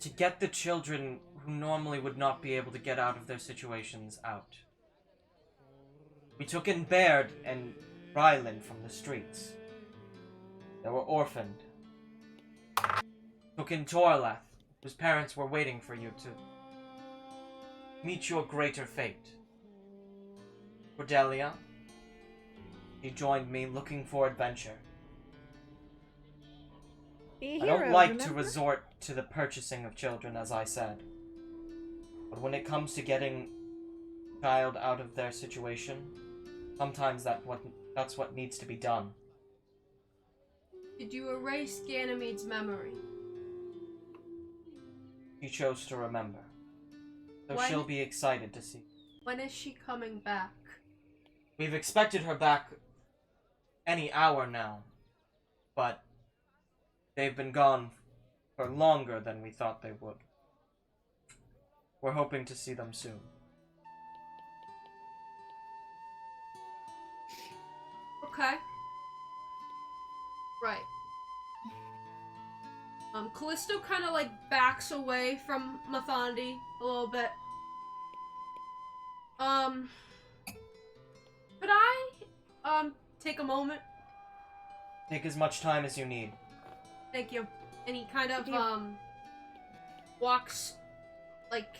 Speaker 3: to get the children who normally would not be able to get out of their situations out. We took in Baird and Ryland from the streets. They were orphaned. Took in Torlath, whose parents were waiting for you to meet your greater fate. Cordelia, she joined me looking for adventure.
Speaker 5: Be a
Speaker 3: I
Speaker 5: hero,
Speaker 3: don't like
Speaker 5: remember?
Speaker 3: to resort to the purchasing of children, as I said. But when it comes to getting a child out of their situation, sometimes that's what needs to be done.
Speaker 2: Did you erase Ganymede's memory?
Speaker 3: She chose to remember. So
Speaker 2: When-
Speaker 3: she'll be excited to see.
Speaker 2: When is she coming back?
Speaker 3: We've expected her back any hour now, but they've been gone for longer than we thought they would. we're hoping to see them soon.
Speaker 2: Okay. Right. Callisto kind of like backs away from Mathandi a little bit. Could I, take a moment?
Speaker 3: Take as much time as you need.
Speaker 2: Thank you. And he kind of, walks, like,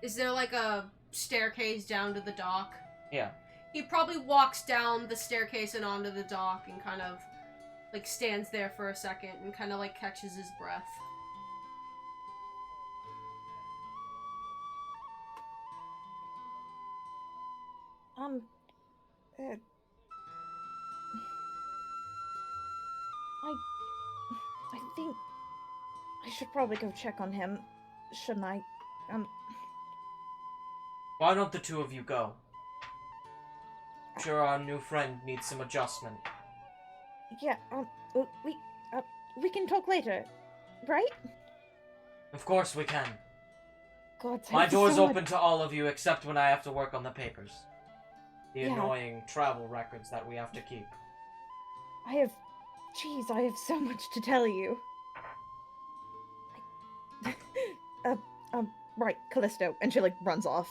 Speaker 2: is there like a staircase down to the dock?
Speaker 3: Yeah.
Speaker 2: He probably walks down the staircase and onto the dock and kind of, like, stands there for a second and kind of, like, catches his breath.
Speaker 5: I think I should probably go check on him, shouldn't I?
Speaker 3: Why don't the two of you go? I'm sure our new friend needs some adjustment.
Speaker 5: Yeah, we can talk later, right?
Speaker 3: Of course we can.
Speaker 5: God,
Speaker 3: My
Speaker 5: thank you
Speaker 3: door's
Speaker 5: so
Speaker 3: open to all of you except when I have to work on the papers. The
Speaker 5: Yeah.
Speaker 3: annoying travel records that we have to keep.
Speaker 5: I have so much to tell you. Right, Callisto, and she, like, runs off.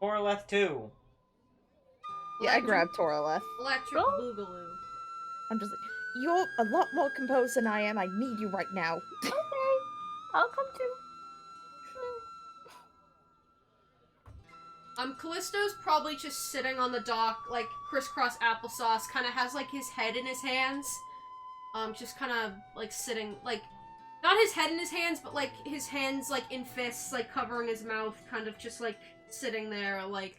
Speaker 3: Orleth too.
Speaker 5: Yeah, I grabbed Toraleth.
Speaker 2: Electric
Speaker 4: Oh.
Speaker 2: Boogaloo.
Speaker 5: I'm just like, you're a lot more composed than I am. I need you right now.
Speaker 4: Okay, I'll come too.
Speaker 2: Callisto's probably just sitting on the dock, like, crisscross applesauce, kind of has, like, his head in his hands. Just kind of, like, sitting, like, not his head in his hands, but, like, his hands, like, in fists, like, covering his mouth, kind of just, like, sitting there, like,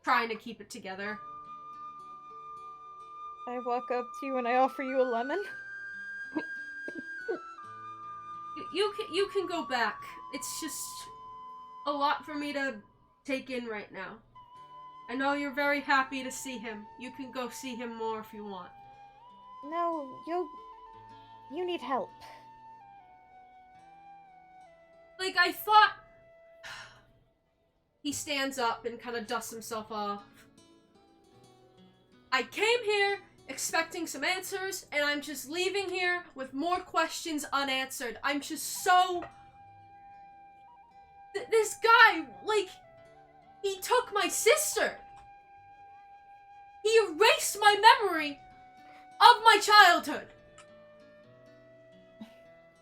Speaker 2: trying to keep it together.
Speaker 5: I walk up to you and I offer you a lemon.
Speaker 2: You can go back. It's just a lot for me to take in right now. I know you're very happy to see him. You can go see him more if you want.
Speaker 5: No, you need help.
Speaker 2: Like, I thought... He stands up and kind of dusts himself off. I came here expecting some answers, and I'm just leaving here with more questions unanswered. I'm just so... This guy, like, he took my sister. He erased my memory of my childhood.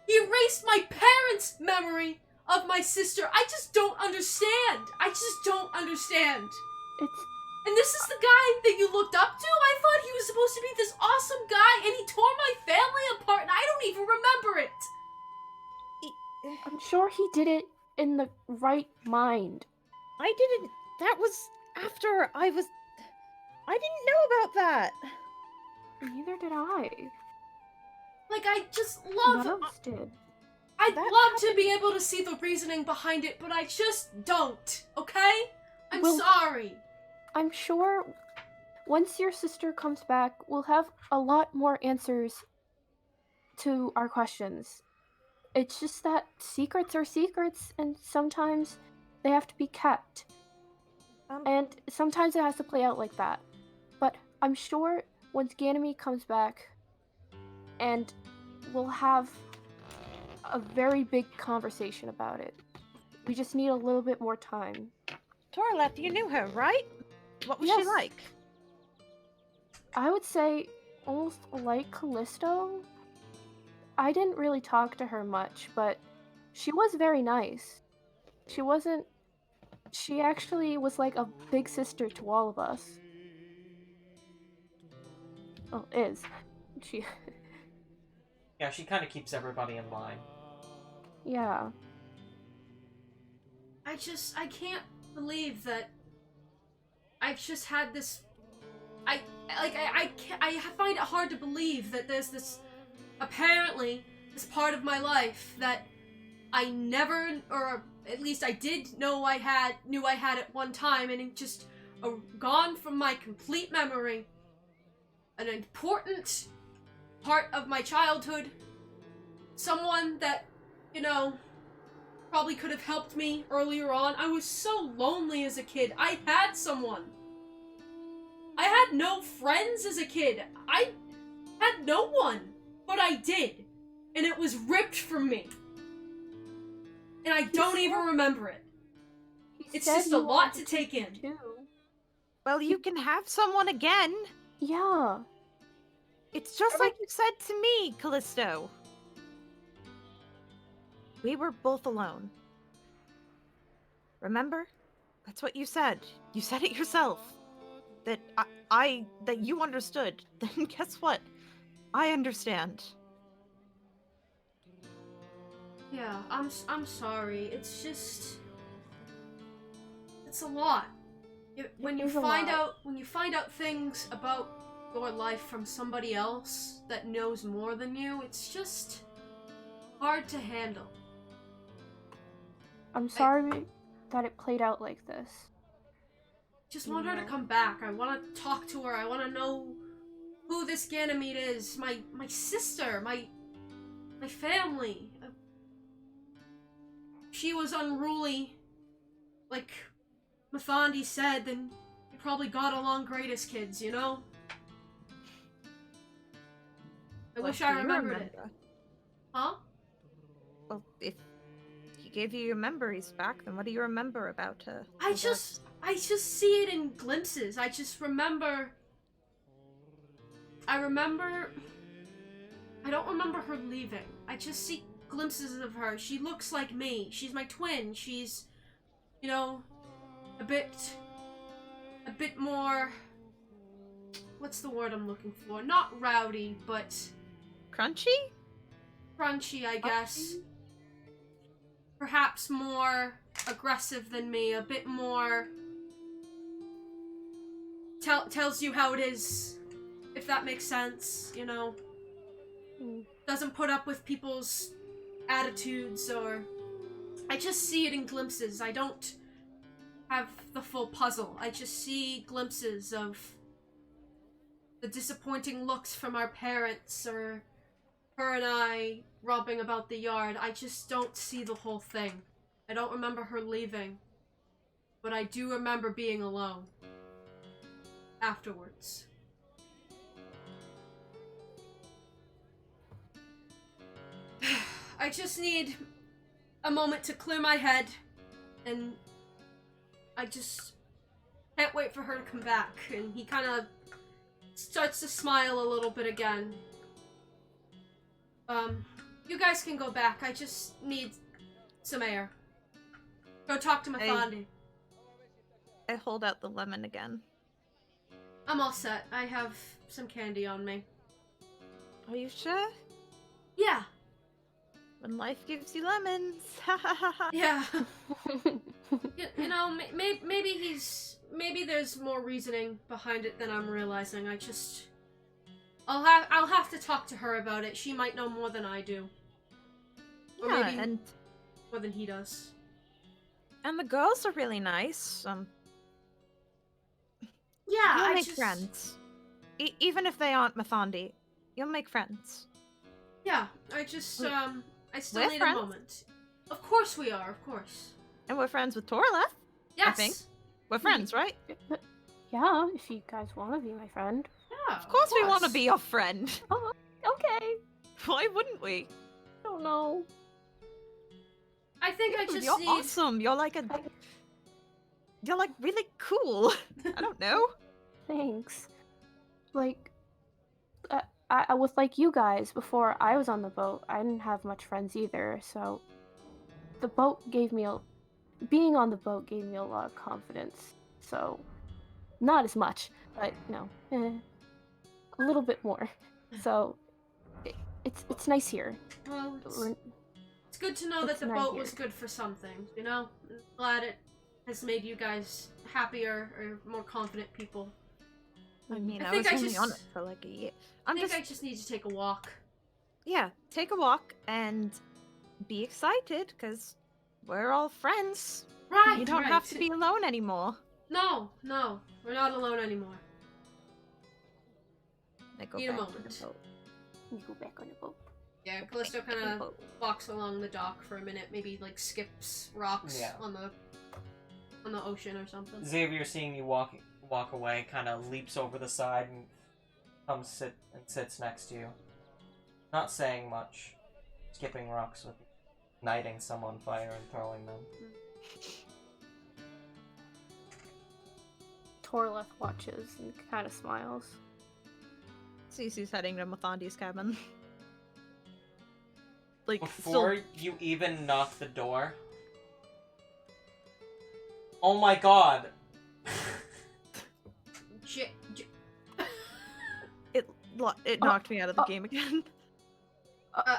Speaker 2: He erased my parents' memory of my sister. I just don't understand. I just don't understand.
Speaker 4: It's
Speaker 2: And this is the guy that you looked up to? I thought he was supposed to be this awesome guy, and he tore my family apart, and I don't even remember it.
Speaker 4: I'm sure he did it in the right mind.
Speaker 5: I didn't. That was after I didn't know about that.
Speaker 4: Neither did I.
Speaker 2: Like, I just
Speaker 4: None
Speaker 2: love...
Speaker 4: of us did.
Speaker 2: I'd
Speaker 5: That
Speaker 2: love to be able to see the reasoning behind it, but I just don't, okay? I'm
Speaker 4: Well-
Speaker 2: sorry.
Speaker 4: I'm sure once your sister comes back, we'll have a lot more answers to our questions. It's just that secrets are secrets, and sometimes they have to be kept. And sometimes it has to play out like that. But I'm sure once Ganymede comes back, and we'll have a very big conversation about it. We just need a little bit more time.
Speaker 5: Toraleth, you knew her, right? What was she
Speaker 4: Yes.
Speaker 5: like?
Speaker 4: I would say almost like Callisto. I didn't really talk to her much, but she was very nice. She actually was like a big sister to all of us. Oh, is. She,
Speaker 3: Yeah, she kind of keeps everybody in line.
Speaker 4: yeah.
Speaker 2: I can't believe that I've just had this... I find it hard to believe that there's this... Apparently, this part of my life that I never, or at least I did know knew I had at one time, and it just gone from my complete memory. An important part of my childhood. Someone that, you know, probably could have helped me earlier on. I was so lonely as a kid. I had someone. I had no friends as a kid. I had no one, but I did. And it was ripped from me. And I don't even remember it. It's just a lot to take in.
Speaker 4: Too.
Speaker 5: Well, you can have someone again.
Speaker 4: Yeah.
Speaker 5: It's just like you said to me, Callisto. We were both alone. Remember? That's what you said. You said it yourself. That that you understood. Then guess what? I understand.
Speaker 2: Yeah, I'm sorry. It's just, it's a lot. When you find out things about your life from somebody else that knows more than you, it's just hard to handle.
Speaker 4: I'm sorry that it played out like this.
Speaker 2: Just want her to come back. I want to talk to her. I want to know who this Ganymede is. My sister. My family. She was unruly, like Mathandi said, then you probably got along great as kids, you know? I wish I remembered it. Huh?
Speaker 5: Well, if he gave you your memories back, then what do you remember about her?
Speaker 2: I just see it in glimpses. I just remember... I don't remember her leaving. I just see glimpses of her. She looks like me. She's my twin. She's, you know, a bit more, what's the word I'm looking for? Not rowdy, but
Speaker 5: Crunchy?
Speaker 2: Crunchy, I guess. Perhaps more aggressive than me, a bit more tells you how it is, if that makes sense, you know. Doesn't put up with people's attitudes, or I just see it in glimpses. I don't have the full puzzle. I just see glimpses of the disappointing looks from our parents, or her and I romping about the yard. I just don't see the whole thing. I don't remember her leaving, but I do remember being alone afterwards. I just need a moment to clear my head, and I just can't wait for her to come back. And he kind of starts to smile a little bit again. You guys can go back. I just need some air. Go talk to Mathandi.
Speaker 5: I hold out the lemon again.
Speaker 2: I'm all set. I have some candy on me.
Speaker 5: Are you sure?
Speaker 2: Yeah.
Speaker 5: When life gives you lemons.
Speaker 2: Yeah. you know, maybe there's more reasoning behind it than I'm realizing. I'll have to talk to her about it. She might know more than I do. Or
Speaker 5: Yeah,
Speaker 2: maybe
Speaker 5: and
Speaker 2: more than he does.
Speaker 5: And the girls are really nice.
Speaker 2: Yeah,
Speaker 5: You'll make friends. Even if they aren't Mathandi, you'll make friends.
Speaker 2: Yeah, I still
Speaker 5: We're
Speaker 2: need
Speaker 5: friends.
Speaker 2: a moment. Of course we are, of course.
Speaker 5: And we're friends with Torleth.
Speaker 2: Yes.
Speaker 5: think. We're friends, right?
Speaker 4: Yeah, if you guys want to be my friend.
Speaker 2: Yeah,
Speaker 5: Of course we want to be your friend.
Speaker 4: Oh, okay.
Speaker 5: Why wouldn't we?
Speaker 4: I don't know.
Speaker 2: I think I
Speaker 5: Dude,
Speaker 2: just
Speaker 5: you're
Speaker 2: need...
Speaker 5: awesome. You're like really cool. I don't know.
Speaker 4: Thanks. Like, I was like you guys before I was on the boat. I didn't have much friends either, so the boat gave me being on the boat gave me a lot of confidence. So, not as much, but a little bit more. So, it's nice here.
Speaker 2: Well, it's good to know that
Speaker 4: It's
Speaker 2: the
Speaker 4: nice
Speaker 2: boat
Speaker 4: here.
Speaker 2: was good for something, you know? I'm glad it has made you guys happier or more confident people.
Speaker 5: I mean,
Speaker 2: I
Speaker 5: I
Speaker 2: think
Speaker 5: was
Speaker 2: I
Speaker 5: only
Speaker 2: just-
Speaker 5: on it for like a year.
Speaker 2: I think I just need to take a walk.
Speaker 5: Yeah, take a walk and be excited because we're all friends.
Speaker 2: Right,
Speaker 5: You don't have to be alone anymore.
Speaker 2: No, we're not alone anymore.
Speaker 5: I go
Speaker 2: Need a
Speaker 5: back to
Speaker 2: moment.
Speaker 5: the boat.
Speaker 4: You go back on the boat.
Speaker 2: Yeah, Callisto kind of walks along the dock for a minute, maybe like skips rocks
Speaker 3: Yeah.
Speaker 2: on the ocean or something.
Speaker 3: Xavier, seeing you walk away, kind of leaps over the side and comes sits next to you. Not saying much, skipping rocks with you, igniting some on fire and throwing them.
Speaker 4: Torleth watches and kind of smiles.
Speaker 1: Cece's heading to Mathandi's cabin. Like,
Speaker 3: Before you even knock the door. Oh my god!
Speaker 1: It knocked me out of the game again.
Speaker 4: Okay.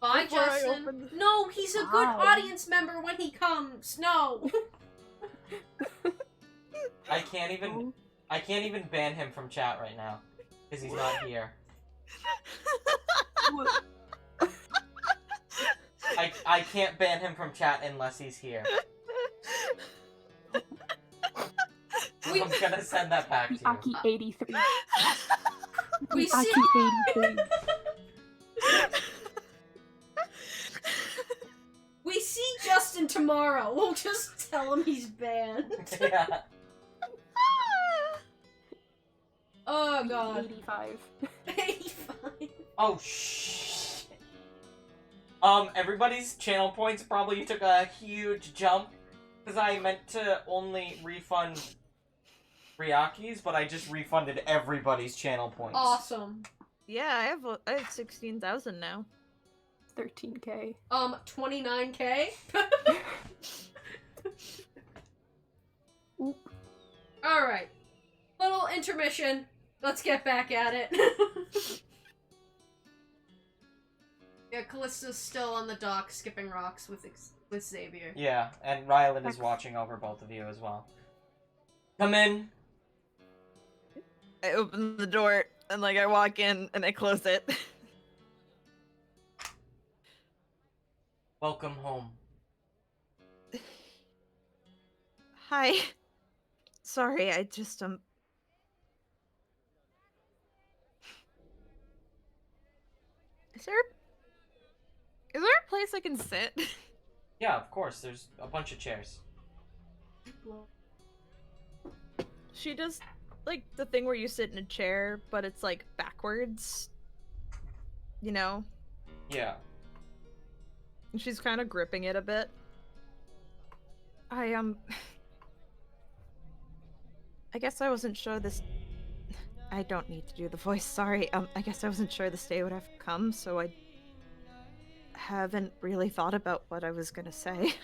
Speaker 2: Bye,
Speaker 1: Before I
Speaker 2: Justin.
Speaker 1: open the-
Speaker 2: No, he's a good
Speaker 4: Bye.
Speaker 2: audience member when he comes. No.
Speaker 3: I can't even ban him from chat right now because he's not here. I can't ban him from chat unless he's here. I'm gonna send that back to you.
Speaker 4: Aki 83.
Speaker 2: We see.
Speaker 4: Aki 83.
Speaker 2: We see Justin tomorrow. We'll just tell him he's banned.
Speaker 3: Yeah.
Speaker 2: Oh god.
Speaker 4: 85.
Speaker 2: 85.
Speaker 3: Oh shit. Everybody's channel points probably took a huge jump because I meant to only refund Ryaki's, but I just refunded everybody's channel points.
Speaker 2: Awesome.
Speaker 1: Yeah, I have 16,000 now.
Speaker 4: 13k.
Speaker 2: 29k.
Speaker 4: Oop.
Speaker 2: Alright. Little intermission. Let's get back at it. Yeah, Callista's still on the dock, skipping rocks with Xavier.
Speaker 3: Yeah, and Ryland is watching over both of you as well. Come in.
Speaker 1: I open the door and like I walk in and I close it.
Speaker 3: Welcome home.
Speaker 1: Hi. Sorry, I just Is there a place I can sit?
Speaker 3: Yeah, of course. There's a bunch of chairs.
Speaker 1: She does like the thing where you sit in a chair, but it's like backwards. You know?
Speaker 3: Yeah.
Speaker 1: And she's kind of gripping it a bit. I guess I wasn't sure this. I don't need to do the voice, sorry. I guess I wasn't sure this day would have come, so I haven't really thought about what I was gonna say.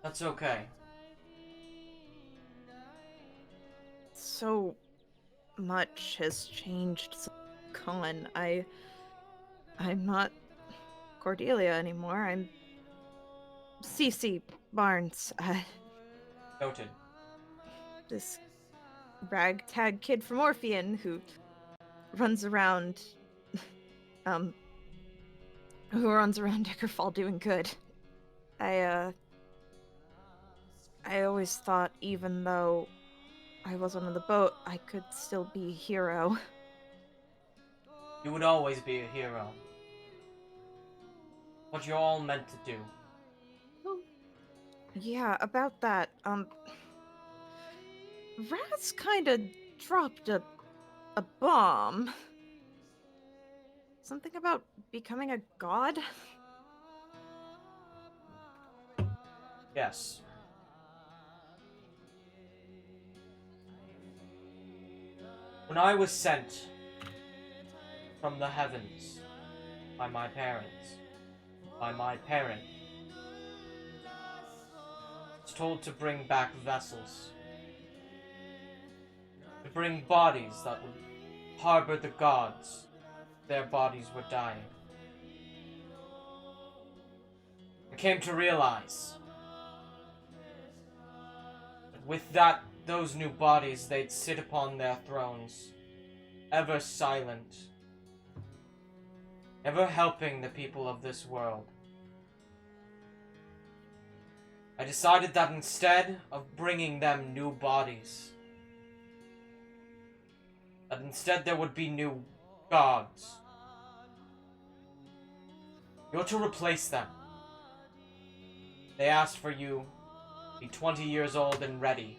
Speaker 3: That's okay.
Speaker 1: So much has changed since Con. I'm not Cordelia anymore. I'm Cece Barnes.
Speaker 3: Noted.
Speaker 1: This ragtag kid from Orpheon who runs around Dickerfall doing good. I always thought even though I wasn't on the boat, I could still be a hero.
Speaker 3: You would always be a hero. What you're all meant to do.
Speaker 1: Yeah, about that, Raz kinda dropped a bomb. Something about becoming a god?
Speaker 3: Yes. When I was sent from the heavens by my parents, by my parent, was told to bring back vessels, to bring bodies that would harbor the gods. Their bodies were dying. I came to realize that with those new bodies, they'd sit upon their thrones, ever silent, ever helping the people of this world. I decided that instead of bringing them new bodies, That instead there would be new gods. You're to replace them. They asked for you to be 20 years old and ready.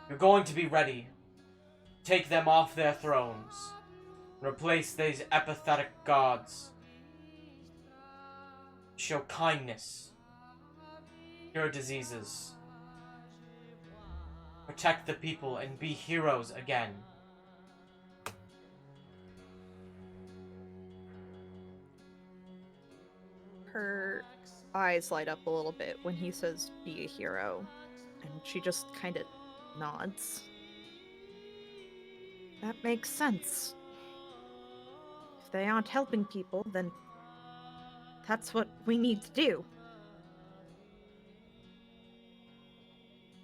Speaker 3: You're going to be ready. Take them off their thrones. Replace these apathetic gods. Show kindness. Cure diseases. Protect the people and be heroes again.
Speaker 5: Her eyes light up a little bit when he says, be a hero. And she just kind of nods. That makes sense. If they aren't helping people, then that's what we need to do.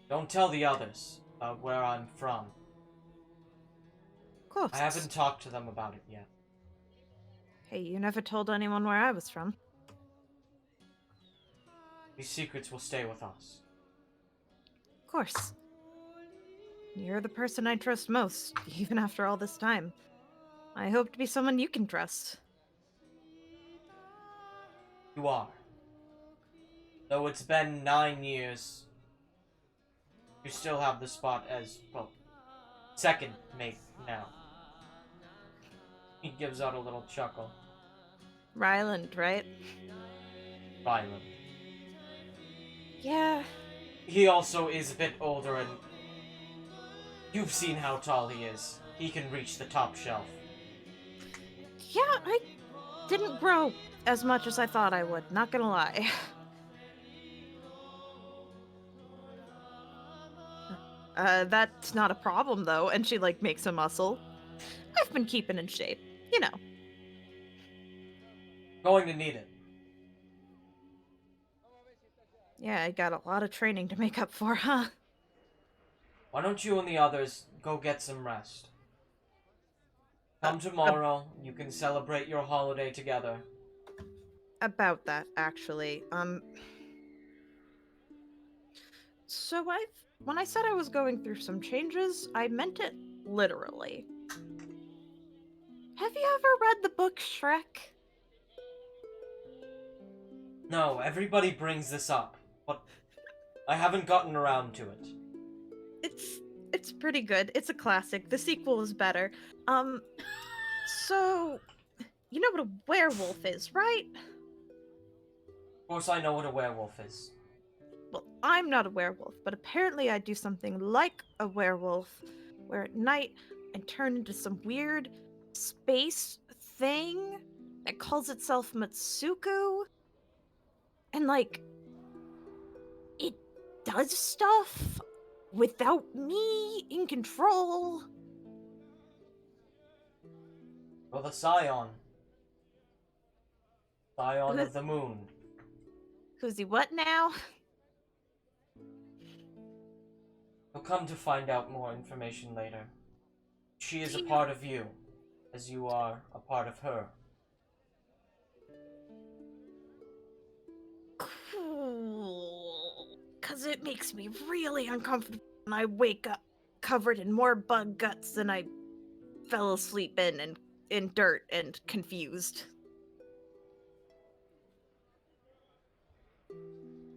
Speaker 3: Don't tell the others where I'm from.
Speaker 5: Of course.
Speaker 3: I haven't talked to them about it yet.
Speaker 5: Hey, you never told anyone where I was from.
Speaker 3: These secrets will stay with us.
Speaker 5: Of course. You're the person I trust most, even after all this time. I hope to be someone you can trust.
Speaker 3: You are. Though it's been 9 years, you still have the spot as, well, second mate now. He gives out a little chuckle.
Speaker 5: Ryland, right?
Speaker 3: Ryland.
Speaker 5: Yeah.
Speaker 3: He also is a bit older and you've seen how tall he is. He can reach the top shelf.
Speaker 5: Yeah, I didn't grow as much as I thought I would, not gonna lie. That's not a problem though, and she like makes a muscle. I've been keeping in shape, you know.
Speaker 3: Going to need it.
Speaker 5: Yeah, I got a lot of training to make up for, huh?
Speaker 3: Why don't you and the others go get some rest? Come tomorrow, you can celebrate your holiday together.
Speaker 5: About that, actually. So when I said I was going through some changes, I meant it literally. Have you ever read the book Shrek?
Speaker 3: No, everybody brings this up, but I haven't gotten around to it.
Speaker 5: It's pretty good. It's a classic. The sequel is better. So you know what a werewolf is, right?
Speaker 3: Of course I know what a werewolf is.
Speaker 5: Well, I'm not a werewolf, but apparently I do something like a werewolf, where at night I turn into some weird space thing that calls itself Matsuku. And like, it does stuff without me in control.
Speaker 3: Or the Scion. Scion of the moon.
Speaker 5: Who's he what now?
Speaker 3: You'll come to find out more information later. She is a part of you, as you are a part of her.
Speaker 5: Cool. 'Cause it makes me really uncomfortable when I wake up covered in more bug guts than I fell asleep in and in dirt and confused.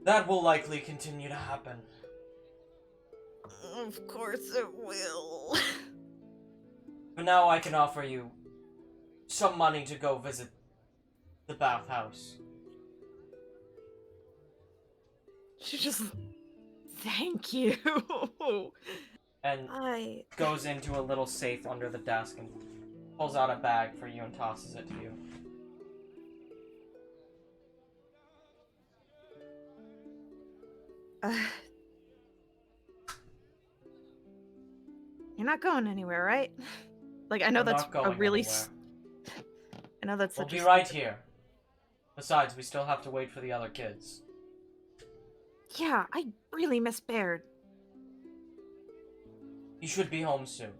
Speaker 3: That will likely continue to happen.
Speaker 5: Of course it will.
Speaker 3: For now, I can offer you some money to go visit the bathhouse.
Speaker 5: She just... Thank you.
Speaker 3: And goes into a little safe under the desk and pulls out a bag for you and tosses it to you.
Speaker 5: You're not going anywhere, right? Like, I know
Speaker 3: I'm
Speaker 5: that's
Speaker 3: not going
Speaker 5: a really...
Speaker 3: anywhere.
Speaker 5: I know that's
Speaker 3: We'll
Speaker 5: such
Speaker 3: be
Speaker 5: a...
Speaker 3: right here. Besides, we still have to wait for the other kids.
Speaker 5: Yeah, I really miss Baird.
Speaker 3: You should be home soon.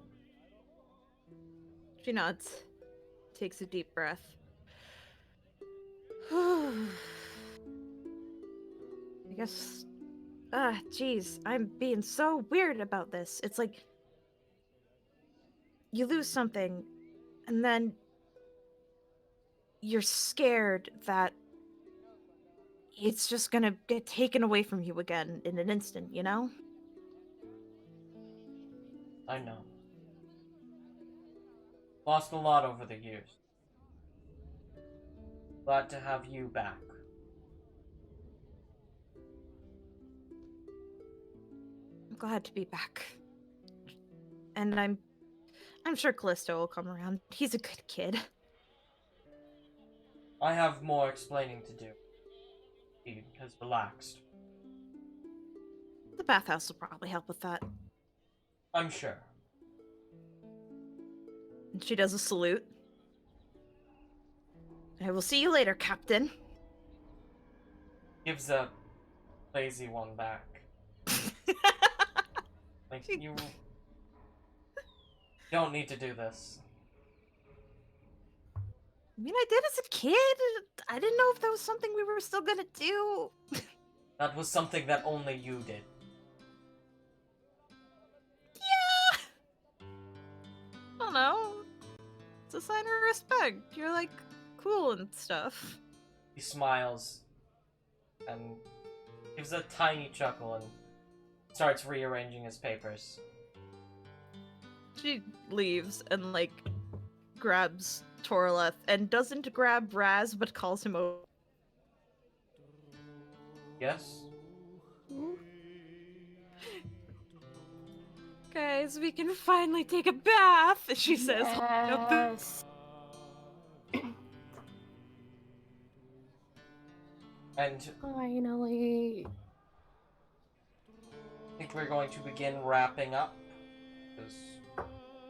Speaker 5: She nods. Takes a deep breath. I guess... geez, I'm being so weird about this. It's like, you lose something, and then you're scared that it's just gonna get taken away from you again in an instant, you know?
Speaker 3: I know. Lost a lot over the years. Glad to have you back.
Speaker 5: I'm glad to be back. And I'm sure Callisto will come around. He's a good kid.
Speaker 3: I have more explaining to do. He has relaxed.
Speaker 5: The bathhouse will probably help with that.
Speaker 3: I'm sure.
Speaker 5: And she does a salute. I will see you later, Captain.
Speaker 3: Gives a lazy one back. Like, you don't need to do this.
Speaker 5: I mean, I did as a kid. I didn't know if that was something we were still gonna do.
Speaker 3: That was something that only you did.
Speaker 5: Yeah. I don't know. It's a sign of respect. You're like cool and stuff.
Speaker 3: He smiles and gives a tiny chuckle and starts rearranging his papers.
Speaker 5: She leaves and like grabs Torleth and doesn't grab Raz but calls him over.
Speaker 3: Yes?
Speaker 5: Guys, we can finally take a bath, she says.
Speaker 4: Yes.
Speaker 3: And
Speaker 4: Finally.
Speaker 3: I think we're going to begin wrapping up. It's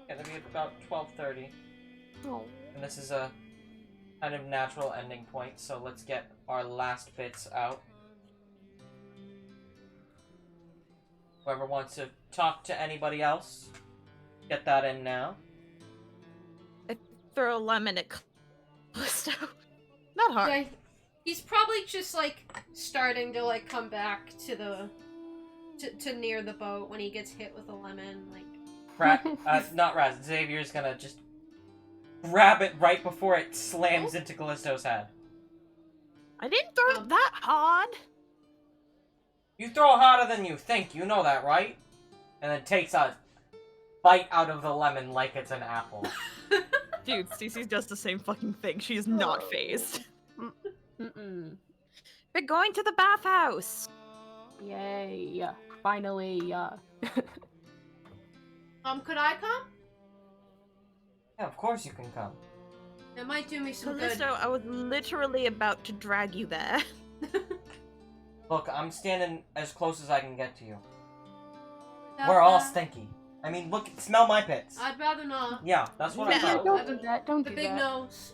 Speaker 3: gonna be about 12:30.
Speaker 4: Oh.
Speaker 3: And this is a kind of natural ending point, so let's get our last bits out. Whoever wants to talk to anybody else, get that in now.
Speaker 5: I throw a lemon at Callisto. Not hard.
Speaker 2: Yeah, he's probably just like starting to like come back to the to near the boat when he gets hit with a lemon. Like,
Speaker 3: Not Raz. Xavier's gonna just grab it right before it slams into Callisto's head.
Speaker 5: I didn't throw it that hard.
Speaker 3: You throw harder than you think, you know that, right? And then takes a bite out of the lemon like it's an apple.
Speaker 5: Dude, Cece does the same fucking thing. She is not phased.
Speaker 4: Mm-mm.
Speaker 5: We're going to the bathhouse.
Speaker 4: Yay. Finally.
Speaker 2: could I come?
Speaker 3: Yeah, of course you can come.
Speaker 2: It might do me some
Speaker 5: Callisto, I was literally about to drag you there.
Speaker 2: good.
Speaker 3: Look, I'm standing as close as I can get to you.
Speaker 2: Without
Speaker 3: We're all
Speaker 2: that,
Speaker 3: stinky. I mean, look, smell my pits.
Speaker 2: I'd rather not.
Speaker 3: Yeah, that's what I
Speaker 5: Yeah,
Speaker 3: thought.
Speaker 4: Don't do that. Don't
Speaker 2: The
Speaker 4: do
Speaker 2: big
Speaker 4: that.
Speaker 2: nose.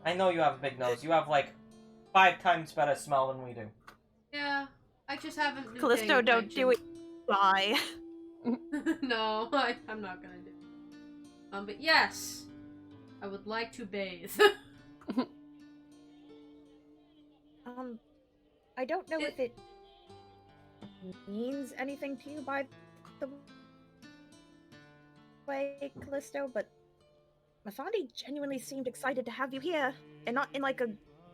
Speaker 3: I know you have a big nose. You have like 5 times better smell than we do.
Speaker 2: Yeah, I just haven't been
Speaker 5: Callisto,
Speaker 2: paying
Speaker 5: don't do it. Bye.
Speaker 2: attention. No, I'm not gonna do it. But yes, I would like to bathe.
Speaker 5: I don't know if it means anything to you, by the way, Callisto, but Mafandi genuinely seemed excited to have you here, and not in like a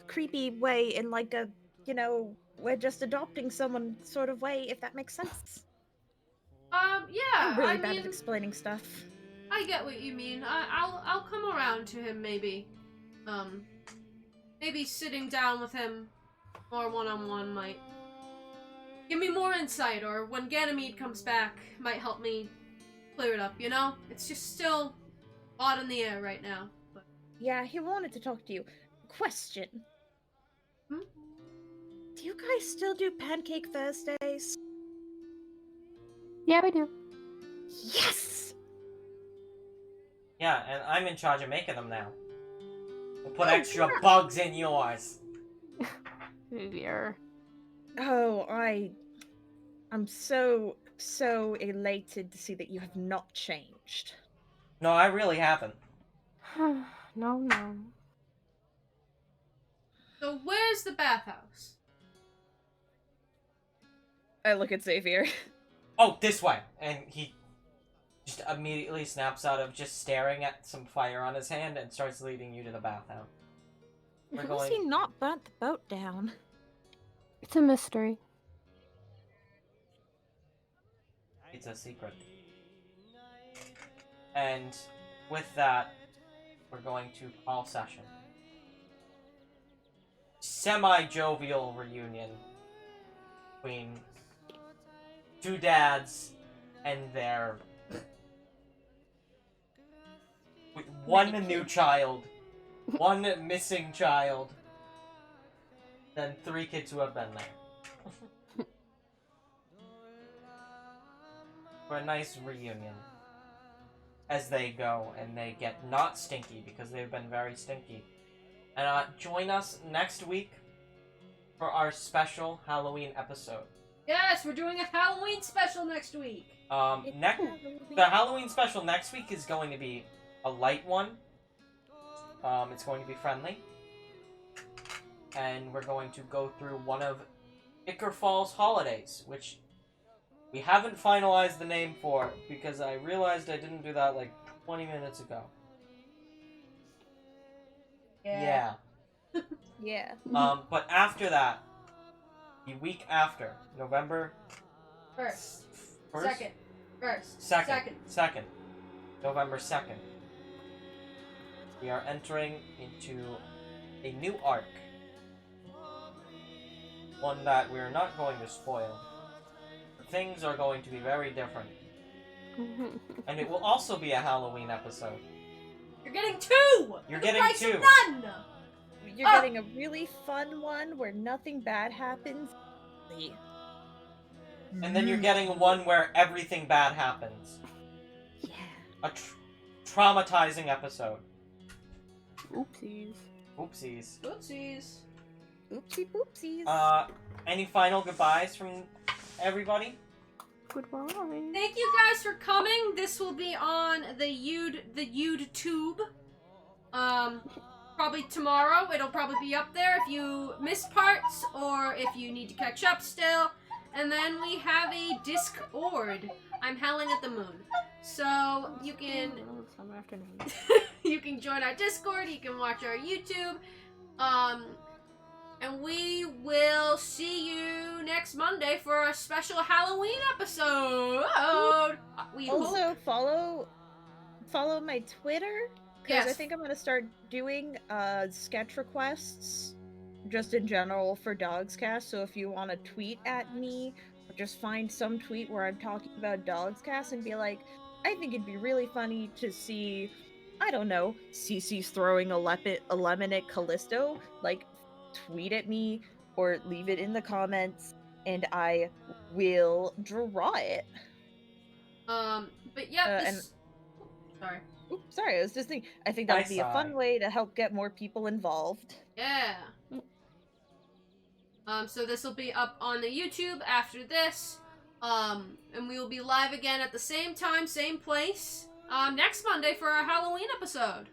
Speaker 5: creepy way, in like a, you know, we're just adopting someone sort of way, if that makes sense.
Speaker 2: Yeah,
Speaker 5: I'm really
Speaker 2: I
Speaker 5: bad
Speaker 2: mean,
Speaker 5: at explaining stuff.
Speaker 2: I get what you mean. I'll come around to him maybe. Maybe sitting down with him more one-on-one might give me more insight, or when Ganymede comes back, might help me clear it up, you know? It's just still odd in the air right now. But
Speaker 5: Yeah, he wanted to talk to you. Question.
Speaker 2: Hmm?
Speaker 5: Do you guys still do Pancake Thursdays?
Speaker 4: Yeah, we do.
Speaker 5: Yes!
Speaker 3: Yeah, and I'm in charge of making them now. We'll put
Speaker 5: Oh,
Speaker 3: extra
Speaker 5: yeah.
Speaker 3: bugs in yours.
Speaker 4: Xavier.
Speaker 5: Oh, I'm so elated to see that you have not changed.
Speaker 3: No, I really haven't.
Speaker 4: No.
Speaker 2: so where's the bathhouse?
Speaker 5: I look at Xavier.
Speaker 3: Oh, this way. And he just immediately snaps out of just staring at some fire on his hand and starts leading you to the bathhouse. We're
Speaker 1: How has he not burnt the boat down?
Speaker 4: It's a mystery.
Speaker 3: It's a secret. And with that, we're going to call session. Semi-jovial reunion between two dads and their one new child, one missing child, then 3 kids who have been there. For a nice reunion. As they go and they get not stinky because they've been very stinky. And join us next week for our special Halloween episode.
Speaker 2: Yes, we're doing a Halloween special next week.
Speaker 3: The Halloween special next week is going to be a light one. It's going to be friendly. And we're going to go through one of Icker Fall's holidays, which we haven't finalized the name for because I realized I didn't do that like 20 minutes ago. Yeah.
Speaker 5: Yeah.
Speaker 3: But after that, the week after, November
Speaker 2: First.
Speaker 3: 1st?
Speaker 2: Second. First.
Speaker 3: Second. November 2nd. We are entering into a new arc. One that we're not going to spoil. Things are going to be very different. And it will also be a Halloween episode.
Speaker 2: You're getting 2!
Speaker 3: You're
Speaker 2: The
Speaker 3: getting
Speaker 2: price
Speaker 3: 2.
Speaker 2: of none!
Speaker 5: You're getting a really fun one where nothing bad happens.
Speaker 3: And then you're getting one where everything bad happens.
Speaker 5: Yeah.
Speaker 3: A traumatizing episode.
Speaker 4: Oopsies.
Speaker 3: Oopsies.
Speaker 2: Oopsies.
Speaker 5: Oopsie poopsies.
Speaker 3: Any final goodbyes from everybody?
Speaker 4: Goodbye.
Speaker 2: Thank you guys for coming. This will be on the YouTube. Probably tomorrow. It'll probably be up there if you missed parts or if you need to catch up still. And then we have a Discord. I'm howling at the moon. So you can
Speaker 4: Summer afternoon.
Speaker 2: you can join our Discord, you can watch our YouTube. And we will see you next Monday for a special Halloween episode. We
Speaker 5: Also, follow my Twitter. Because
Speaker 2: Yes.
Speaker 5: I think I'm going to start doing sketch requests just in general for DoGsCast. So if you want to tweet at me, or just find some tweet where I'm talking about DoGsCast and be like, I think it'd be really funny to see, I don't know, Cece's throwing a lemon at Callisto, like, tweet at me or leave it in the comments and I will draw it.
Speaker 2: But yeah, sorry.
Speaker 5: Oops, sorry, I was just thinking, I think that would be a fun
Speaker 3: sigh.
Speaker 5: way to help get more people involved.
Speaker 2: Yeah. So this will be up on the YouTube after this. And we will be live again at the same time, same place, next Monday for our Halloween episode.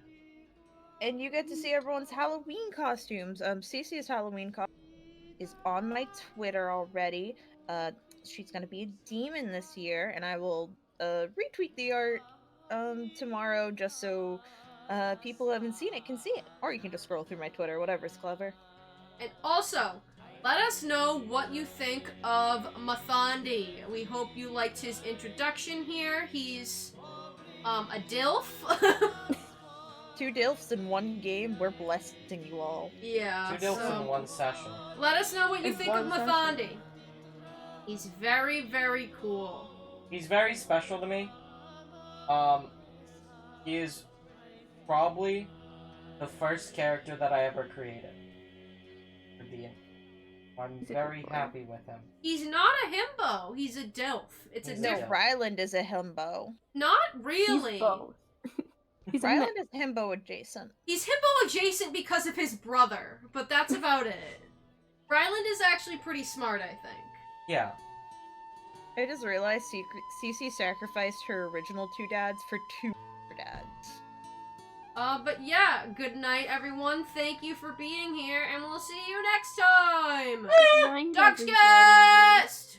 Speaker 5: And you get to see everyone's Halloween costumes. Cece's Halloween costume is on my Twitter already. She's gonna be a demon this year, and I will retweet the art tomorrow just so people who haven't seen it can see it. Or you can just scroll through my Twitter, whatever's clever.
Speaker 2: And also, let us know what you think of Mathandi. We hope you liked his introduction here. He's a DILF.
Speaker 5: 2 DILFs in one game. We're blessing you all.
Speaker 2: Yeah.
Speaker 3: 2 dilfs in one session.
Speaker 2: Let us know what you
Speaker 4: In
Speaker 2: think of
Speaker 4: one session.
Speaker 2: Mathandi. He's very, very cool.
Speaker 3: He's very special to me. He is probably the first character that I ever created for D&D. I'm
Speaker 4: He's a
Speaker 3: very
Speaker 4: good boy.
Speaker 3: happy with him.
Speaker 2: He's not a himbo. He's a DILF. It's a
Speaker 3: He's a
Speaker 5: No,
Speaker 3: DILF.
Speaker 5: Ryland is a himbo.
Speaker 2: Not really.
Speaker 4: He's both. He's a
Speaker 5: Ryland is himbo adjacent.
Speaker 2: He's himbo adjacent because of his brother, but that's about it. Ryland is actually pretty smart, I think.
Speaker 3: Yeah.
Speaker 5: I just realized Cece sacrificed her original 2 dads for 2 dads.
Speaker 2: But yeah, good night, everyone. Thank you for being here, and we'll see you next time.
Speaker 4: Good night, everybody.
Speaker 2: DoGsCast!